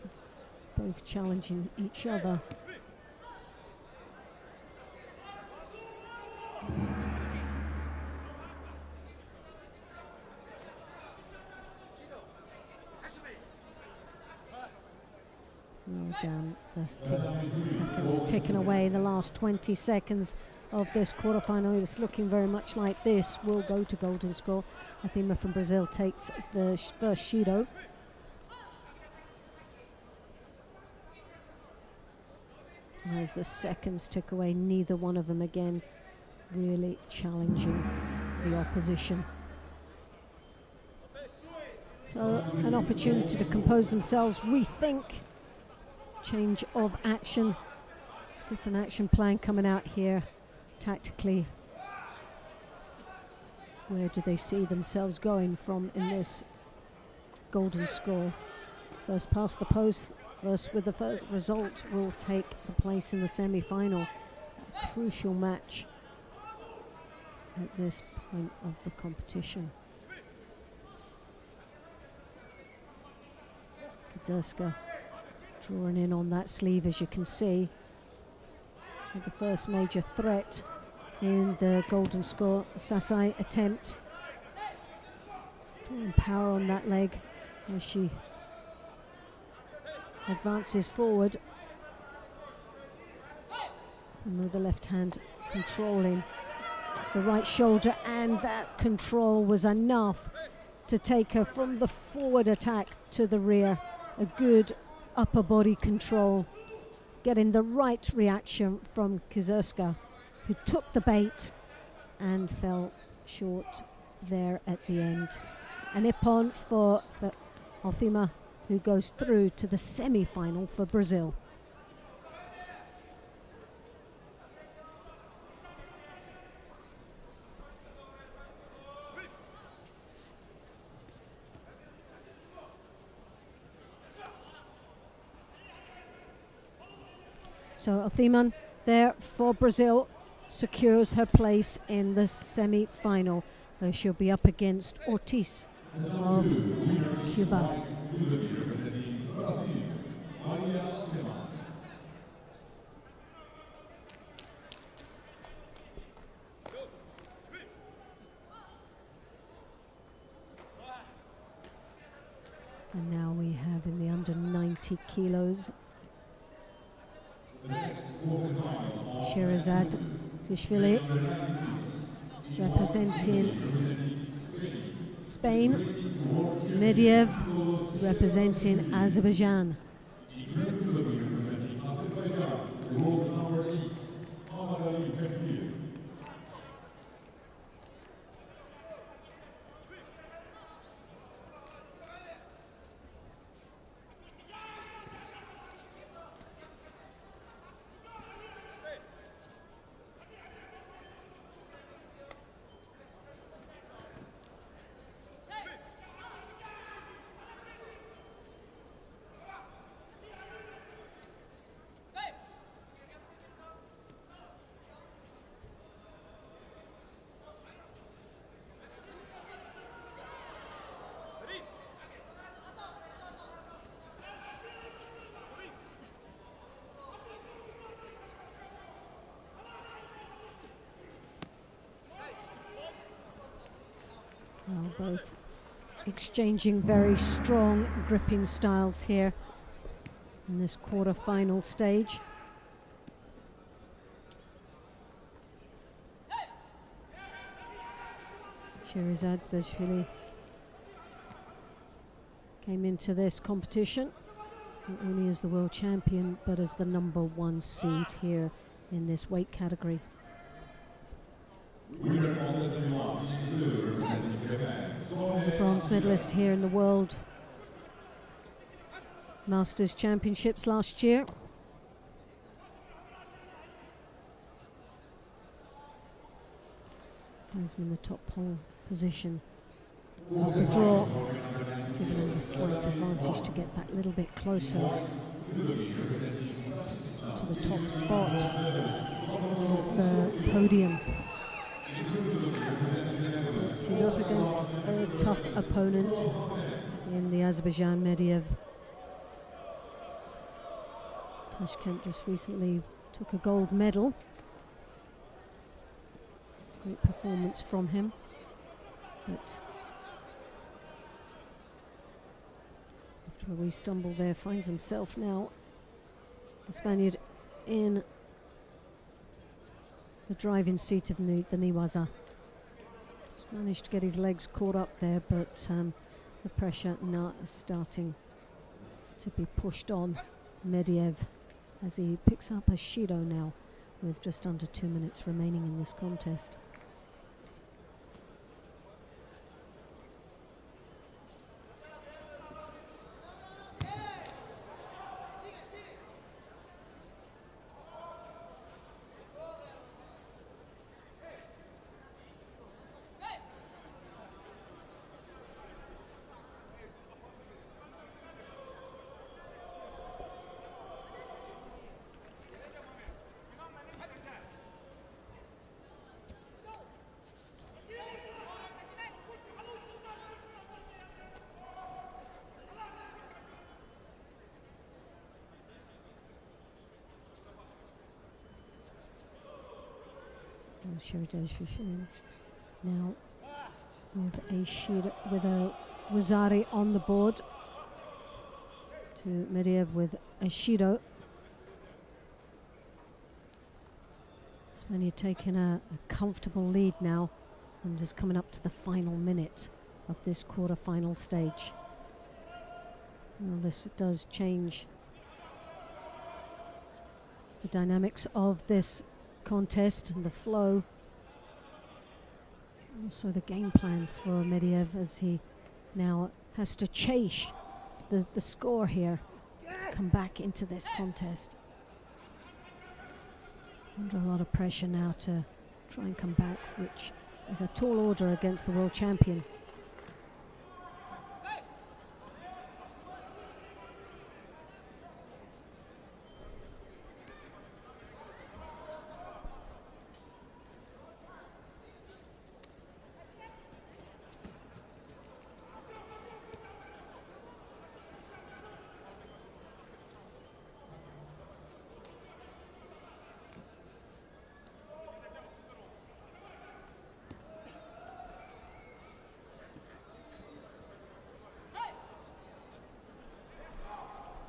S1: both challenging each other. Down the seconds ticking away, the last 20 seconds of this quarterfinal. It's looking very much like this will go to golden score. Athema from Brazil takes the first Shido. As the seconds tick away, neither one of them again really challenging the opposition. So an opportunity to compose themselves, rethink, change of action, different action plan coming out here tactically. Where do they see themselves going from in this golden score? First past the post, first with the first result will take the place in the semi-final. A crucial match at this point of the competition. Kizerska drawing in on that sleeve, as you can see. With the first major threat in the golden score. Sasai attempt. Drawing power on that leg as she advances forward. And with the left hand controlling the right shoulder, and that control was enough to take her from the forward attack to the rear. A good upper body control, getting the right reaction from Kizerska, who took the bait and fell short there at the end. An ippon for Athema, who goes through to the semi-final for Brazil. So Athema there for Brazil secures her place in the semi-final. She'll be up against Ortiz of Cuba. And now we have Medvedev in the under 90 kilos. Sherazad Tishvili representing Spain. Medvedev representing Azerbaijan. Both exchanging very strong gripping styles here in this quarter-final stage. Sherazad Tishvili came into this competition not only as the world champion but as the #1 seed here in this weight category. He was a bronze medalist here in the World Masters Championships last year. Finds him in the top pole position of the draw, giving him the slight advantage to get that little bit closer to the top spot of the podium. But he's up against a tough opponent in the Azerbaijan Medvedev. Tashkent just recently took a gold medal. Great performance from him. But after a wee stumble there, finds himself now, the Spaniard, in the driving seat of the Niwaza. Just managed to get his legs caught up there, but the pressure now is starting to be pushed on Medvedev as he picks up a Shido now with just under 2 minutes remaining in this contest. Now with a Wazari on the board to Medvedev with a Shido. Spaniard taking a comfortable lead now and just coming up to the final minute of this quarter-final stage. Well, this does change the dynamics of this contest and the flow, also the game plan for Medvedev as he now has to chase the score here to come back into this contest. Under a lot of pressure now to try and come back, which is a tall order against the world champion.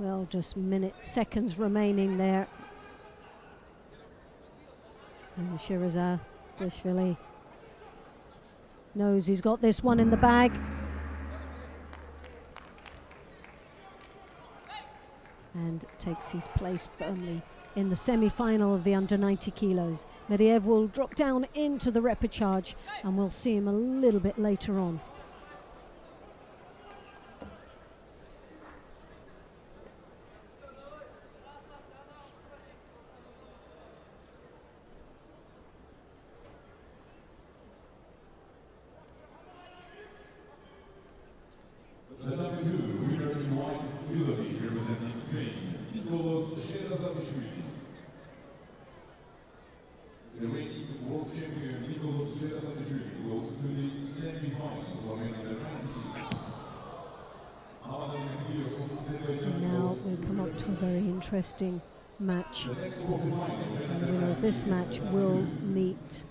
S1: Well, just seconds remaining there. And Sherazad Dashvili knows he's got this one in the bag. And takes his place firmly in the semi-final of the under 90 kilos. Medvedev will drop down into the repechage, and we'll see him a little bit later on. Interesting match. And the winner of this match will meet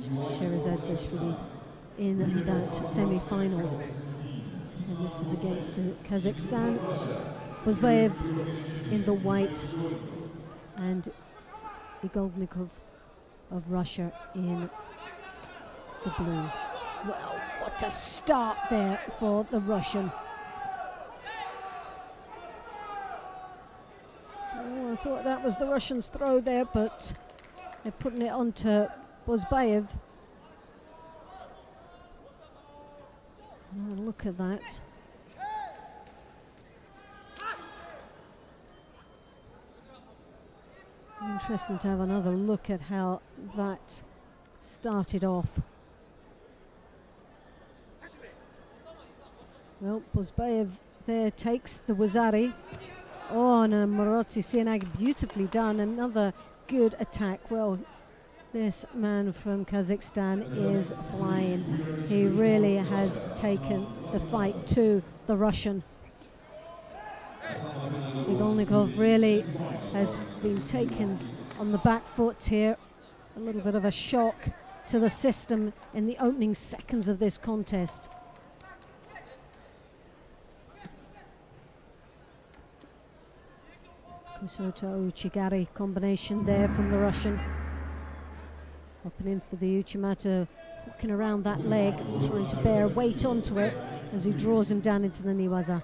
S1: Sherazad Dashvili in that semi-final. And this is against the Kazakhstan. Bozbayev in the white and Igolnikov of Russia in the blue. Well, what a start there for the Russian. I thought that was the Russians' throw there, but they're putting it onto Bozbayev. Oh, look at that. Interesting to have another look at how that started off. Well, Bozbayev there takes the Wazari. Oh, and Marotti Sienag, beautifully done. Another good attack. Well, this man from Kazakhstan is flying. He really has taken the fight to the Russian. Igolnikov really has been taken on the back foot here. A little bit of a shock to the system in the opening seconds of this contest. Kusoto Uchigari combination there from the Russian. Hopping in for the Uchimata, hooking around that leg, trying to bear weight onto it as he draws him down into the Niwaza.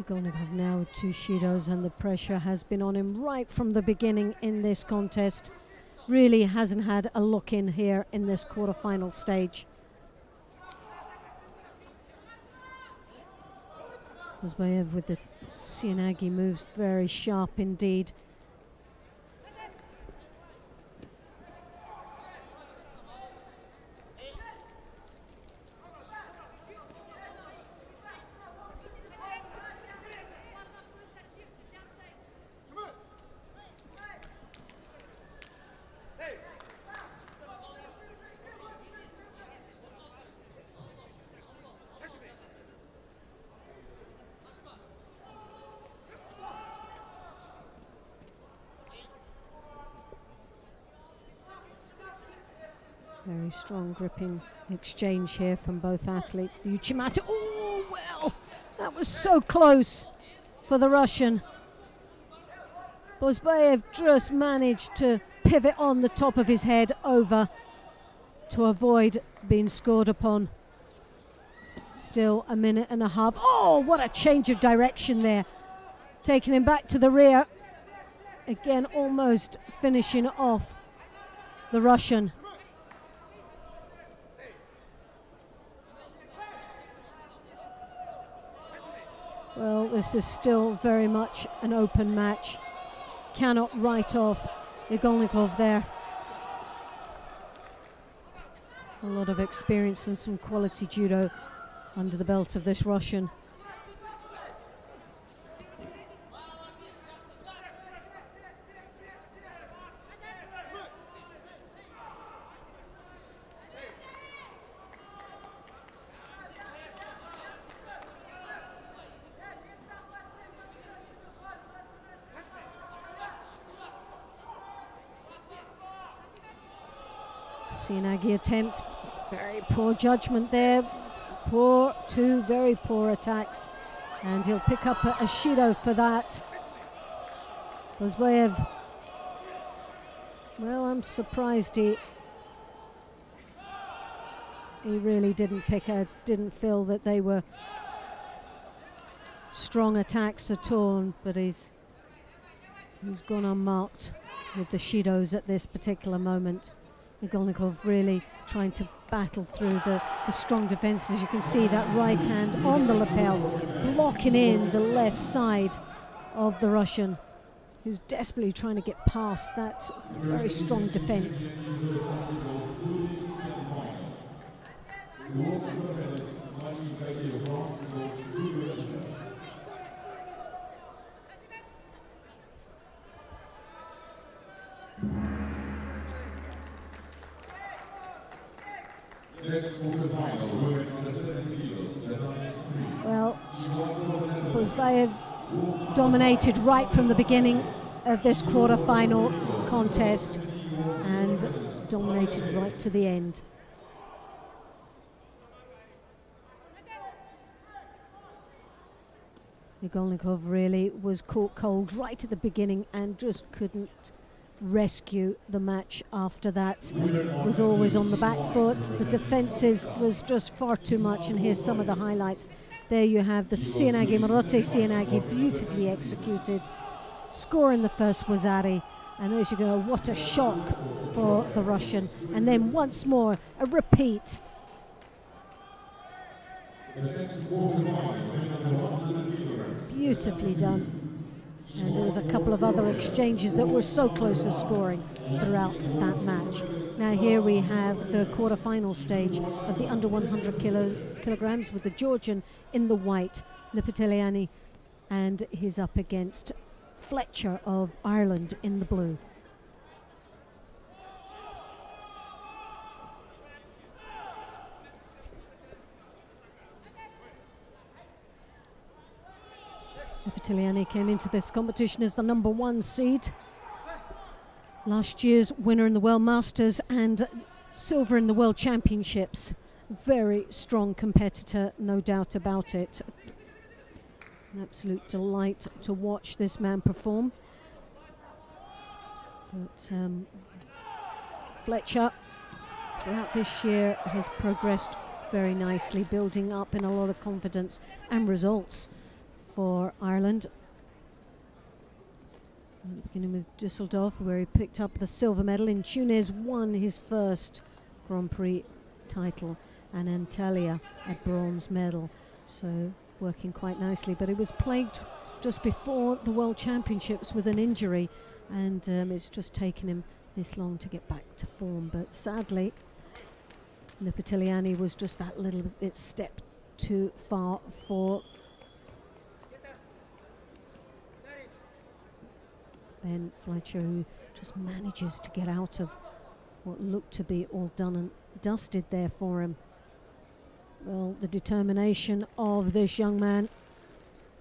S1: Igolnikov now with two Shidos, and the pressure has been on him right from the beginning in this contest. Really hasn't had a look in here in this quarter-final stage. Bozbayev with the Sienagi moves very sharp indeed. Very strong gripping exchange here from both athletes. The Uchimata, oh well, that was so close for the Russian. Bozbayev just managed to pivot on the top of his head over to avoid being scored upon. Still a minute and a half. Oh, what a change of direction there. Taking him back to the rear. Again, almost finishing off the Russian. Well, this is still very much an open match. Cannot write off Igolnikov there. A lot of experience and some quality judo under the belt of this Russian. Sienagi attempt, very poor judgment there, two very poor attacks, and he'll pick up a Shido for that. Bozbayev, well, I'm surprised he really didn't feel that they were strong attacks at all, but he's gone unmarked with the Shidos at this particular moment. Igolnikov really trying to battle through the strong defences. You can see that right hand on the lapel, blocking in the left side of the Russian, who's desperately trying to get past that very strong defence. Well, Bozbayev dominated right from the beginning of this quarter-final contest and dominated right to the end. Igolnikov really was caught cold right at the beginning and just couldn't rescue the match after that. Was always on the back foot. The defences was just far too much, and here's some of the highlights. There you have the Sienagi, Morote Sienagi, beautifully executed. Score in the first was Ari, and there you go, what a shock for the Russian. And then once more, a repeat. Beautifully done. And there was a couple of other exchanges that were so close to scoring throughout that match. Now here we have the quarter-final stage of the under 100 kilograms with the Georgian in the white, Lipiteliani, and he's up against Fletcher of Ireland in the blue. Lipiteliani came into this competition as the #1 seed. Last year's winner in the World Masters and silver in the World Championships. Very strong competitor, no doubt about it. An absolute delight to watch this man perform. But Fletcher, throughout this year, has progressed very nicely, building up in a lot of confidence and results for Ireland. Beginning with Düsseldorf, where he picked up the silver medal. In Tunis, won his first Grand Prix title, and Antalya a bronze medal. So working quite nicely, but he was plagued just before the World Championships with an injury, and it's just taken him this long to get back to form. But sadly, Lipiteliani was just that little bit step too far for Ben Fletcher, who just manages to get out of what looked to be all done and dusted there for him. Well, the determination of this young man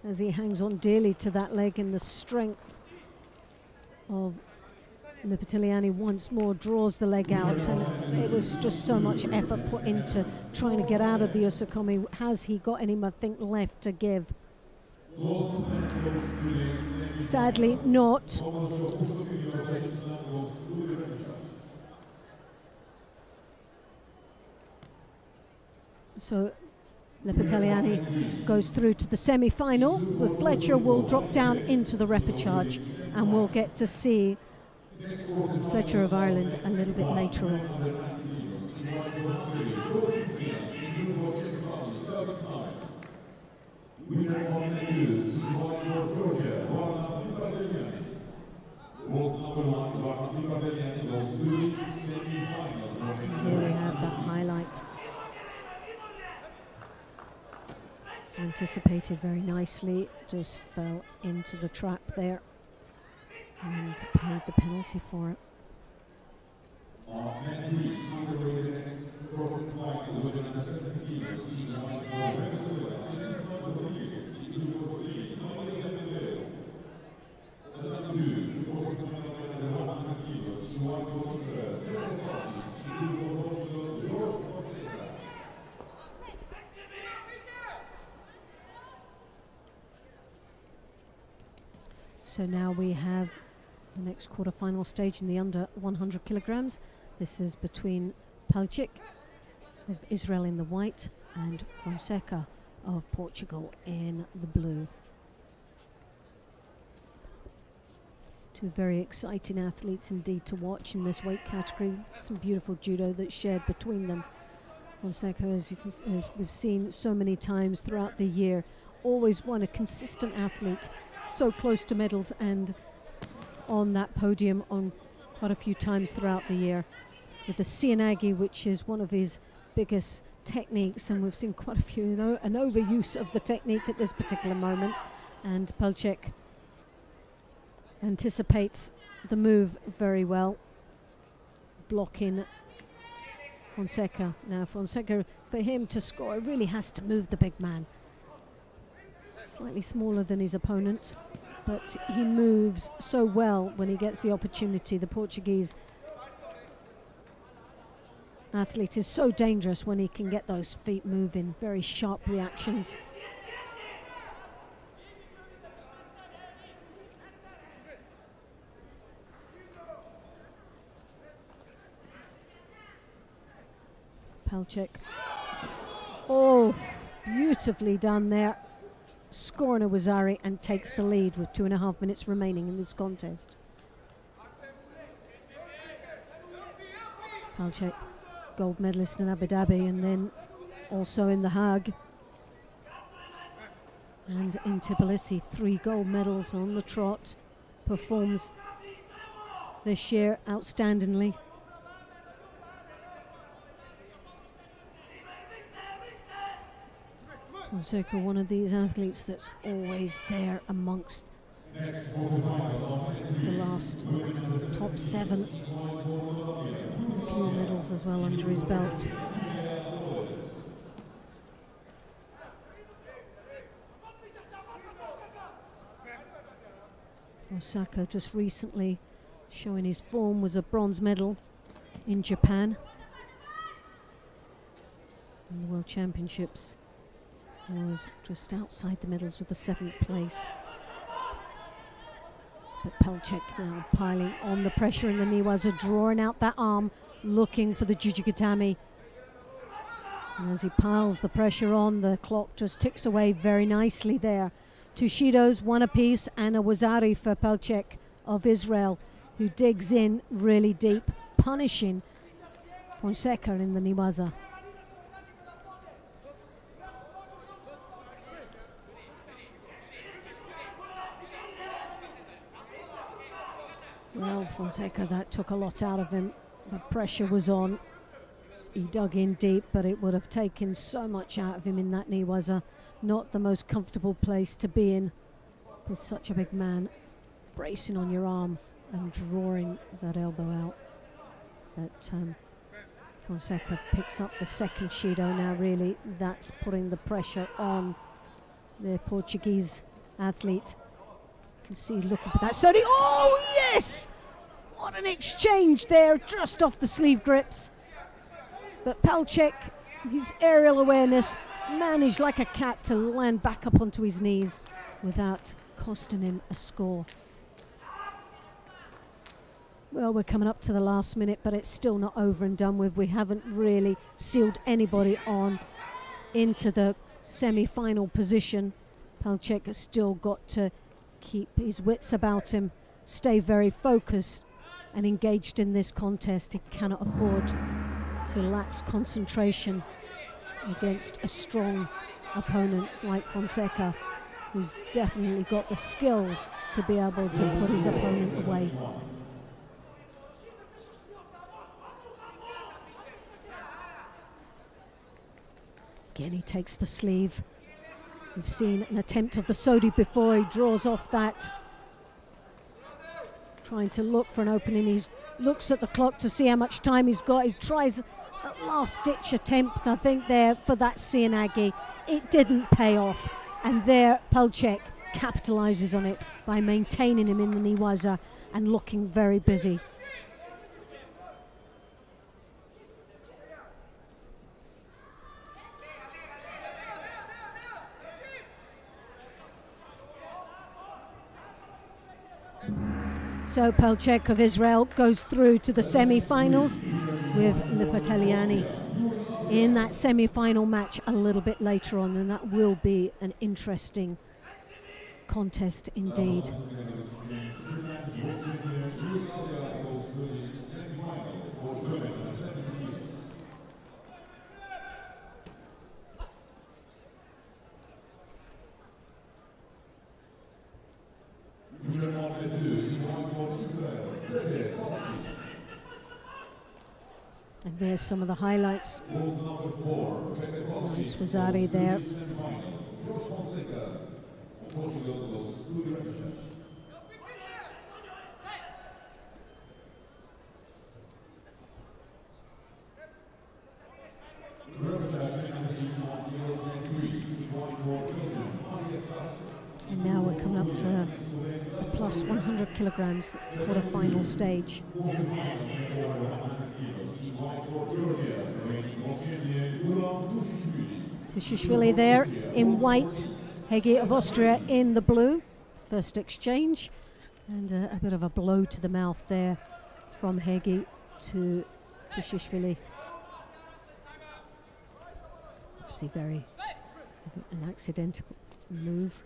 S1: as he hangs on dearly to that leg, and the strength of Lipiteliani once more draws the leg out, and it was just so much effort put into trying to get out of the Usakomi. Has he got any, I think, left to give? Sadly not. So Lipiteliani goes through to the semi-final, but Fletcher will drop down into the repechage, and we'll get to see Fletcher of Ireland a little bit later on.
S2: Winner of the two, Georgia,
S1: Here we have that highlight. Anticipated very nicely, just fell into the trap there and paid the penalty for it. So now we have the next quarter-final stage in the under 100 kilograms. This is between Palcic of Israel in the white and Fonseca of Portugal in the blue. Two very exciting athletes indeed to watch in this weight category. Some beautiful judo that's shared between them. Fonseca, as you can we've seen so many times throughout the year, always one a consistent athlete, so close to medals and on that podium on quite a few times throughout the year. With the Sianagi, which is one of his biggest techniques, and we've seen quite a few, an overuse of the technique at this particular moment. And Palcic anticipates the move very well, blocking Fonseca. Now Fonseca, for him to score, really has to move the big man. Slightly smaller than his opponent, but he moves so well when he gets the opportunity. The Portuguese athlete is so dangerous when he can get those feet moving, very sharp reactions. Palcic. Oh, beautifully done there. Scoring a Wazari and takes the lead with 2.5 minutes remaining in this contest. Palcic, gold medalist in Abu Dhabi and then also in The Hague and in Tbilisi, 3 gold medals on the trot. Performs this year outstandingly. Fonseca, one of these athletes that's always there amongst the last top 7. A few medals as well under his belt. Osaka just recently showing his form, was a bronze medal in Japan in the World Championships. Was just outside the medals with the 7th place. But Palcic now piling on the pressure in the Niwaza, drawing out that arm, looking for the Jujikatami. And as he piles the pressure on, the clock just ticks away very nicely there. 2 Shidos, 1 apiece, and a Wazari for Palcic of Israel, who digs in really deep, punishing Fonseca in the Niwaza. Well, Fonseca, that took a lot out of him. The pressure was on. He dug in deep, but it would have taken so much out of him in that Niwaza. Not the most comfortable place to be in with such a big man bracing on your arm and drawing that elbow out. But Fonseca picks up the 2nd Shido now. Really, that's putting the pressure on the Portuguese athlete. You can see looking for that. So oh yes! What an exchange there, just off the sleeve grips. But Palcic, his aerial awareness, managed like a cat to land back up onto his knees without costing him a score. Well, we're coming up to the last minute, but it's still not over and done with. We haven't really sealed anybody on into the semi-final position. Palcic has still got to keep his wits about him, stay very focused and engaged in this contest. He cannot afford to lapse concentration against a strong opponents like Fonseca, who's definitely got the skills to be able to put his opponent away. Again, he takes the sleeve. We've seen an attempt of the Sodi before. He draws off that, trying to look for an opening. He looks at the clock to see how much time he's got. He tries a last-ditch attempt, I think, there for that Sianagi. It didn't pay off, and there Pelchek capitalizes on it by maintaining him in the Niwaza and looking very busy. So Pelchek of Israel goes through to the semi-finals with Lipateliani in that semi-final match a little bit later on, and that will be an interesting contest indeed. And there's some of the highlights. Nice Wazari there. And now we're coming up to the plus 100 kilograms quarter-final stage. Tushishvili there in white, Hegi of Austria in the blue. First exchange, and a bit of a blow to the mouth there from Hegi to Tushishvili. See, very an accidental move.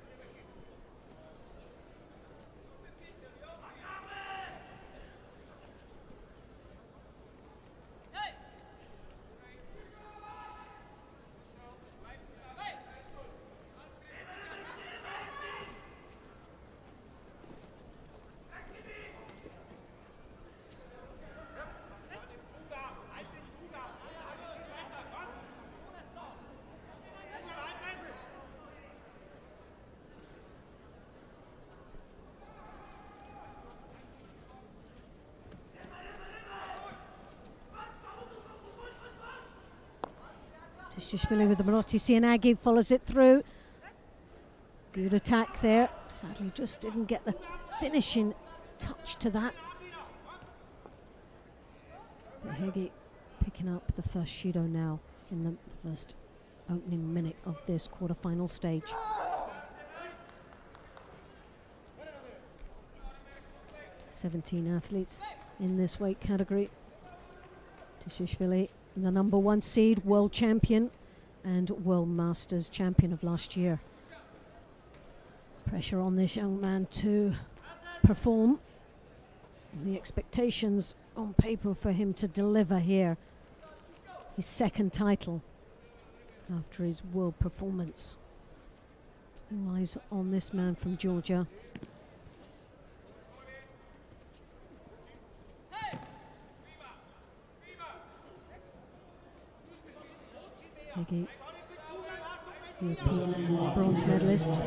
S1: Tushishvili with the Marotti Sianagi follows it through. Good attack there. Sadly, just didn't get the finishing touch to that. But Hegi picking up the first Judo now in the first opening minute of this quarter-final stage. "17 athletes in this weight category. Tushishvili, the number 1 seed, world champion and World Masters champion of last year. Pressure on this young man to perform. The expectations on paper for him to deliver here. His second title after his world performance. All eyes on this man from Georgia. Hegi, European bronze medalist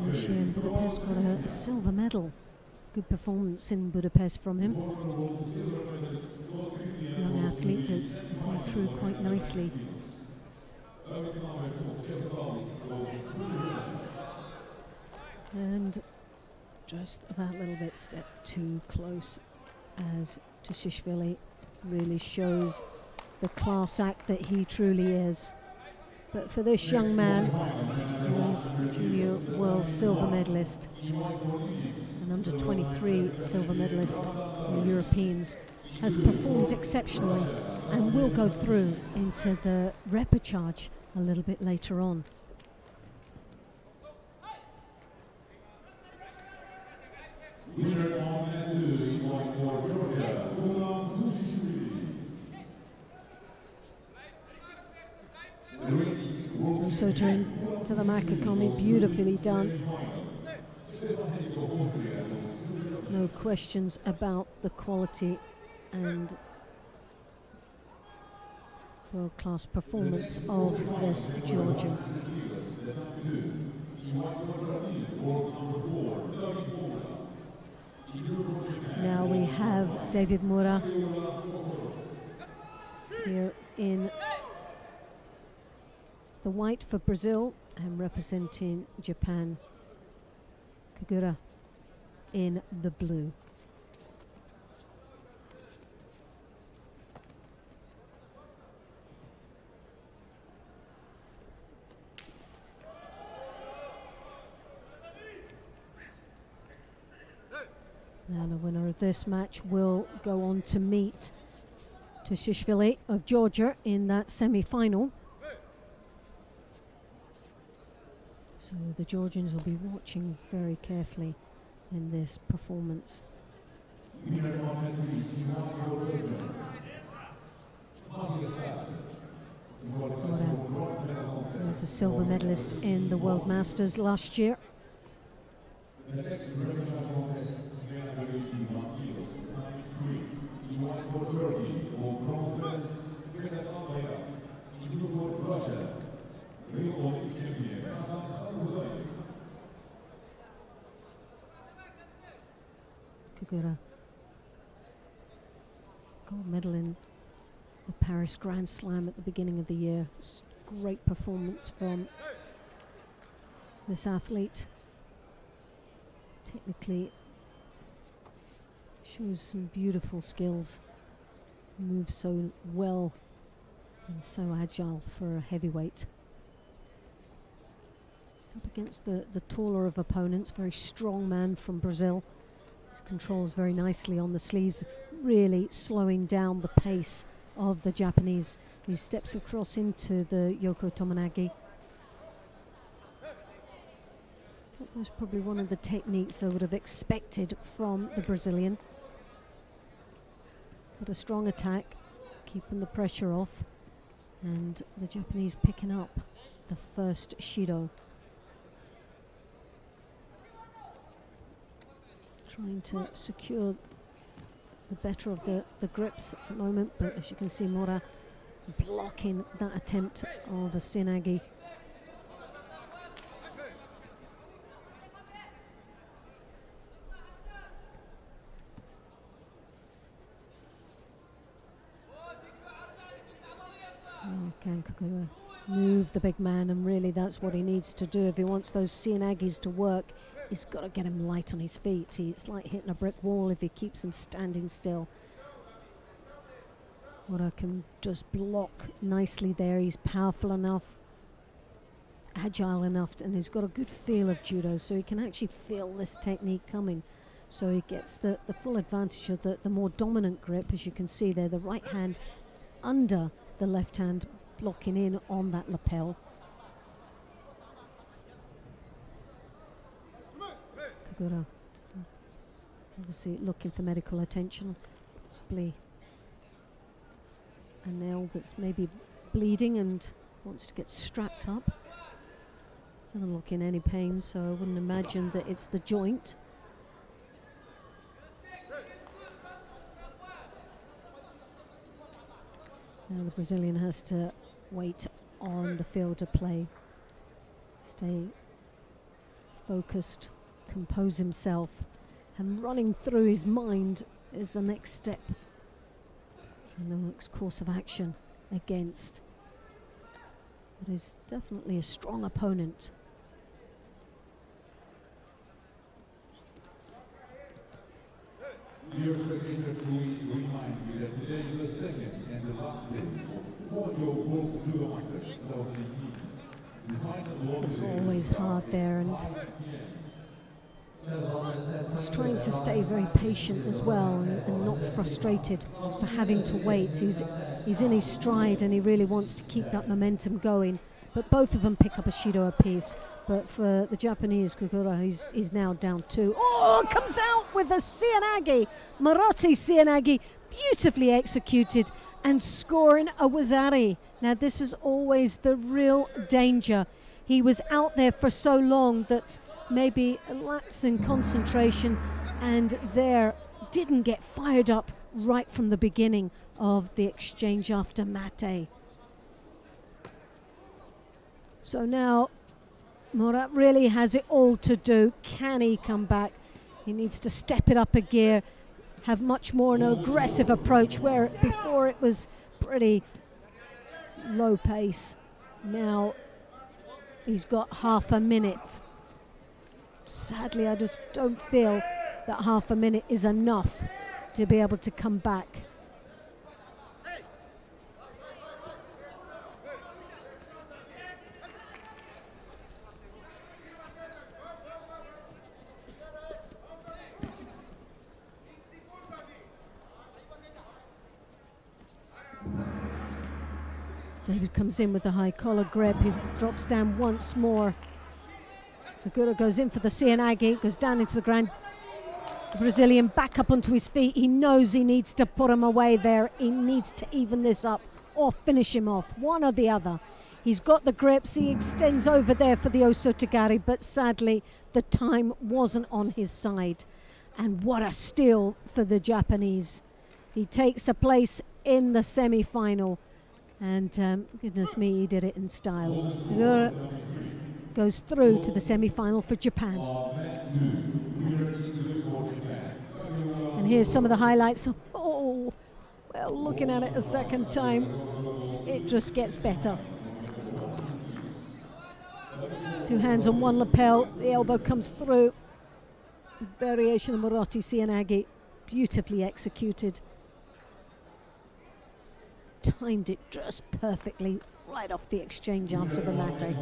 S1: this year in Budapest, got a silver medal. Good performance in Budapest from him. Young athlete that's going through quite nicely. And just that little bit step too close, as Tushishvili really shows the class act that he truly is. But for this young man, who's junior world silver medalist, an under 23 silver medalist in the Europeans, has performed exceptionally and will go through into the repechage a little bit later on. Soto into the Makakami, beautifully done. No questions about the quality and world-class performance of this Georgian. Now we have David Mura here in the white for Brazil and representing Japan, Kagura in the blue. Now the winner of this match will go on to meet Tushishvili of Georgia in that semi-final. So the Georgians will be watching very carefully in this performance. Was a silver medalist in the World Masters last year. Kagura, gold medal in the Paris Grand Slam at the beginning of the year. Great performance from this athlete. Technically shows some beautiful skills. Moves so well and so agile for a heavyweight. Up against the taller of opponents, very strong man from Brazil. He controls very nicely on the sleeves, really slowing down the pace of the Japanese. He steps across into the Yoko Tomonagi. That was probably one of the techniques I would have expected from the Brazilian. Got a strong attack, keeping the pressure off, and the Japanese picking up the first Shido. Trying to secure the better of the grips at the moment, but as you can see, Mura blocking that attempt of a Seoinage. Can Kagura move the big man, and really that's what he needs to do if he wants those Seoinages to work. He's got to get him light on his feet. It's like hitting a brick wall if he keeps him standing still. Mura can just block nicely there. He's powerful enough, agile enough, and he's got a good feel of judo, so he can actually feel this technique coming. So he gets the full advantage of the more dominant grip, as you can see there, the right hand under the left hand, blocking in on that lapel. Kagura obviously looking for medical attention, possibly a nail that's maybe bleeding and wants to get strapped up. Doesn't look in any pain, so I wouldn't imagine that it's the joint. Now the Brazilian has to wait on the field of play, stay focused, compose himself, and running through his mind is the next step and the next course of action against what is definitely a strong opponent.
S2: Dear spectators, we remind you that today is the second and the last day of Guangzhou World Judo Masters 2018.
S1: It's always hard there, and he's trying to stay very patient as well and not frustrated for having to wait. He's in his stride and he really wants to keep that momentum going. But both of them pick up a Shido apiece. But for the Japanese, Kagura, he's now down 2. Oh, comes out with a Seoinage. Marotti Seoinage beautifully executed and scoring a wazari. Now this is always the real danger. He was out there for so long that maybe a lapse in concentration and there didn't get fired up right from the beginning of the exchange after mate. So now Murat really has it all to do. Can he come back? He needs to step it up a gear, have much more an aggressive approach, where before it was pretty low pace. Now he's got half a minute. Sadly, I just don't feel that half a minute is enough to be able to come back. David comes in with the high collar grip. He drops down once more. Segura goes in for the Cianagi, goes down into the ground. The Brazilian back up onto his feet. He knows he needs to put him away there. He needs to even this up or finish him off, one or the other. He's got the grips. He extends over there for the Osotogari, but sadly the time wasn't on his side. And what a steal for the Japanese. He takes a place in the semi-final. And goodness me, he did it in style. Segura goes through to the semi-final for Japan. And here's some of the highlights. Oh, well, looking at it a second time, it just gets better. Two hands on one lapel, the elbow comes through. Variation of Morotti Cianagi, beautifully executed. Timed it just perfectly right off the exchange after the mate.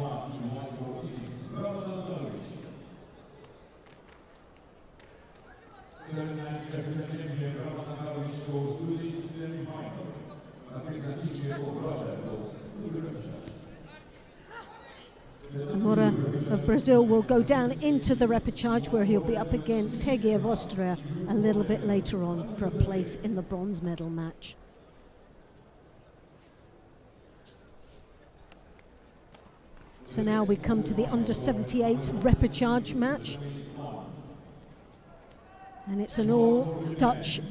S1: Amora of Brazil will go down into the repechage where he'll be up against Hegi of Austria a little bit later on for a place in the bronze medal match. So now we come to the under-78 repechage match. And it's an all-Dutch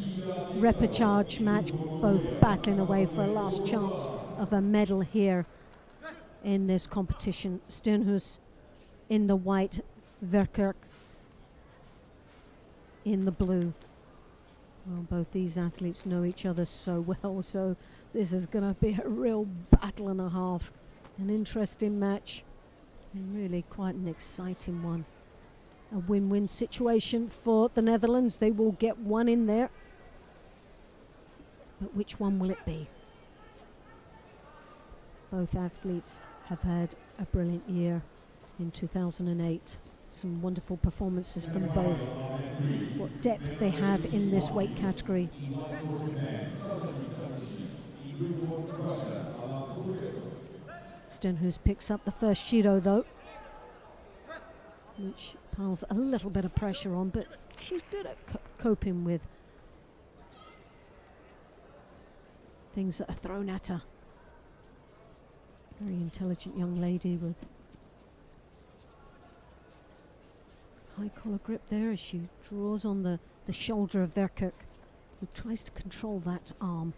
S1: repechage match, both battling away for a last chance of a medal here in this competition. Steenhuis in the white, Verkerk in the blue. Well, both these athletes know each other so well, so this is going to be a real battle and a half. An interesting match, and really quite an exciting one. A win-win situation for the Netherlands. They will get one in there. But which one will it be? Both athletes have had a brilliant year in 2008. Some wonderful performances from both. What depth they have in this weight category. Steenhuis picks up the first Judo though, which piles a little bit of pressure on, but she's good at coping with things that are thrown at her. Very intelligent young lady with high collar grip there as she draws on the shoulder of Verkerk, who tries to control that arm.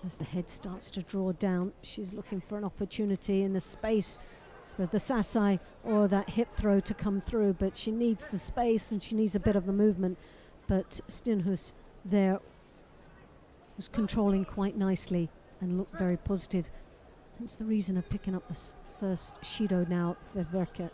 S1: As the head starts to draw down, she's looking for an opportunity in the space for the Sasai or that hip throw to come through, but she needs the space and she needs a bit of the movement. But Steenhuis there was controlling quite nicely and looked very positive. That's the reason of picking up the first Shido now for Verkerk.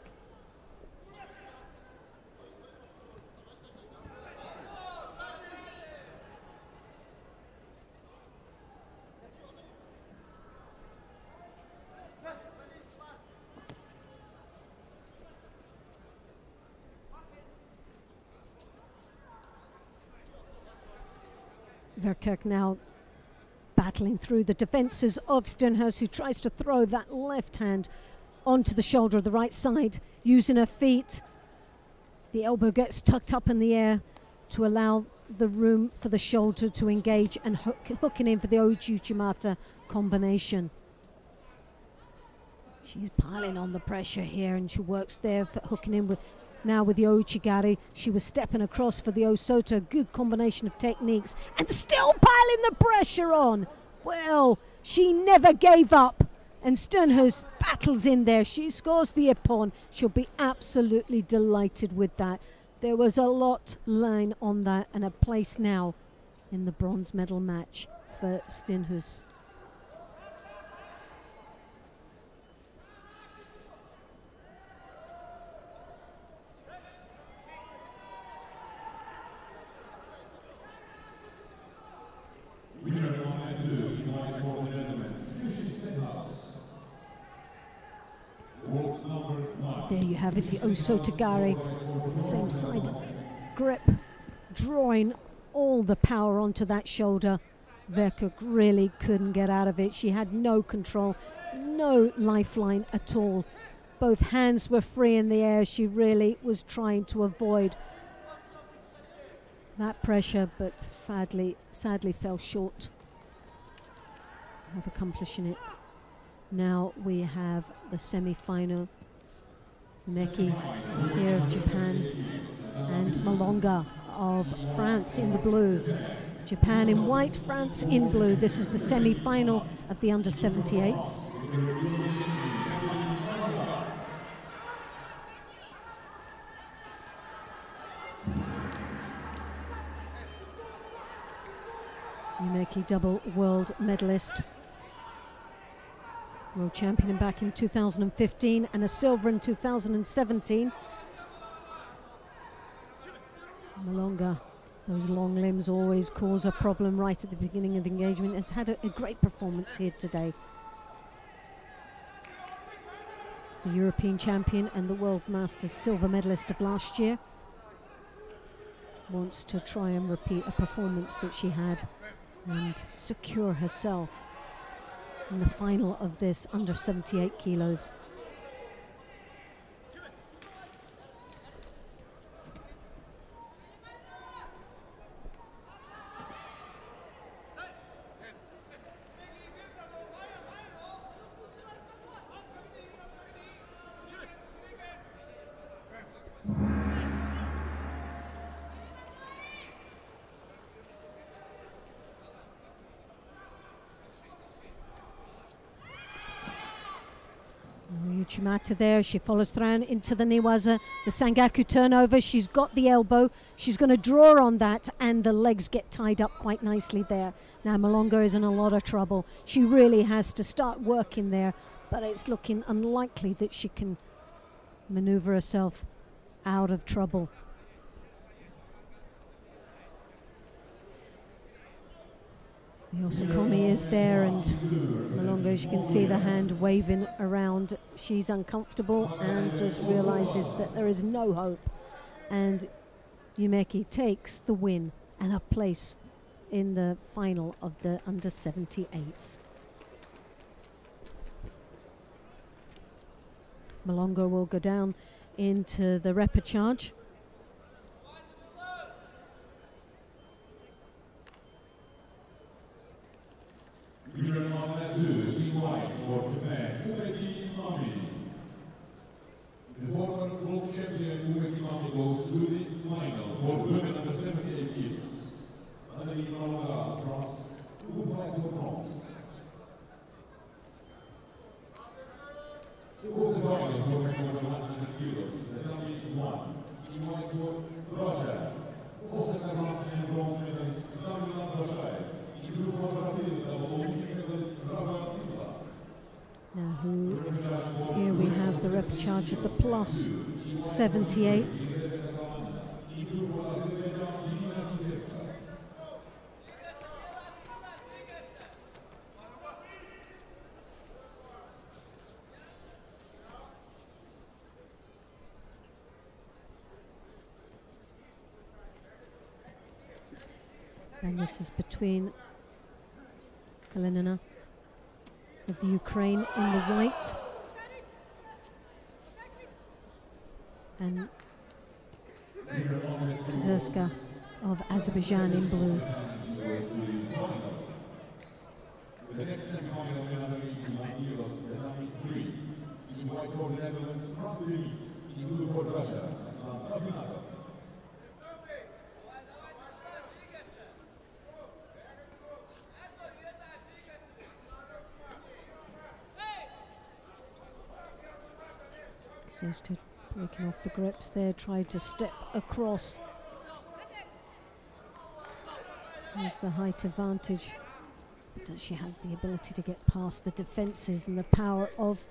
S1: Verkerk now battling through the defences of Steenhuis, who tries to throw that left hand onto the shoulder of the right side, using her feet. The elbow gets tucked up in the air to allow the room for the shoulder to engage and hooking in for the Uchichimata combination. She's piling on the pressure here, and she works there for hooking in with now with the Ouchigari. She was stepping across for the Osota. Good combination of techniques, and still piling the pressure on. Well, she never gave up, and Sternhus battles in there. She scores the ippon. She'll be absolutely delighted with that. There was a lot line on that, and a place now in the bronze medal match for Sternhus. There you have it, the Osotagari, same side grip, drawing all the power onto that shoulder. Vercook really couldn't get out of it. She had no control, no lifeline at all. Both hands were free in the air. She really was trying to avoid that pressure, but sadly fell short of accomplishing it. Now we have the semi-final. Meki here of Japan, and Malonga of France in the blue. Japan in white, France in blue. This is the semi-final of the under-78s. Yumeki, double world medalist. World champion back in 2015 and a silver in 2017. Malonga, those long limbs always cause a problem right at the beginning of the engagement. Has had a great performance here today. The European champion and the World Masters silver medalist of last year wants to try and repeat a performance that she had and secure herself in the final of this under 78 kilos. Uchimata there, she follows through into the Niwaza, the Sangaku turnover. She's got the elbow, she's going to draw on that, and the legs get tied up quite nicely there. Now Malonga is in a lot of trouble. She really has to start working there, but it's looking unlikely that she can maneuver herself out of trouble. The Osakomi is there, and Malonga, as you can see, the hand waving around. She's uncomfortable and just realizes that there is no hope. And Yumeki takes the win and a place in the final of the under 78s. Malonga will go down into the repechage.
S2: For Japan, the former world champion Umeki Mami goes to the final for women under 78 kilos. Anali Malonga across 2-5 for bronze. The final for women under 100 kilos, Tatami 1. In white for Russia, Osaka bronze and bronze medalist Tatami Landashai. In blue for Brazil, the Olympic medalist Rava Silva.
S1: Now here we have the repechage of the plus 78s. And this is between Kalinina of the Ukraine in the white and Zerska of Azerbaijan in blue.
S2: The next semi-final medal is Tatami 3. In white for the Netherlands, from Greece. In blue for Russia, Tatami.
S1: Just breaking off the grips there, tried to step across. There's the height advantage. Does she have the ability to get past the defences and the power of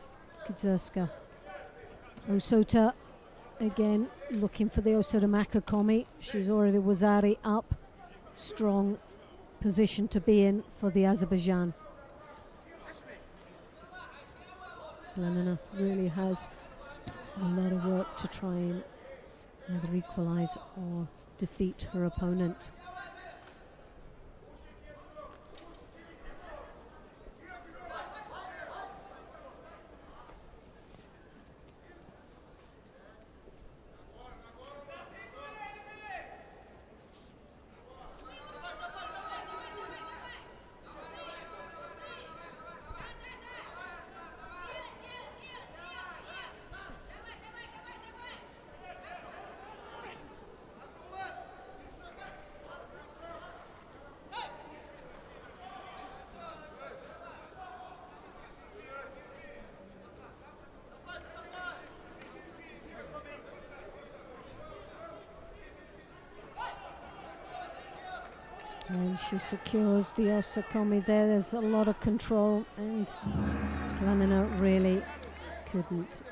S1: Kizerska? Osota again looking for the Osota Makakomi. She's already Wazari up. Strong position to be in for the Azerbaijan. Glenina really has a lot of work to try and either equalise or defeat her opponent. And she secures the Osakomi there. There's a lot of control, and Glenina really couldn't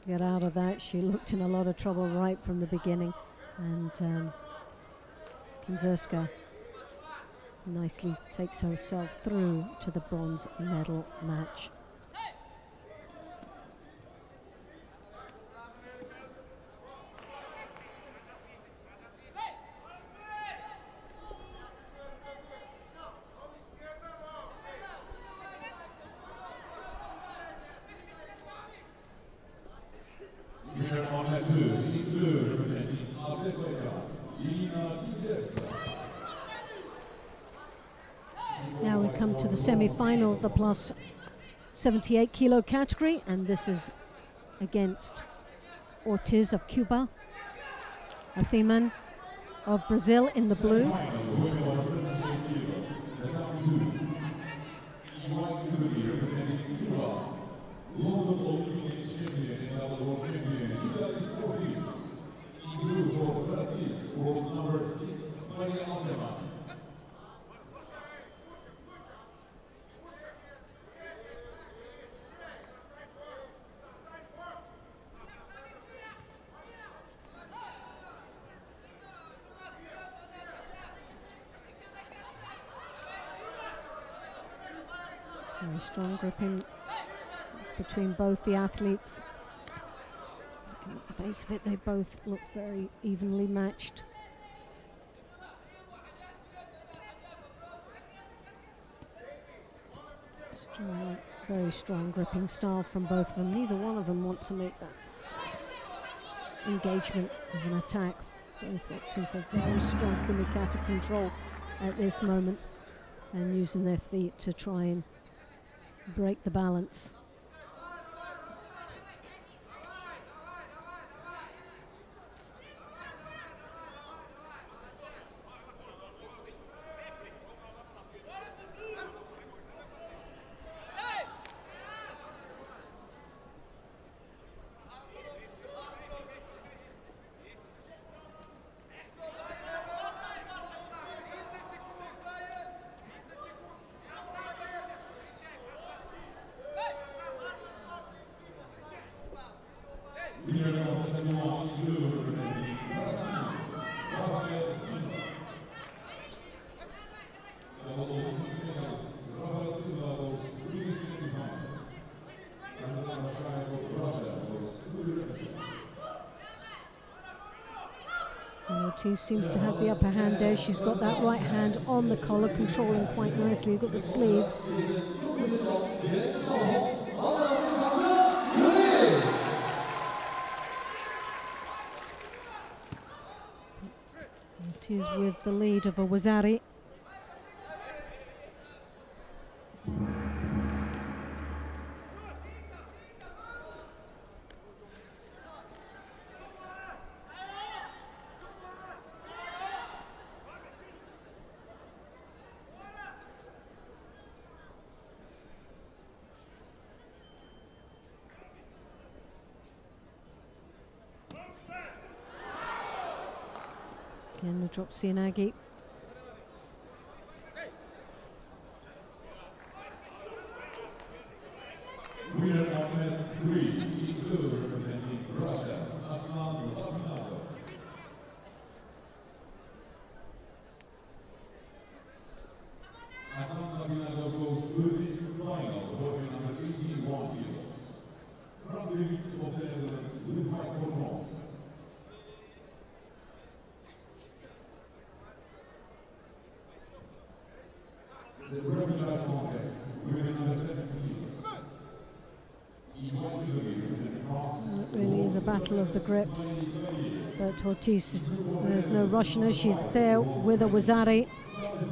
S1: get out of that. She looked in a lot of trouble right from the beginning, and Kizerska nicely takes herself through to the bronze medal match. Now we come to the semi-final of the plus 78 kilo category, and this is against Ortiz of Cuba, Athiman of Brazil in the blue. Very strong gripping between both the athletes. Looking at the face of it, they both look very evenly matched. Strong, very strong gripping style from both of them. Neither one of them want to make that first engagement of an attack. Both opting for very strong kumikata control at this moment and using their feet to try and break the balance. Ortiz seems to have the upper hand there. She's got that right hand on the collar, controlling quite nicely. You've got the sleeve. Ortiz with the lead of a Wazari. Again, the drop Sianagi.
S2: Winner on net 3, representing Russia, Untitled. Untitled goes to the final for the number 18 Warriors. From the limits of the Netherlands, will fight for bronze. The representative contest, women under 7 kilos.
S1: It really is a battle of the grips. But Ortiz, there's no rushing her. She's there with a Wazari,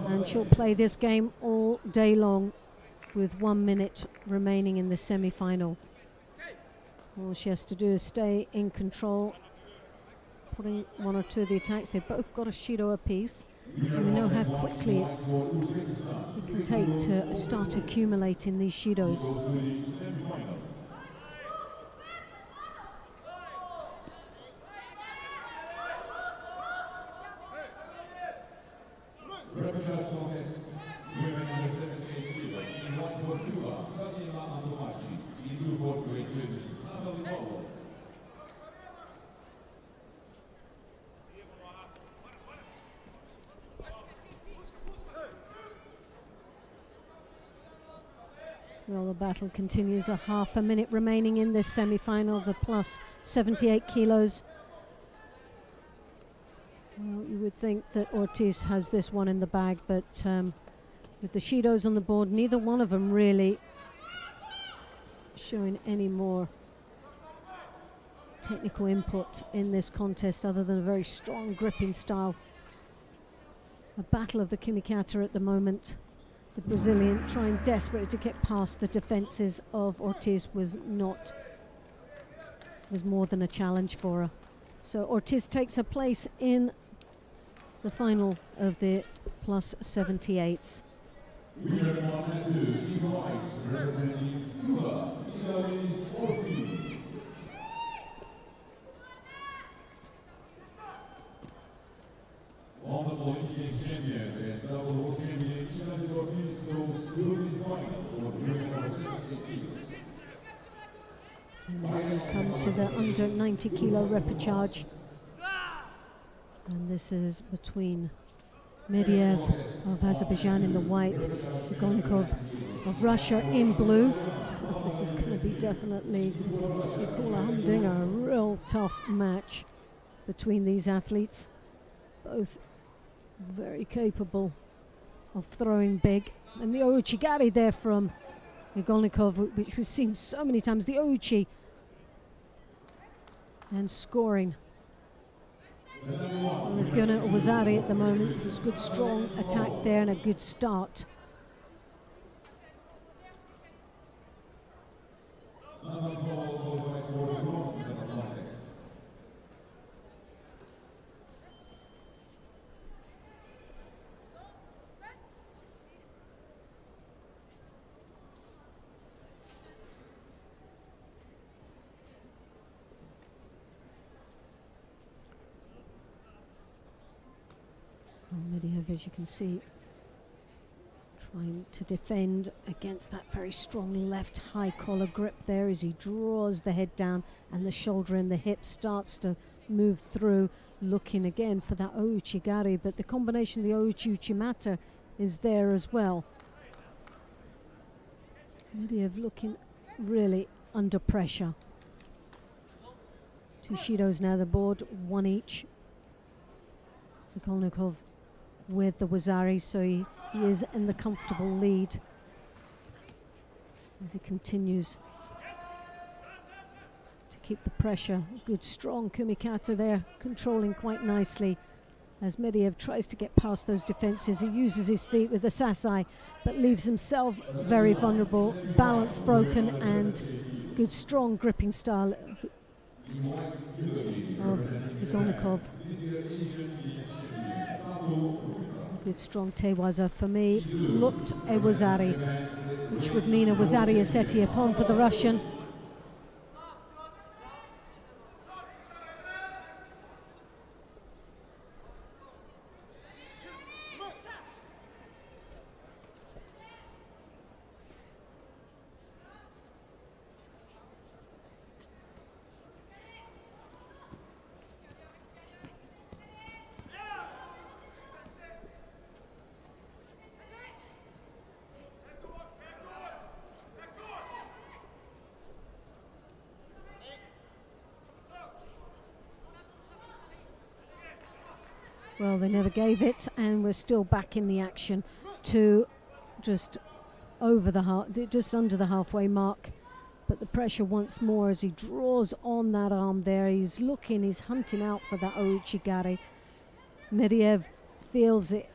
S1: and she'll play this game all day long with 1 minute remaining in the semi-final. All she has to do is stay in control, putting one or two of the attacks. They've both got a Shido apiece, and we know how quickly it can take to start accumulating these Shidos. Well, the battle continues. A half a minute remaining in this semi-final of the plus 78 kilos. Well, you would think that Ortiz has this one in the bag, but with the Shidos on the board, neither one of them really showing any more technical input in this contest other than a very strong gripping style. A battle of the Kumikata at the moment. The Brazilian trying desperately to get past the defences of Ortiz was more than a challenge for her. So Ortiz takes her place in the final of the plus 78s. And then we come to the under 90 kilo repechage. And this is between Medvedev of Azerbaijan in the white, Golnikov of Russia in blue. This is going to be definitely, we call a humdinger, a real tough match between these athletes. Both very capable of throwing big. And the Ouchigari there from Golnikov, which we've seen so many times, the Ouchi, and scoring. And we've given it a Wazari at the moment. It was a good strong attack there and a good start. Medvedev, as you can see, trying to defend against that very strong left high collar grip there as he draws the head down and the shoulder and the hip starts to move through, looking again for that Ouchigari, but the combination of the Ouchi Uchimata is there as well. Medvedev looking really under pressure. Two Shidos now the board, one each. Golnikov with the Wazari, so he is in the comfortable lead as he continues to keep the pressure. Good strong Kumikata there, controlling quite nicely As Medvedev tries to get past those defences, he uses his feet with the sasai, but leaves himself very vulnerable, balance broken, and good strong gripping style of Igornikov. Good strong tewaza for me. Looked a wazari, which would mean a wazari aseti upon for the Russian. Well, they never gave it, and we're still back in the action to just over the just under the halfway mark. But the pressure once more as he draws on that arm there. He's looking, he's hunting out for that Ouchigari. Medvedev feels it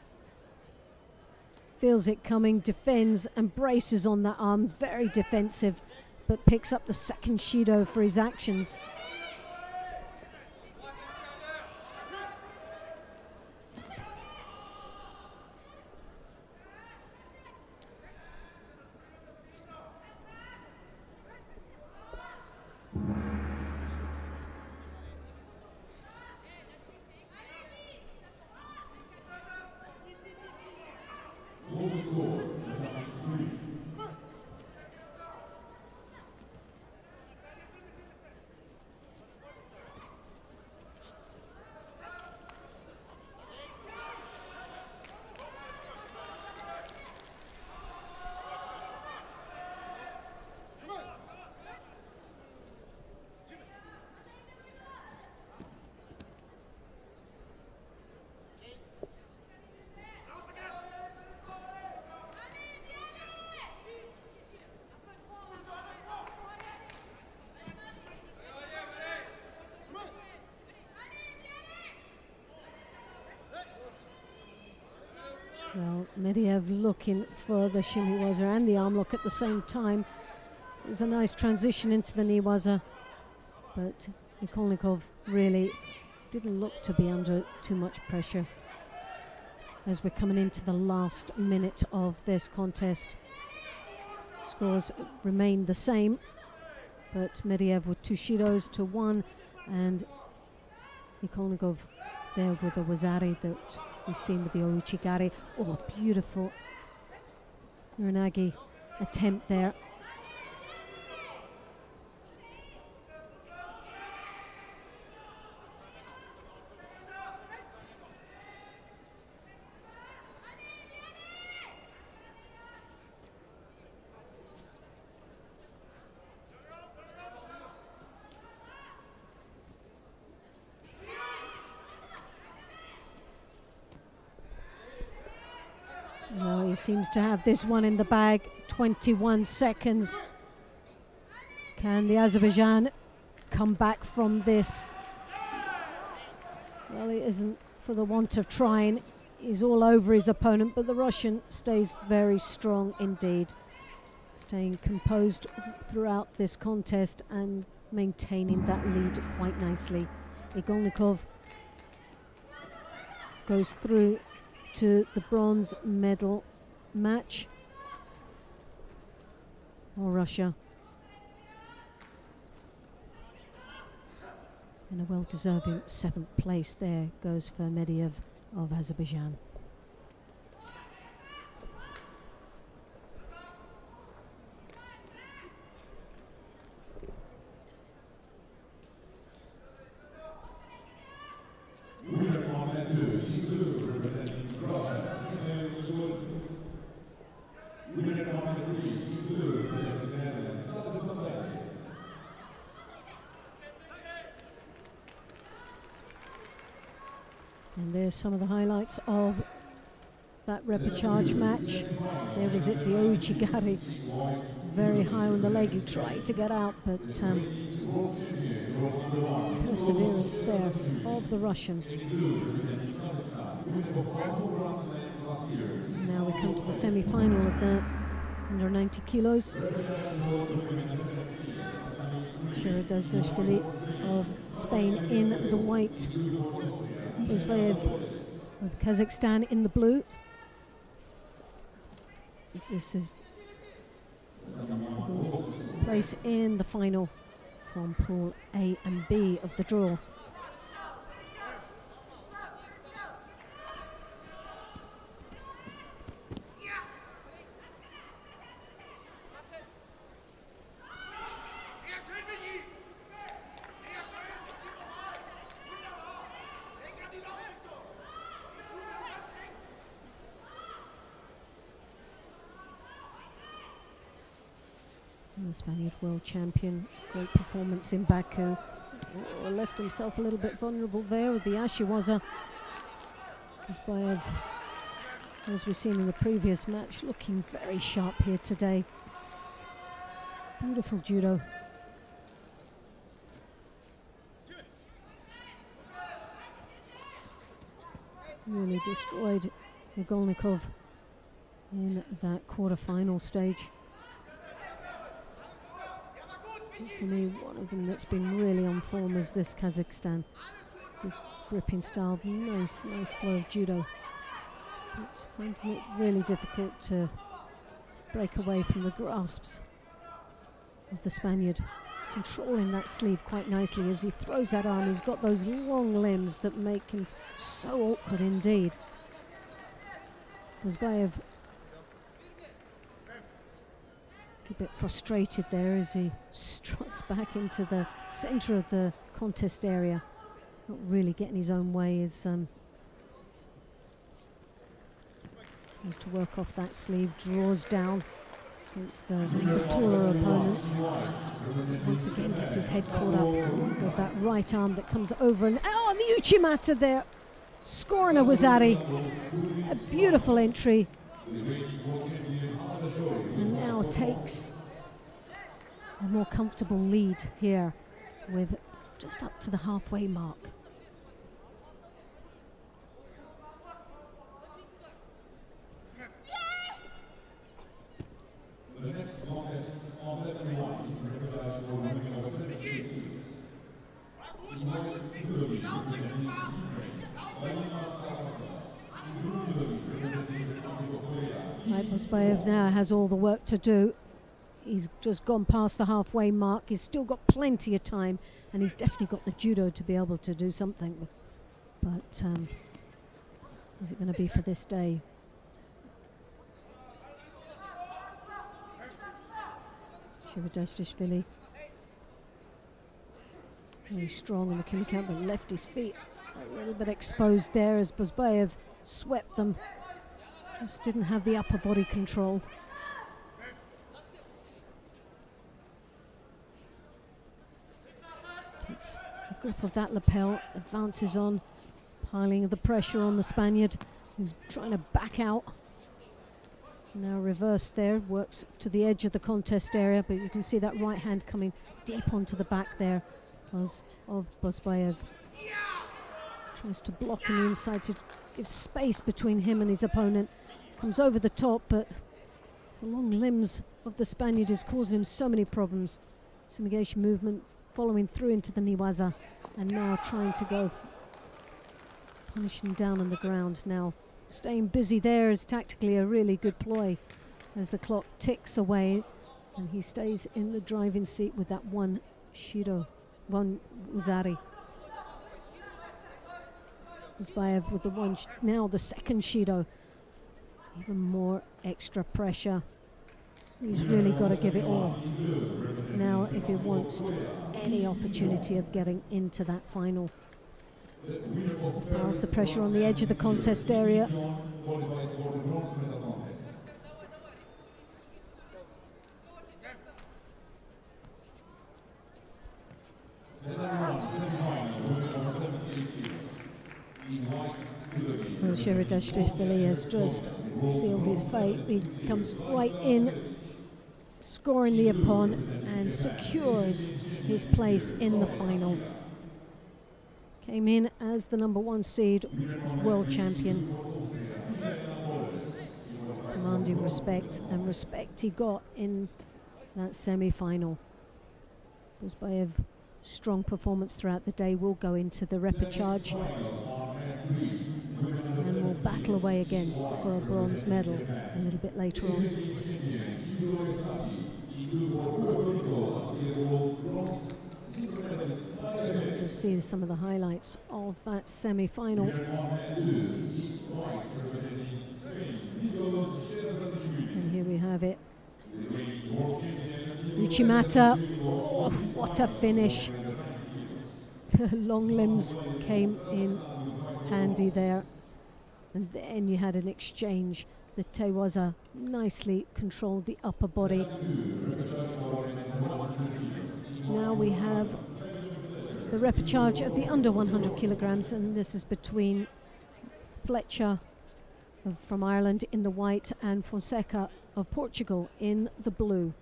S1: coming, defends and braces on that arm, very defensive, but picks up the second Shido for his actions. Well, Medvedev looking for the shimiwaza and the arm lock at the same time. It was a nice transition into the niwaza, but Igornikov really didn't look to be under too much pressure as we're coming into the last minute of this contest. Scores remain the same, but Medvedev with 2 shidos to 1, and Igornikov there with a wazari that we've seen with the Ouchigari. Oh, beautiful Uranagi attempt there. Well, he seems to have this one in the bag. 21 seconds. Can the Azerbaijan come back from this? Well, it isn't for the want of trying. He's all over his opponent, but the Russian stays very strong indeed, staying composed throughout this contest and maintaining that lead quite nicely. Igornikov goes through to the bronze medal match for Russia. And a well-deserving 7th place there goes for Medvedev of Azerbaijan. And there's some of the highlights of that repechage match. There was it, the Ouchigari, very high on the leg. He tried to get out, but perseverance there of the Russian. Now we come to the semi-final of the under 90 kilos. Sheridashvili of Spain in the white, Bozbayev of Kazakhstan in the blue. This is the place in the final from Pool A and B of the draw. The Spaniard world champion, great performance in Baku. Left himself a little bit vulnerable there with the Ashiwaza. Bozbayev, as we've seen in the previous match, looking very sharp here today. Beautiful judo. Really destroyed Nagolnikov in that quarter-final stage. For me, one of them that's been really on form is this Kazakhstan. Good gripping style, nice flow of judo. But finding it really difficult to break away from the grasps of the Spaniard. Controlling that sleeve quite nicely as he throws that arm. He's got those long limbs that make him so awkward indeed. Bozbayev a bit frustrated there as he struts back into the centre of the contest area, not really getting his own way as tries to work off that sleeve, draws down against the taller opponent. Once again gets his head caught up with that right arm that comes over and the Uchimata there, scoring a Wazari. A beautiful entry. And now takes a more comfortable lead here with just up to the halfway mark. Bozbayev now has all the work to do. He's just gone past the halfway mark. He's still got plenty of time, and he's definitely got the judo to be able to do something. But is it going to be for this day? Sheridashvili, very strong in the killer count, but left his feet a little bit exposed there as Bozbayev swept them. Just didn't have the upper body control. Takes a grip of that lapel, advances on, piling the pressure on the Spaniard, who's trying to back out. Now reversed there, works to the edge of the contest area, but you can see that right hand coming deep onto the back there of Bozbayev. Tries to block on the inside to give space between him and his opponent. Comes over the top, but the long limbs of the Spaniard is causing him so many problems. Sumigation movement following through into the Niwaza, and now trying to go punish him down on the ground. Now staying busy there is tactically a really good ploy as the clock ticks away and he stays in the driving seat with that one one Uzari. Bozbayev with the one, now the second Shido. Even more extra pressure. He's really got to give it all now if he wants any opportunity of getting into that final. Piles the pressure on the edge of the contest area. Sheridashvili has just sealed his fate. He comes right in, scoring the Ippon, and secures his place in the final. came in as the #1 seed, world champion. Commanding respect, and respect he got in that semi-final. Buzbayev, strong performance throughout the day, will go into the repechage and will battle away again for a bronze medal a little bit later on. We'll just see some of the highlights of that semi-final. And here we have it. Uchimata, oh, what a finish. The long limbs came in handy there. And then you had an exchange. The Tewaza nicely controlled the upper body. Now we have the repechage of the under 100 kilograms, and this is between Fletcher from Ireland in the white and Fonseca of Portugal in the blue.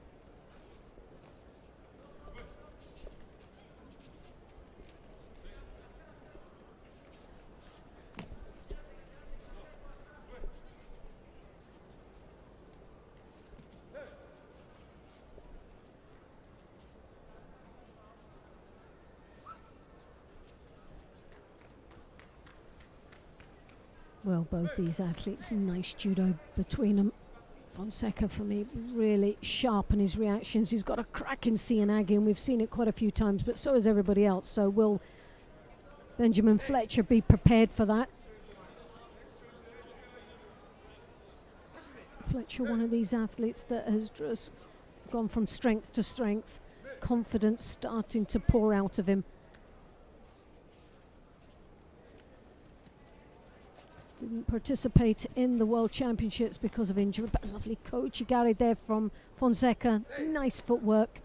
S1: Well, both these athletes, nice judo between them. Fonseca, for me, really sharp in his reactions. He's got a cracking Seoinage, and we've seen it quite a few times, but so has everybody else. So will Benjamin Fletcher be prepared for that? Fletcher, one of these athletes that has just gone from strength to strength, confidence starting to pour out of him. Didn't participate in the World Championships because of injury, but a lovely kochigari there from Fonseca. Nice footwork.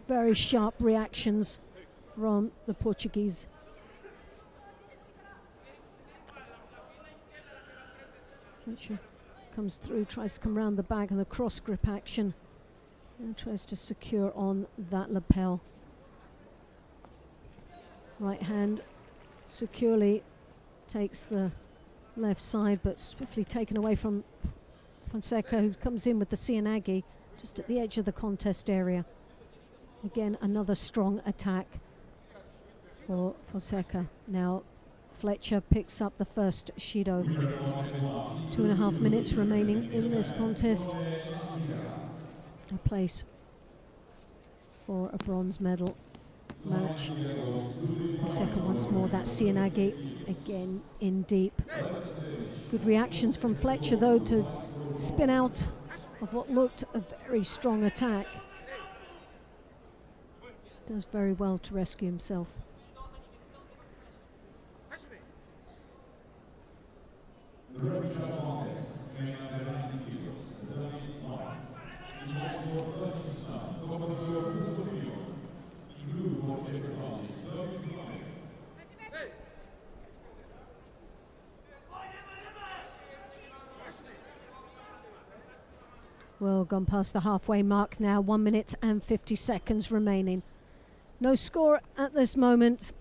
S1: Very sharp reactions from the Portuguese. Fletcher comes through, tries to come round the bag and the cross grip action, and tries to secure on that lapel. Right hand securely takes the left side, but swiftly taken away from Fonseca, who comes in with the Seoinage just at the edge of the contest area. Again, another strong attack for Fonseca. Now Fletcher picks up the first Shido. 2.5 minutes remaining in this contest. A place for a bronze medal match. Fonseca once more, that Seoinage again in deep. Good reactions from Fletcher though to spin out of what looked a very strong attack. Does very well to rescue himself. Well, gone past the halfway mark now, 1 minute and 50 seconds remaining. No score at this moment.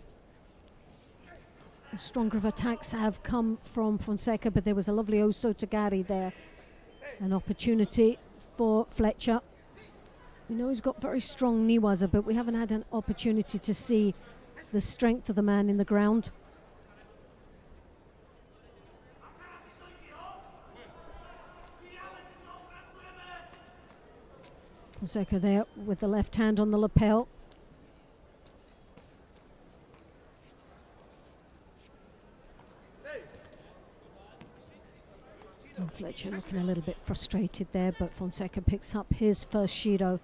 S1: The stronger of attacks have come from Fonseca, but there was a lovely Osotogari there. An opportunity for Fletcher. We know he's got very strong niwaza, but we haven't had an opportunity to see the strength of the man in the ground. Fonseca there with the left hand on the lapel. And Fletcher looking a little bit frustrated there, but Fonseca picks up his first Shido.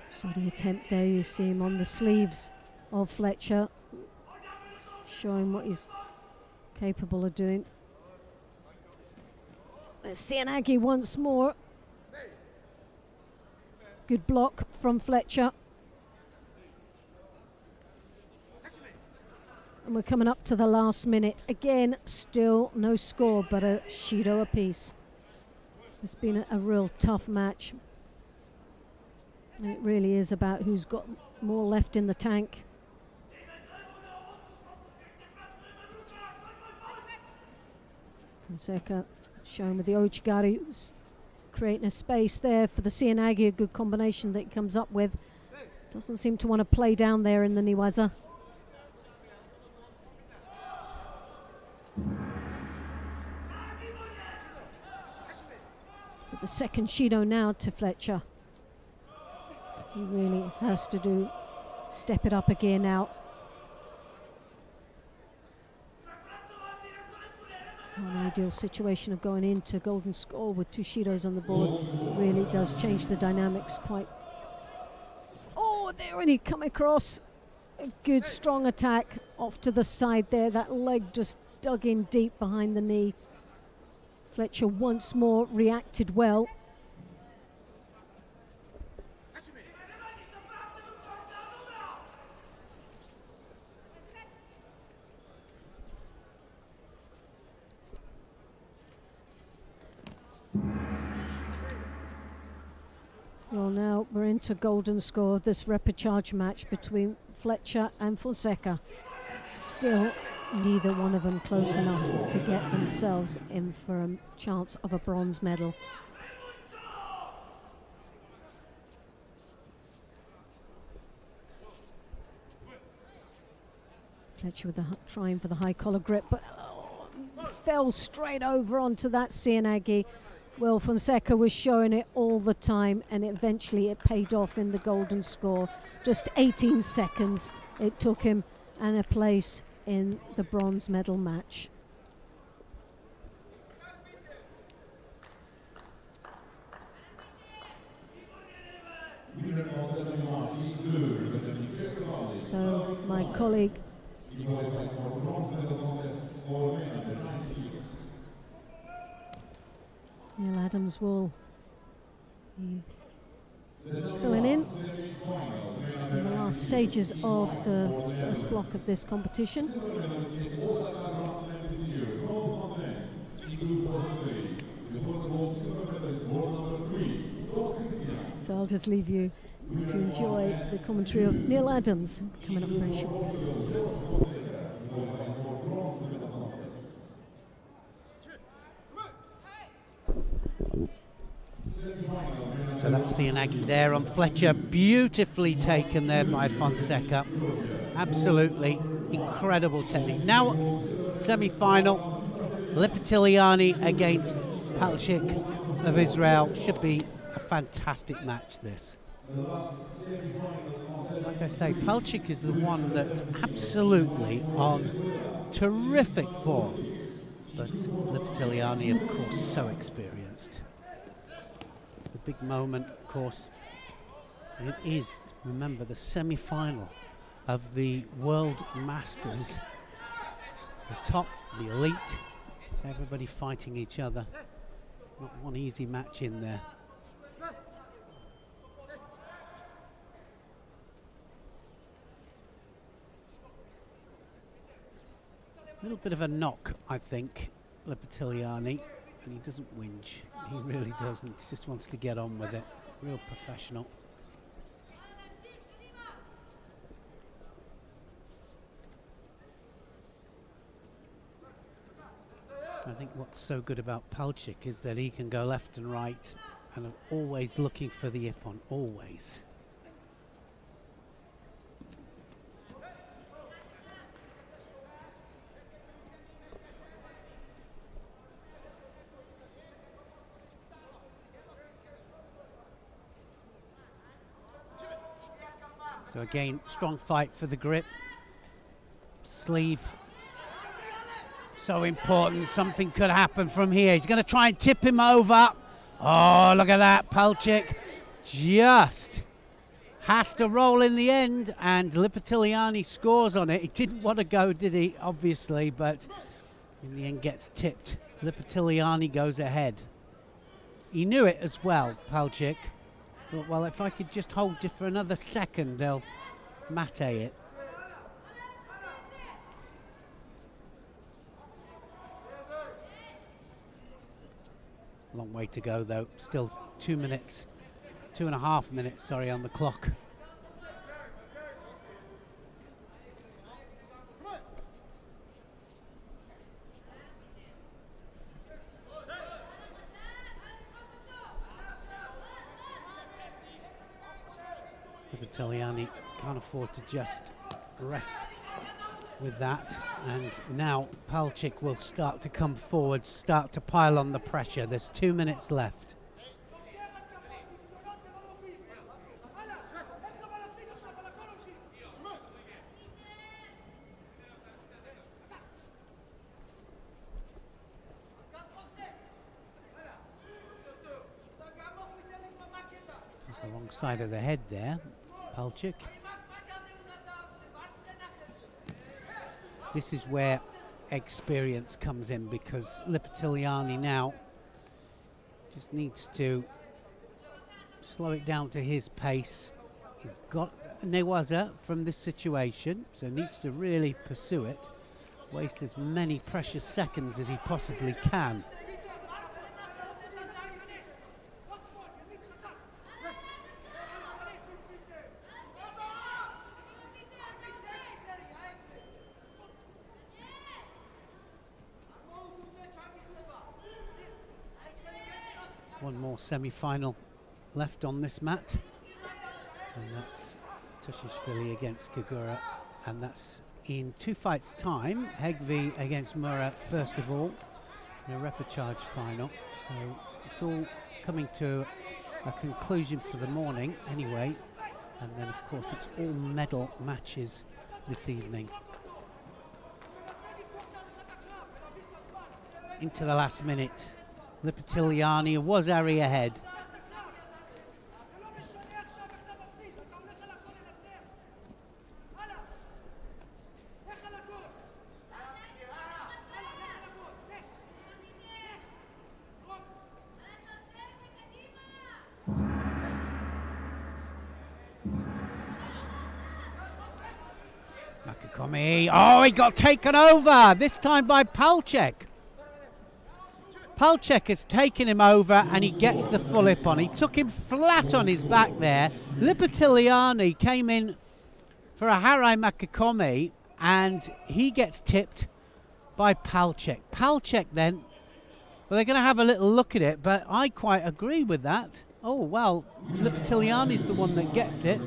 S1: So the attempt there, you see him on the sleeves of Fletcher, showing what he's capable of doing. There's Seoinage once more. Good block from Fletcher. And we're coming up to the last minute. Again, still no score, but a Shido apiece. It's been a real tough match. And it really is about who's got more left in the tank. Fonseca showing with the Ochigari, creating a space there for the Cianagi, a good combination that he comes up with. Doesn't seem to want to play down there in the Niwaza. But the second Shido now to Fletcher. He really has to step it up a gear now. An ideal situation of going into golden score with 2 Shidos on the board really does change the dynamics quite. Oh, there, and he come across. A good strong attack off to the side there. That leg just dug in deep behind the knee. Fletcher once more reacted well. Well, now we're into golden score, this repechage match between Fletcher and Fonseca. Still neither one of them close enough to get themselves in for a chance of a bronze medal. Fletcher with trying for the high collar grip, but fell straight over onto that Cianagi. Well, Fonseca was showing it all the time, and eventually it paid off in the golden score. Just 18 seconds it took him, and a place in the bronze medal match. So my colleague Neil Adams will be filling in the last stages of the first block of this competition. So I'll just leave you to enjoy the commentary of Neil Adams coming up very shortly.
S3: So that's Cianagi there on Fletcher, beautifully taken there by Fonseca. Absolutely incredible technique. Now, semi-final, Lipitiliani against Palchik of Israel. Should be a fantastic match, this. Like I say, Palchik is the one that's absolutely on terrific form. But Lipitiliani, of course, so experienced. The big moment, of course, it is, remember, the semi-final of the World Masters. The top, the elite, everybody fighting each other. Not one easy match in there. A little bit of a knock, I think, Lipitiliani, and he doesn't whinge. He really doesn't. He just wants to get on with it. Real professional. I think what's so good about Palchik is that he can go left and right and always looking for the ippon, always. So again, strong fight for the grip. Sleeve. So important, something could happen from here. He's going to try and tip him over. Oh, look at that, Palchik just has to roll in the end, and Lipitiliani scores on it. He didn't want to go, did he? Obviously, but in the end gets tipped. Lipitiliani goes ahead. He knew it as well, Palchik. Thought, well, if I could just hold it for another second, they'll mate it. Long way to go, though. Still 2 minutes, 2.5 minutes, sorry, on the clock. Lipitiliani can't afford to just rest with that, and now Palchik will start to come forward, start to pile on the pressure. There's 2 minutes left. Just the wrong side of the head there, Palchik. This is where experience comes in, because Lipitiliani now just needs to slow it down to his pace. He's got Newaza from this situation, so needs to really pursue it, waste as many precious seconds as he possibly can. One more semi-final left on this mat, and that's Tushishvili against Kagura, and that's in 2 fights time. Hegvi against Mura first of all, in a repechage final. So it's all coming to a conclusion for the morning anyway, and then of course it's all medal matches this evening. Into the last minute. Lipitiliani was Ari ahead. Nakakami, oh, he got taken over, this time by Palchik. Palchik has taken him over and he gets the full hip on. He took him flat on his back there. Lipitiliani came in for a Harai Makakome and he gets tipped by Palchik. Palchik then, well, they're going to have a little look at it, but I quite agree with that. Oh, well, Lipitiliani's the one that gets it.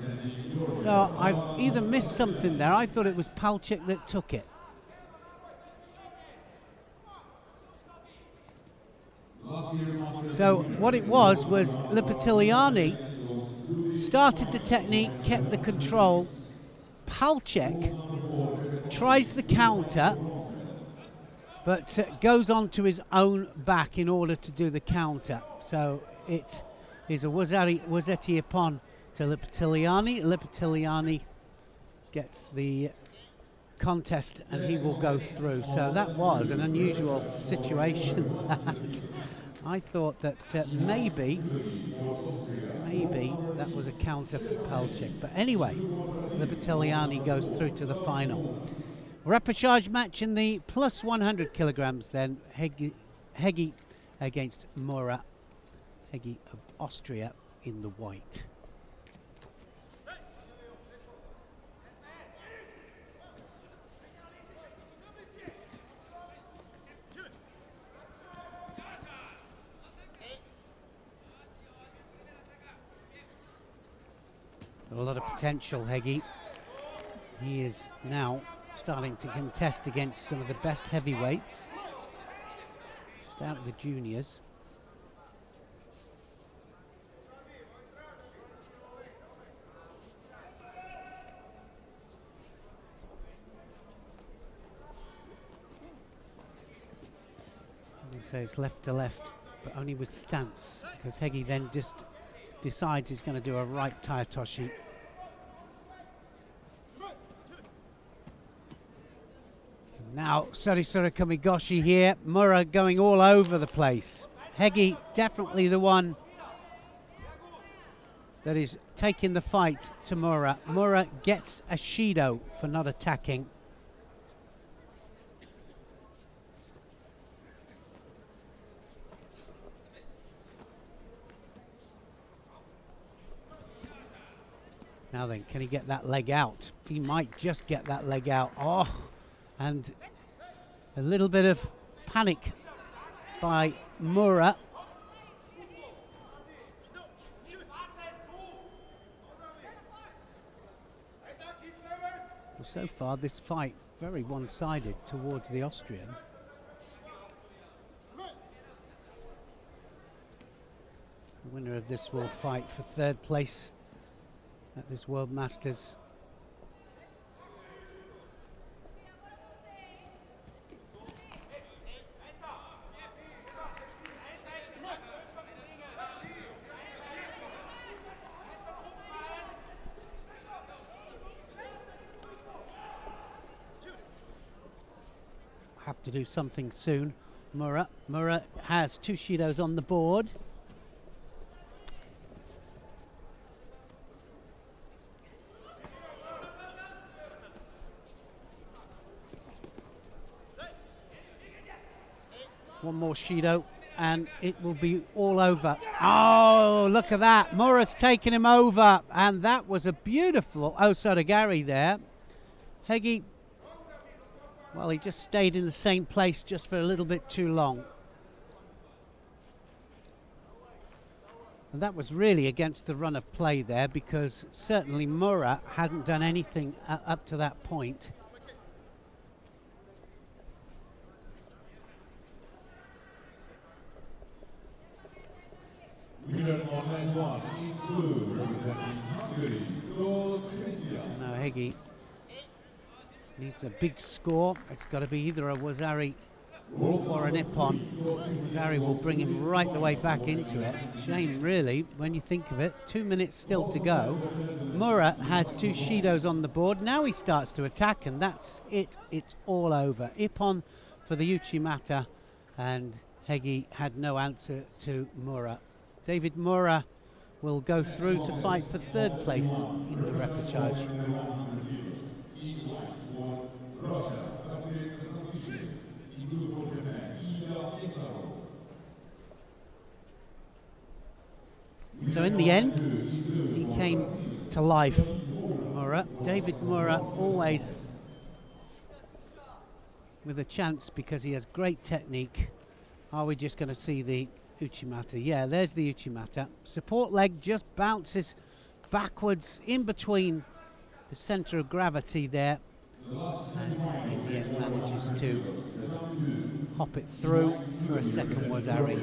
S3: So I've either missed something there. I thought it was Palchik that took it. So what it was Lipitiliani started the technique, kept the control. Palchik tries the counter, but goes on to his own back in order to do the counter. So it is a Wazeti upon to Lipitiliani. Lipitiliani gets the contest and he will go through. So that was an unusual situation. That I thought that maybe that was a counter for Palchik. But anyway, Lipitiliani goes through to the final. Repechage match in the plus 100 kilograms then. Hegi against Mura. Hegi of Austria in the white. A lot of potential, Hegi. He is now starting to contest against some of the best heavyweights. Just out of the juniors. So it's left to left, but only with stance, because Hegi then just decides he's going to do a right Taitoshi. Now Sorisura Kamigoshi here, Mura going all over the place. Hegi definitely the one that is taking the fight to Mura. Mura gets a Shido for not attacking. Now then, can he get that leg out? He might just get that leg out. Oh, and a little bit of panic by Mura. So far, this fight very one-sided towards the Austrian. The winner of this will fight for third place at this World Masters. Have to do something soon. Mura has 2 Shidos on the board. One more Shido and it will be all over. Oh, look at that. Mura's taken him over, and that was a beautiful Osotogari there. Hegi, well, he just stayed in the same place just for a little bit too long. And that was really against the run of play there, because certainly Mura hadn't done anything up to that point. No, Hegi needs a big score. It's got to be either a Wazari or an Ippon. Wazari will bring him right the way back into it. Shame, really, when you think of it. 2 minutes still to go. Mura has 2 Shidos on the board. Now he starts to attack, and that's it. It's all over. Ippon for the Uchimata, and Hegi had no answer to Mura. David Mura will go through to fight for third place in the repechage. So in the end, he came to life, Mura. David Mura always with a chance because he has great technique. Are we just going to see the Uchimata? Yeah, there's the Uchimata. Support leg just bounces backwards in between the center of gravity there, and in the end manages to hop it through for a second Wazari.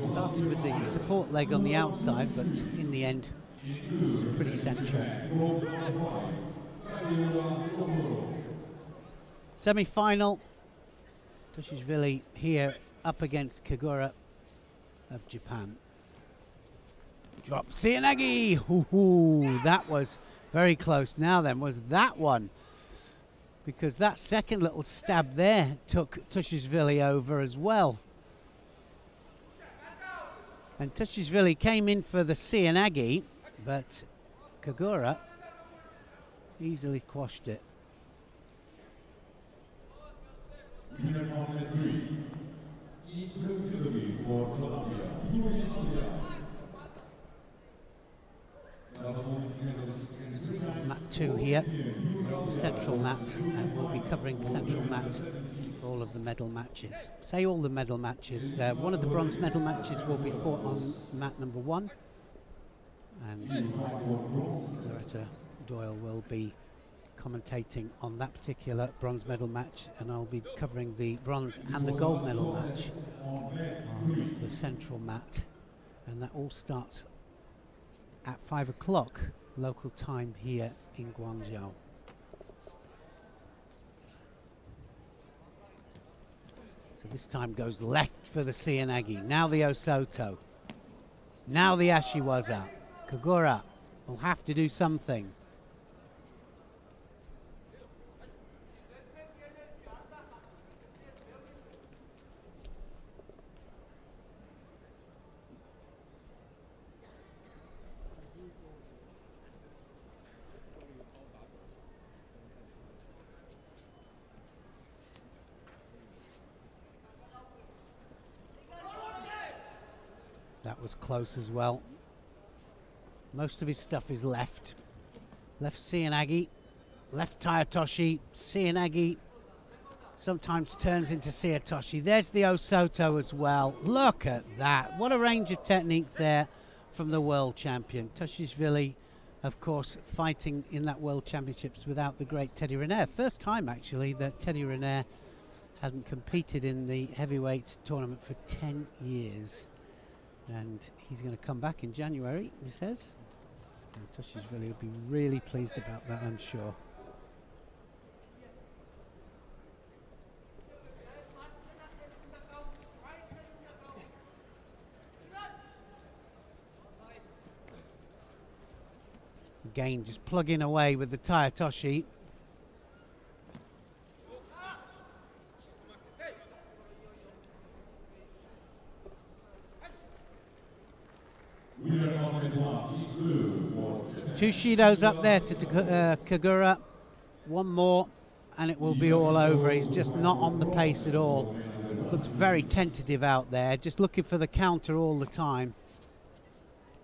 S3: Started with the support leg on the outside, but in the end it was pretty central. Semi-final, Toshishvili here up against Kagura of Japan. Drop Seoinage! Hoo-hoo, that was very close. Now then, was that one? Because that second little stab there took Toshishvili over as well. And Toshishvili came in for the Seoinage, but Kagura easily quashed it. Mat 2 here, central mat, and we'll be covering central mat for all of the medal matches. Say all the medal matches. One of the bronze medal matches will be fought on mat number 1, and Loretta Doyle will be commentating on that particular bronze medal match, and I'll be covering the bronze and the gold medal match on the central mat, and that all starts at 5 o'clock local time here in Guangzhou. So this time goes left for the Seoinage. Now the Osoto. Now the Ashiwaza. Kagura will have to do something. That was close as well. Most of his stuff is left. Left Seoinage, left Tayatoshi. Seoinage sometimes turns into Seotoshi. There's the Osoto as well. Look at that. What a range of techniques there from the world champion. Toshishvili of course, fighting in that World Championships without the great Teddy Riner. First time, actually, that Teddy Riner hasn't competed in the heavyweight tournament for 10 years. And he's going to come back in January, he says. And Tushishvili will be really pleased about that, I'm sure. Again, just plugging away with the Tayatoshi. Two Shidos up there to Kagura. One more and it will be all over. He's just not on the pace at all. Looks very tentative out there, just looking for the counter all the time.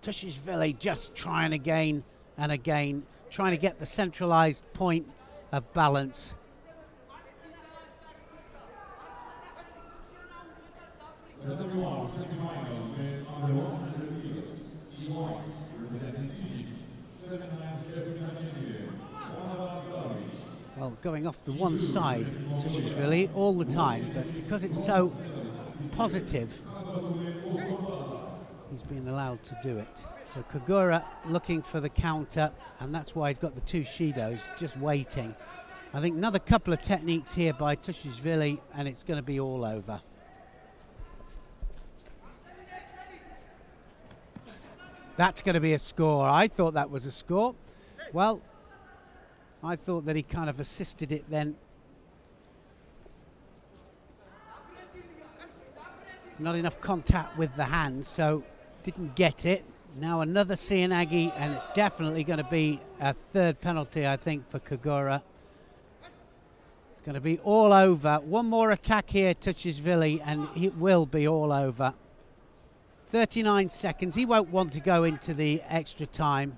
S3: Tushishvili just trying again and again, trying to get the centralized point of balance. Well, going off the one side, Tushishvili, all the time, but because it's so positive, he's been allowed to do it. So Kagura looking for the counter, and that's why he's got the two Shidos just waiting. I think another couple of techniques here by Tushishvili, and it's going to be all over. That's going to be a score. I thought that was a score. Well, I thought that he kind of assisted it then. Not enough contact with the hand, so didn't get it. Now another Seoinage, and it's definitely going to be a third penalty, I think, for Kagura. It's going to be all over. One more attack here, Tushishvili, and it will be all over. 39 seconds. He won't want to go into the extra time.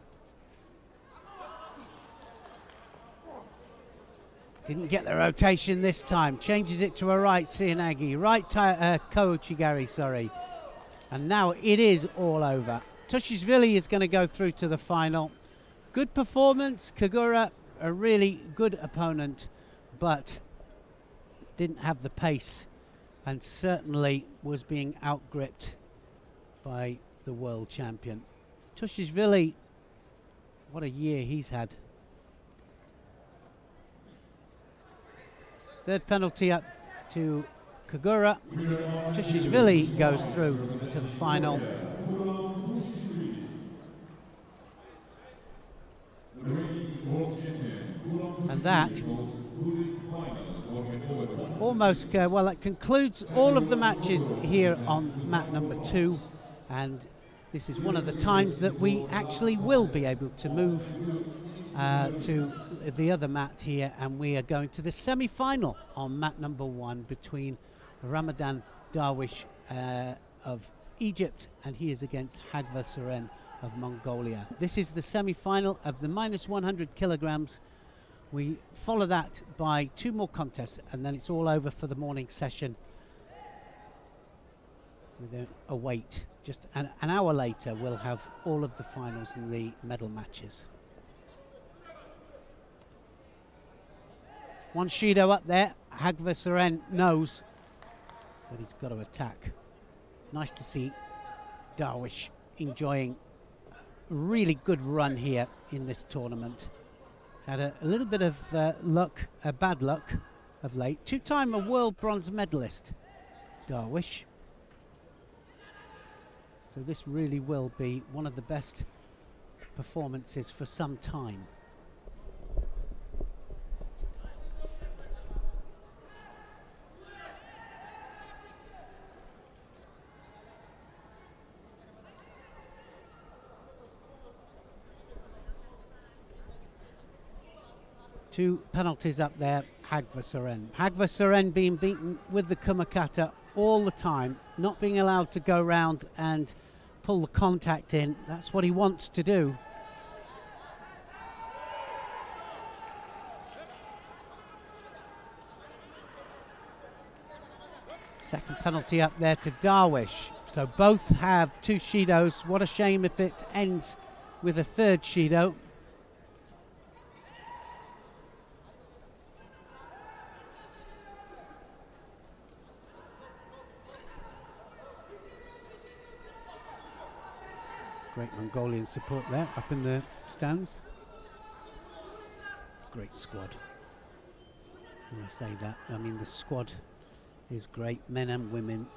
S3: Didn't get the rotation this time. Changes it to a right Seoinage. Right Kouchigari, sorry. And now it is all over. Tushishvili is going to go through to the final. Good performance. Kagura, a really good opponent, but didn't have the pace and certainly was being outgripped by the world champion. Tushishvili, what a year he's had. Third penalty up to Kagura. Tushishvili goes through to the final. And that almost, well, that concludes all of the matches here on mat number 2. And this is one of the times that we actually will be able to move to the other mat here, and we are going to the semi-final on mat number 1 between Ramadan Darwish of Egypt, and he is against Hagva Suren of Mongolia. This is the semi-final of the -100 kilograms. We follow that by 2 more contests, and then it's all over for the morning session. We then await. Just an hour later, we'll have all of the finals and the medal matches. One Shido up there. Hagva Suren knows that he's got to attack. Nice to see Darwish enjoying a really good run here in this tournament. He's had a little bit of luck, bad luck of late. 2-time a world bronze medalist, Darwish. So this really will be one of the best performances for some time. Two penalties up there, Hagva Suren. Hagva Suren being beaten with the Kumakata all the time, not being allowed to go round and pull the contact in. That's what he wants to do. Second penalty up there to Darwish. So both have 2 Shidos. What a shame if it ends with a third Shido. Great Mongolian support there up in the stands. Great squad. When I say that, I mean the squad is great, men and women.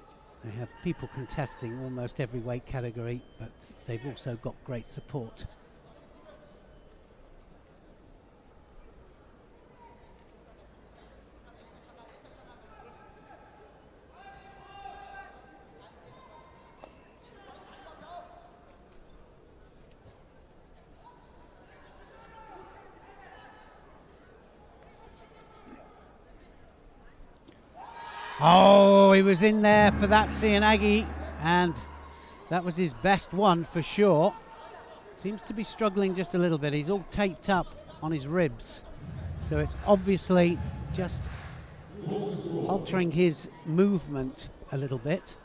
S3: They have people contesting almost every weight category, but they've also got great support. Oh, he was in there for that Cianagi, and that was his best one for sure. Seems to be struggling just a little bit. He's all taped up on his ribs, so it's obviously just altering his movement a little bit.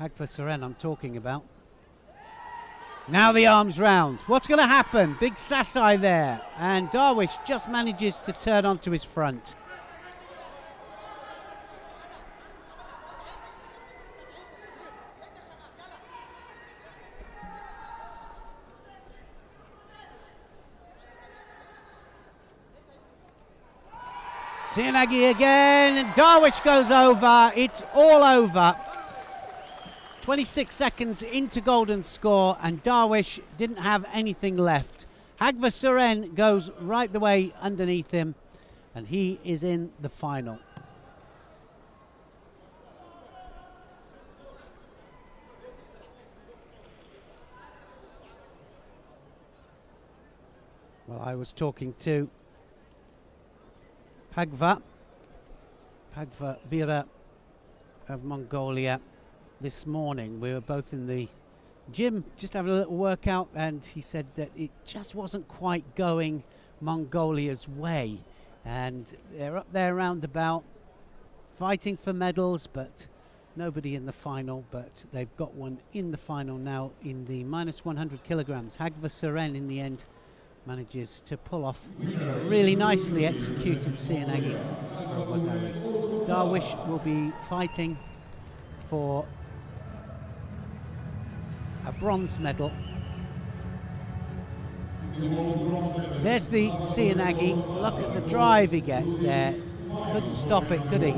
S3: Hagfa Seren I'm talking about. Now the arms round. What's going to happen? Big Sasai there. And Darwish just manages to turn onto his front. Cianagi again. And Darwish goes over. It's all over. 26 seconds into golden score, and Darwish didn't have anything left. Hagfa Seren goes right the way underneath him, and he is in the final. Well, I was talking to Hagfa Vira of Mongolia this morning. We were both in the gym just having a little workout, and he said that it just wasn't quite going Mongolia's way, and they're up there roundabout fighting for medals, but nobody in the final. But they've got one in the final now in the minus 100 kilograms. Hagfa Seren in the end manages to pull off a really nicely executed Cianagi for Wazari. Darwish will be fighting for a bronze medal. There's the Cianagi. Look at the drive he gets there. Couldn't stop it, could he?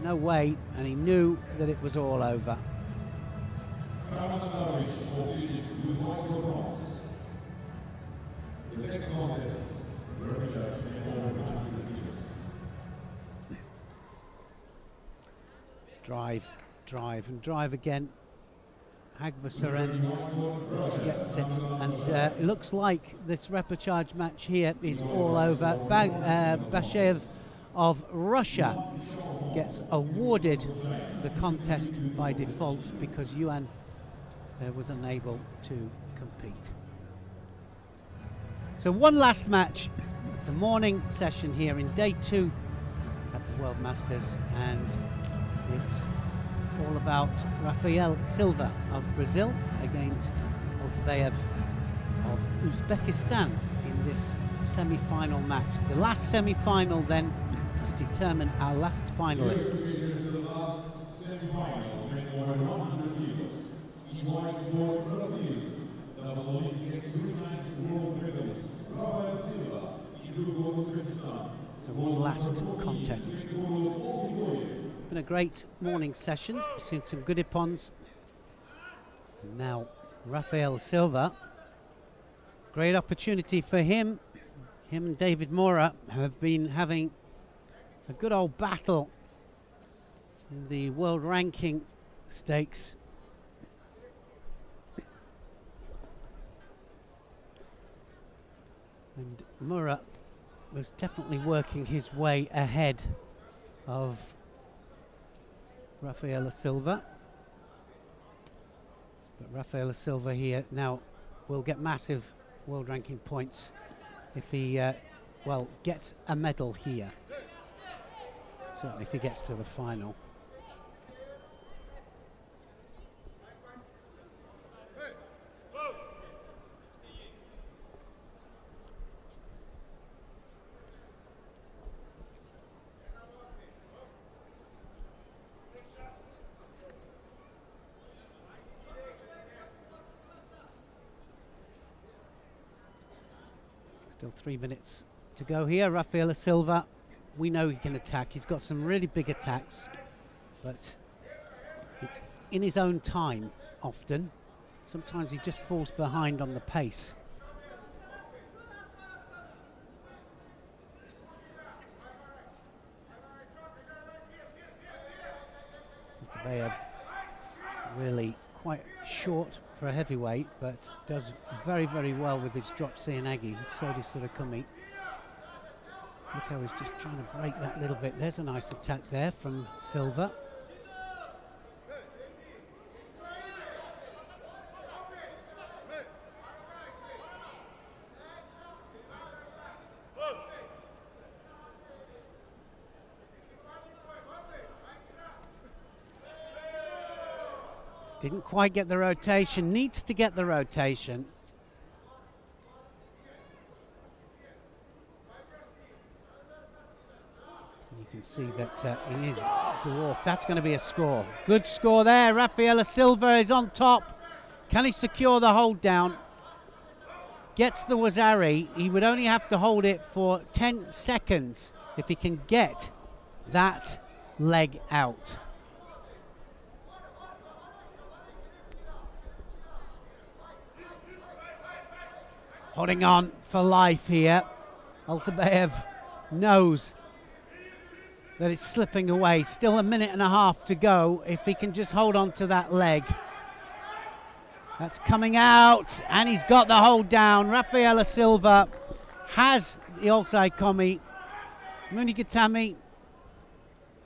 S3: No way, and he knew that it was all over. Drive, and drive again. Hagfa Seren gets it, and it looks like this repechage match here is all over. Bashev of Russia gets awarded the contest by default because Yuan was unable to compete. So one last match, the morning session here in day 2 at the World Masters, and it's all about Rafael Silva of Brazil against Altabayev of Uzbekistan in this semi-final match. The last semi-final then to determine our last finalist. So one last contest. Been a great morning session. Seen some good ippons. Now Rafael Silva. Great opportunity for him. Him and David Mora have been having a good old battle in the world ranking stakes. And Mura was definitely working his way ahead of Rafael Silva. But Rafael Silva here now will get massive world ranking points if he, well, gets a medal here. Certainly if he gets to the final. Still 3 minutes to go here. Rafael Silva, we know he can attack. He's got some really big attacks, but it's in his own time often. Sometimes he just falls behind on the pace. Mr. really quite short for a heavyweight, but does very, very well with his drop Seoinage. So does Surakumi. Look how he's just trying to break that little bit. There's a nice attack there from Silva. Didn't quite get the rotation, needs to get the rotation. And you can see that he is dwarfed. That's going to be a score. Good score there. Rafael Silva is on top. Can he secure the hold down? Gets the Wazari. He would only have to hold it for 10 seconds if he can get that leg out. Holding on for life here. Altabayev knows that it's slipping away. Still a minute and a half to go. If he can just hold on to that leg. That's coming out, and he's got the hold down. Rafael Silva has the Osai Komi. Munigatami,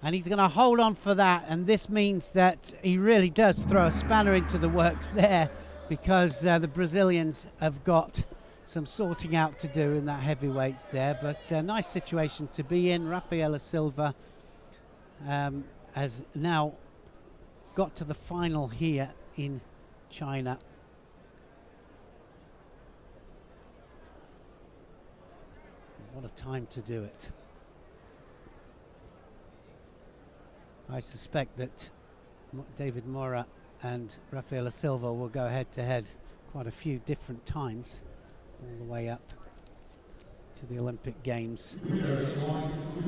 S3: and he's going to hold on for that, and this means that he really does throw a spanner into the works there, because the Brazilians have got some sorting out to do in that heavyweights there, but a nice situation to be in. Rafael Silva has now got to the final here in China. What a time to do it. I suspect that David Mora and Rafael Silva will go head to head quite a few different times, all the way up to the Olympic Games.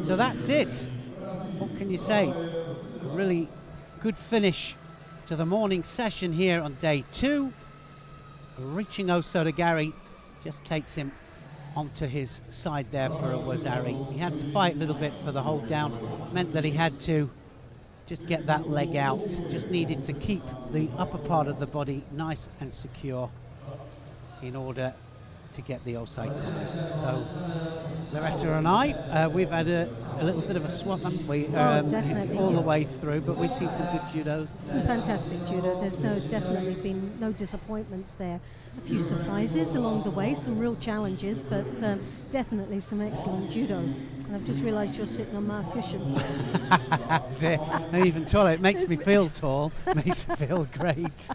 S3: So that's it. What can you say? A really good finish to the morning session here on day 2. Reaching Osodagari just takes him onto his side there for a Wazari. He had to fight a little bit for the hold down. Meant that he had to just get that leg out. Just needed to keep the upper part of the body nice and secure in order to get the Osai Komi. So Loretta and I, we've had a little bit of a swap, haven't we?
S1: Definitely.
S3: All the way through, but we've seen some good judo.
S1: Some fantastic judo. There's definitely been no disappointments there. A few surprises along the way, some real challenges, but definitely some excellent judo. And I've just realised you're sitting on my cushion.
S3: Even taller. It makes me feel tall. Makes me feel great.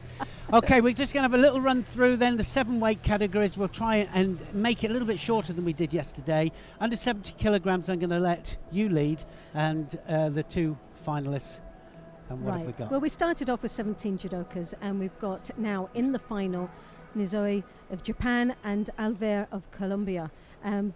S3: Okay, we're just going to have a little run through then the 7 weight categories. We'll try and make it a little bit shorter than we did yesterday. Under 70 kilograms, I'm going to let you lead, and the 2 finalists. And what have we got?
S1: Well, we started off with 17 judokas, and we've got now in the final Nizoe of Japan and Alver of Colombia.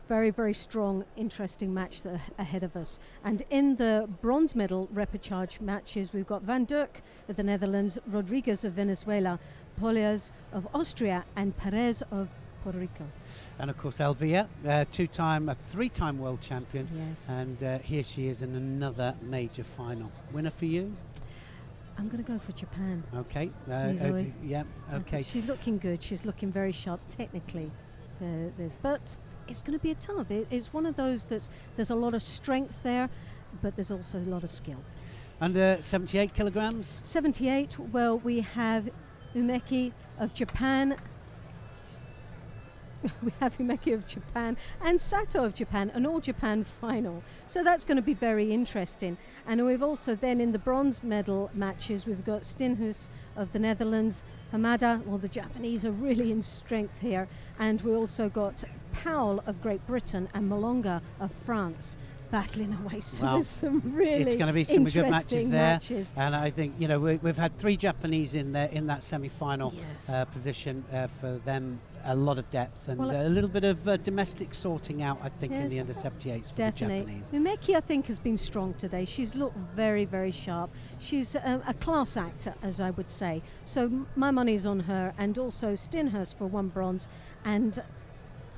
S1: Very, very strong, interesting match ahead of us. And in the bronze medal repechage matches, we've got Van Dirk of the Netherlands, Rodriguez of Venezuela, Polias of Austria, and Perez of Puerto Rico. And of course, Alvia, a 3-time world champion. Yes. And here she is in another major final. Winner for you? I'm going to go for Japan. Okay. Yeah. Okay. She's looking good. She's looking very sharp technically. But it's going to be a tough. It's one of those there's a lot of strength there, but there's also a lot of skill. Under 78 kilograms? 78. Well, we have Umeki of Japan. We have Umeki of Japan and Sato of Japan, an all-Japan final. So that's going to be very interesting. And we've also then in the bronze medal matches, we've got Stinhus of the Netherlands, Hamada, well, the Japanese are really in strength here. And we also got Powell of Great Britain and Malonga of France. battling away. So
S3: Well,
S1: there's some really
S3: it's going to be some good matches
S1: interesting
S3: there.
S1: matches.
S3: And I think, you know, we've had 3 Japanese in there in that semi-final
S1: Yes.
S3: position. For them, a lot of depth and
S1: Well,
S3: a little bit of domestic sorting out, I think, in
S1: Yes,
S3: the under-78s for
S1: definitely.
S3: the Japanese.
S1: Mimeki, I think, has been strong today. She's looked very, very sharp. She's a class actor, as I would say. So my money's on her, and also Stinhurst for 1 bronze. And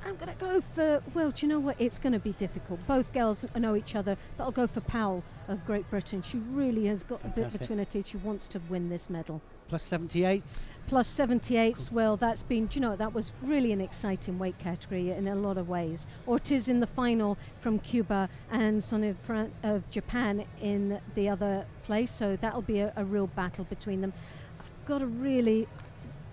S1: I'm going to go for, well, do you know what? It's going to be difficult. Both girls know each other, but I'll go for Powell of Great Britain. She really has got a bit
S3: Fantastic.
S1: between her teeth. She wants to win this medal.
S3: Plus 78s.
S1: Plus 78s, well, that's been, do you know, that was really an exciting weight category in a lot of ways. Ortiz in the final from Cuba and Son of Japan in the other place, so that'll be a real battle between them. I've got to really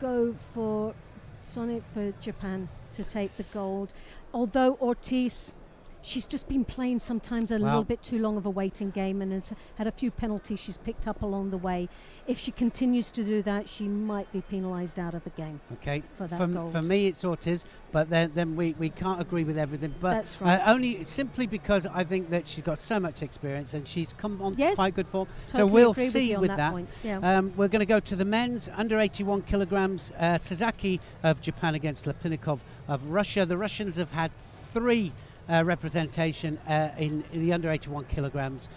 S1: go for Sonic for Japan to take the gold, although Ortiz, she's just been playing sometimes a little bit too long of a waiting game and has had a few penalties she's picked up along the way. If she continues to do that, she might be penalised out of the game.
S3: Okay,
S1: for that gold.
S3: For me it's Ortiz, but then we can't agree with everything. But
S1: that's right.
S3: Only simply because I think that she's got so much experience and she's come on to quite good form.
S1: Totally
S3: so we'll
S1: agree
S3: see
S1: with
S3: that.
S1: Point. Yeah.
S3: We're going to go to the men's under 81 kilograms. Sasaki of Japan against Lipinnikov of Russia. The Russians have had 3 representation in the under 81 kilograms.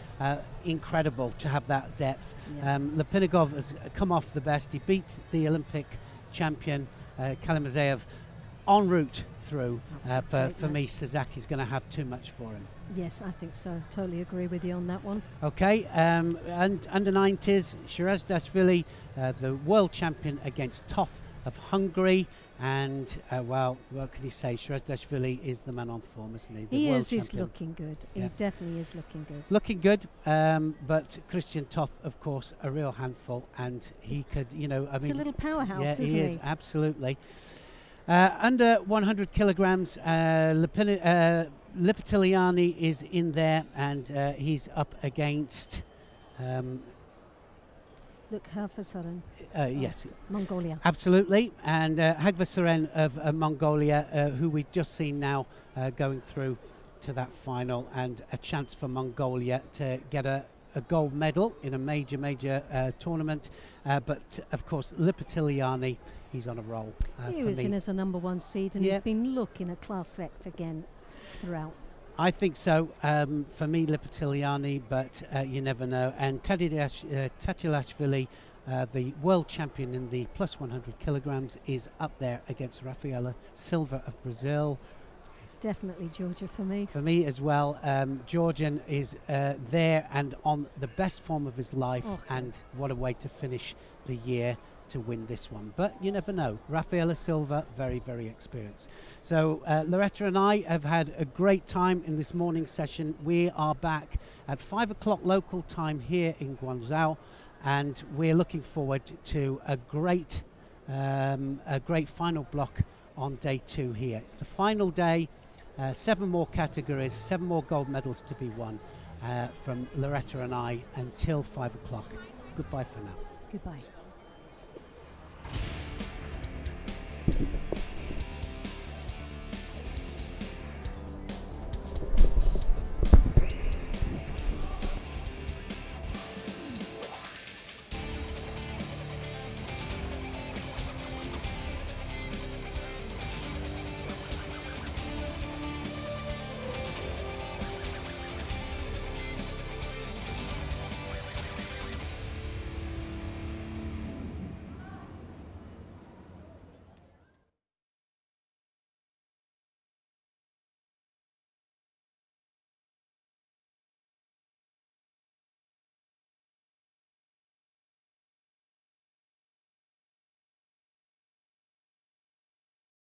S3: Incredible to have that depth.
S1: Yeah.
S3: Lipinnikov has come off the best. He beat the Olympic champion Kalimazov en route through. For me, Sasaki's going to have too much for him.
S1: Yes, I think so. Totally agree with you on that one.
S3: Okay, and under 90s, Shirazdashvili, the world champion against Toff of Hungary. And, well, what can you say? Shirazdashvili is the man on form, isn't he?
S1: He is. He's looking good.
S3: Yeah.
S1: He definitely is looking good.
S3: Looking good, but Christian Toth, of course, a real handful. And he could, you know, I mean...
S1: He's a little powerhouse,
S3: yeah,
S1: isn't
S3: he is, absolutely. Under 100 kilograms, Lipitiliani is in there, and he's up against...
S1: Look, Hafasaren.
S3: Yes.
S1: Mongolia.
S3: Absolutely. And Hagvasaren of Mongolia, who we've just seen now going through to that final, and a chance for Mongolia to get a gold medal in a major tournament. But, of course, Lipitiliani, he's on a roll.
S1: He was in as a number 1 seed, and he's been looking a class act again throughout.
S3: I think so. For me, Lipitiliani, but you never know. And Tatilashvili, the world champion in the plus 100 kilograms, is up there against Rafaela Silva of Brazil.
S1: Definitely Georgia for me.
S3: For me as well. Georgian is there and on the best form of his life, and what a way to finish the year to win this one. But you never know. Rafaela Silva, very experienced. So Loretta and I have had a great time in this morning session. We are back at 5 o'clock local time here in Guangzhou, and we're looking forward to a great final block on day 2 here. It's the final day. 7 more categories, 7 more gold medals to be won from Loretta and I until 5 o'clock. It's goodbye for now.
S1: Goodbye.